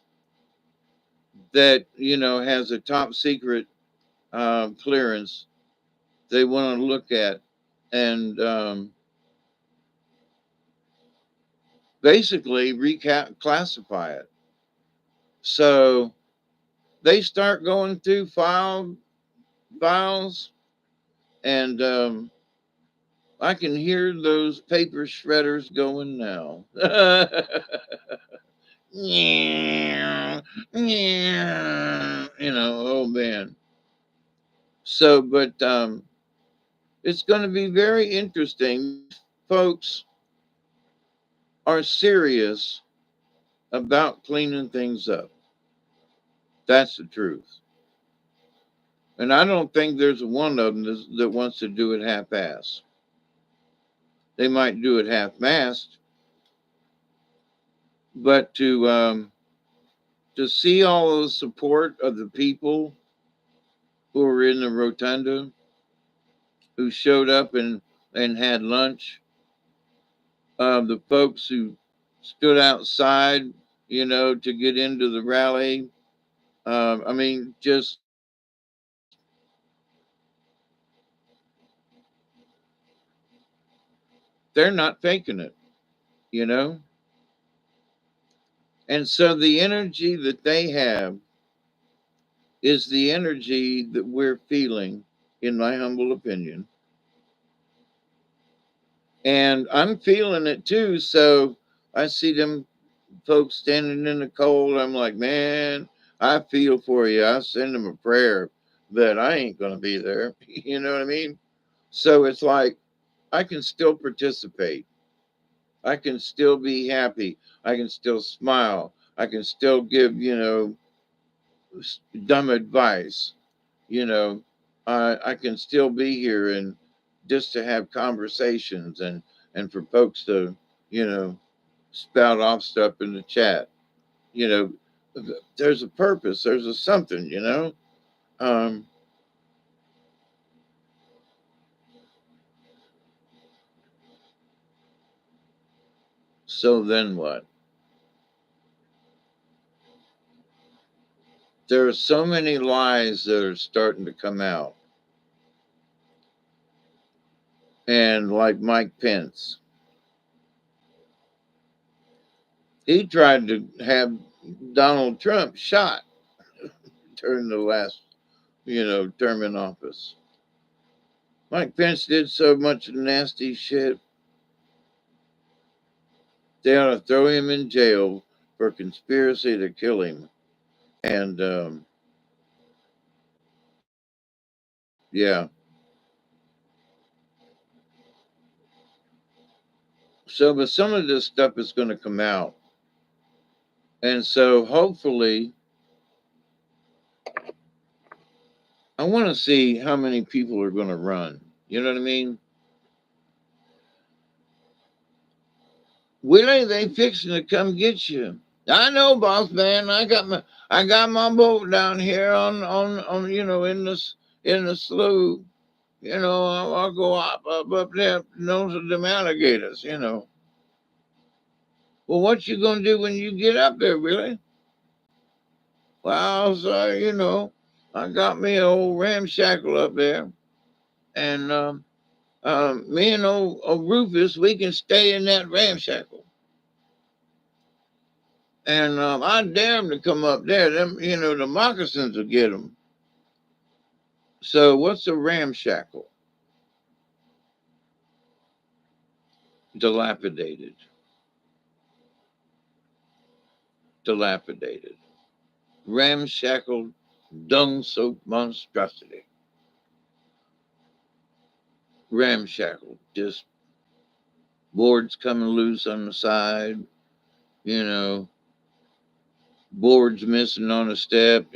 that has a top secret clearance they want to look at and basically reclassify it. So they start going through files, and I can hear those paper shredders going now. Yeah, yeah, oh man. So, but it's going to be very interesting. Folks are serious about cleaning things up. That's the truth. And I don't think there's one of them that wants to do it half-ass. They might do it half-mast, but to see all the support of the people who were in the rotunda, who showed up and had lunch, the folks who stood outside, to get into the rally. I mean, just they're not faking it, you know? And so the energy that they have is the energy that we're feeling, in my humble opinion. And I'm feeling it too. So I see them folks standing in the cold. I'm like, man, I feel for you. I send them a prayer, but I ain't going to be there. You know what I mean? So it's like, I can still participate. I can still be happy. I can still smile. I can still give, dumb advice. You know, I can still be here and just to have conversations and for folks to, you know, spout off stuff in the chat. You know, there's a purpose. There's a something. Um, so then what? There are so many lies that are starting to come out. And like Mike Pence, he tried to have Donald Trump shot during the last, term in office. Mike Pence did so much nasty shit, they ought to throw him in jail for conspiracy to kill him. And yeah, but some of this stuff is going to come out. And so hopefully, I want to see how many people are going to run. You know what I mean? Willie, they fixing to come get you. I know, boss man. I got my boat down here on in the slough. I'll go up there, nose of them alligators. Well, what you gonna do when you get up there, Willie? Well, so I got me an old ramshackle up there, and me and old Rufus, we can stay in that ramshackle. And I dare them to come up there. Them, the moccasins will get them. So what's a ramshackle? Dilapidated. Dilapidated. Ramshackle, dung-soaked monstrosity. Ramshackle. Just boards coming loose on the side. You know, boards missing on a step.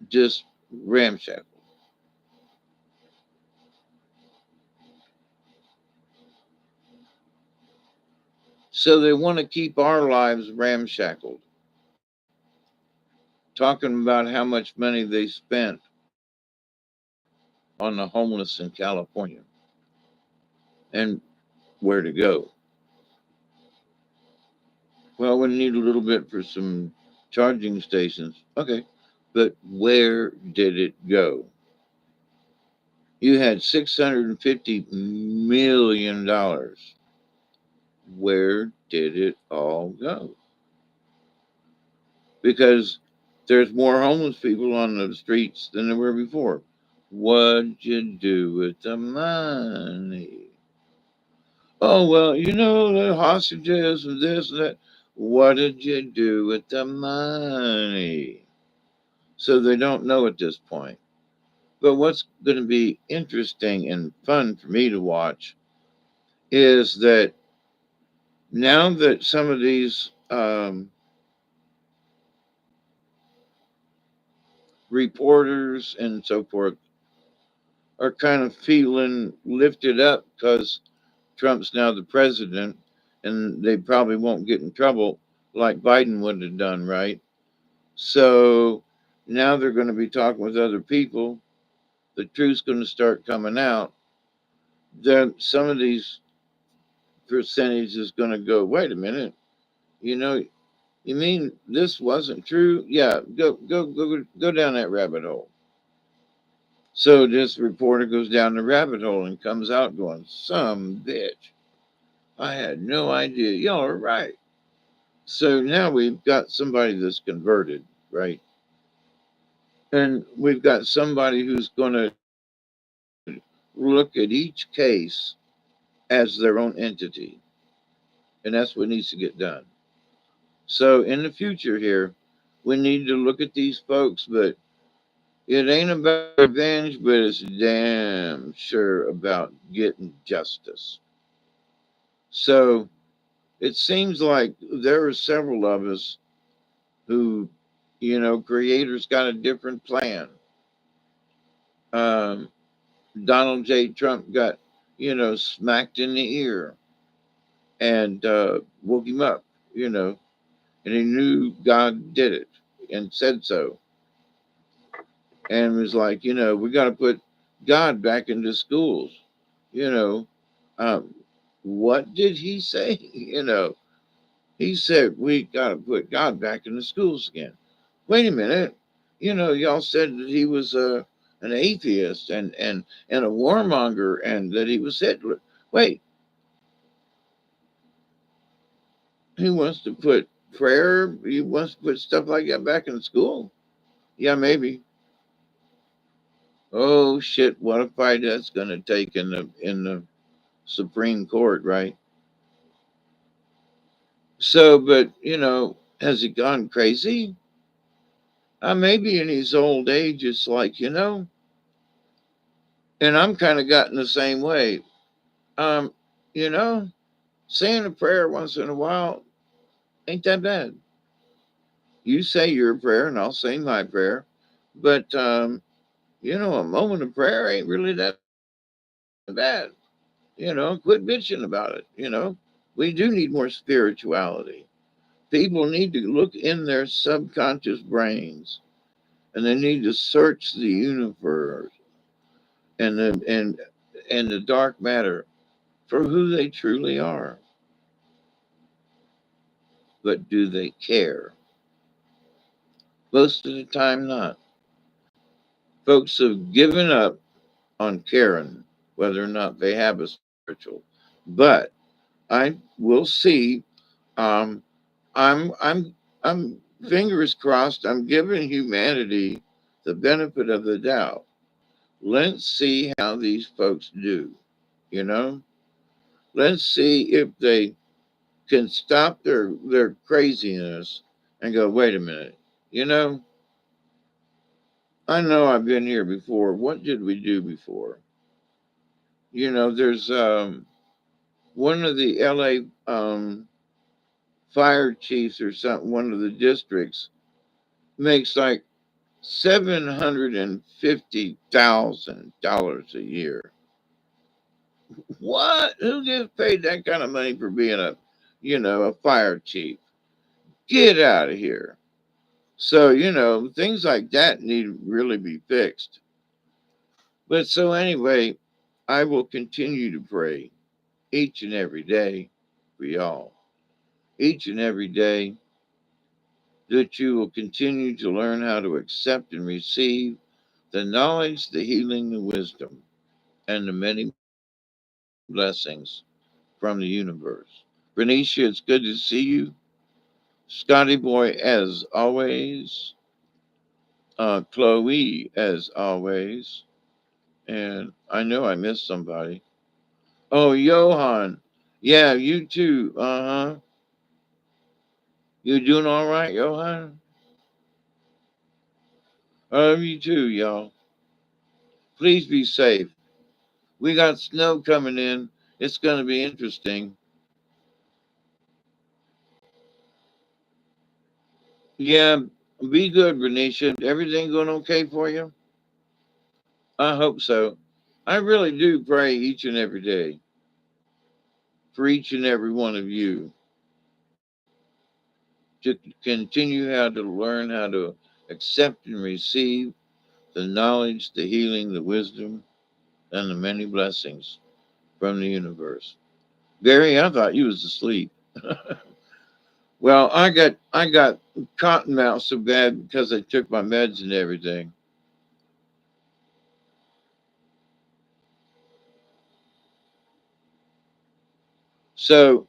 Just ramshackle. So they want to keep our lives ramshackled. Talking about how much money they spent on the homeless in California and where to go. Well, we need a little bit for some charging stations. Okay, but where did it go? You had $650 million. Where did it all go? Because there's more homeless people on the streets than there were before. What'd you do with the money? Oh, well, the hostages and this and that. What did you do with the money? So they don't know at this point. But what's going to be interesting and fun for me to watch is that now that some of these reporters and so forth are kind of feeling lifted up because Trump's now the president and they probably won't get in trouble like Biden would have done, right? So now they're going to be talking with other people. The truth's going to start coming out. Then some of these percentage is going to go, wait a minute, you know, you mean this wasn't true? Yeah, go down that rabbit hole. So this reporter goes down the rabbit hole and comes out going, some bitch. I had no idea. Y'all are right. So now we've got somebody that's converted, right? And we've got somebody who's going to look at each case as their own entity. And that's what needs to get done. So in the future here, we need to look at these folks, but it ain't about revenge, but it's damn sure about getting justice. So it seems like there are several of us who, creators got a different plan. Um, Donald J. Trump got, smacked in the ear and woke him up, and he knew God did it and said so. And was like, we got to put God back into schools. You know, um, what did he say? He said we got to put God back in the schools again. Wait a minute, y'all said that he was an atheist and a warmonger, and that he was Hitler. Wait, he wants to put prayer, he wants to put stuff like that back in school. Yeah, maybe. Oh shit, what a fight that's gonna take in the Supreme Court, right? So, but has he gone crazy? Maybe in his old age, it's like, and I'm kind of gotten the same way. Um, you know, saying a prayer once in a while ain't that bad. You say your prayer and I'll say my prayer. But, a moment of prayer ain't really that bad. Quit bitching about it. We do need more spirituality. People need to look in their subconscious brains and they need to search the universe and the dark matter for who they truly are. But do they care? Most of the time, not. Folks have given up on caring whether or not they have a spiritual. But I will see. Um, I'm fingers crossed. I'm giving humanity the benefit of the doubt. Let's see how these folks do. You know, let's see if they can stop their craziness and go. Wait a minute. You know, I know I've been here before. What did we do before? There's one of the LA fire chiefs or something, one of the districts makes like $750,000 a year. What? Who gets paid that kind of money for being a fire chief? Get out of here. So, things like that need to really be fixed. But so anyway, I will continue to pray each and every day for y'all. Each and every day that you will continue to learn how to accept and receive the knowledge, the healing, the wisdom, and the many blessings from the universe. Renisha, it's good to see you. Scotty Boy, as always. Chloe, as always. And I know I missed somebody. Oh, Johan. Yeah, you too. Uh huh. You doing all right, Johan? I love you too, y'all. Please be safe. We got snow coming in. It's going to be interesting. Yeah, be good, Renisha. Everything going okay for you? I hope so. I really do pray each and every day for each and every one of you to continue how to learn how to accept and receive the knowledge, the healing, the wisdom, and the many blessings from the universe. Gary, I thought you was asleep. Well, I got cotton mouth so bad because I took my meds and everything. So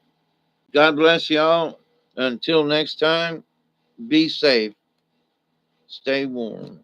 God bless y'all. Until next time, be safe, stay warm.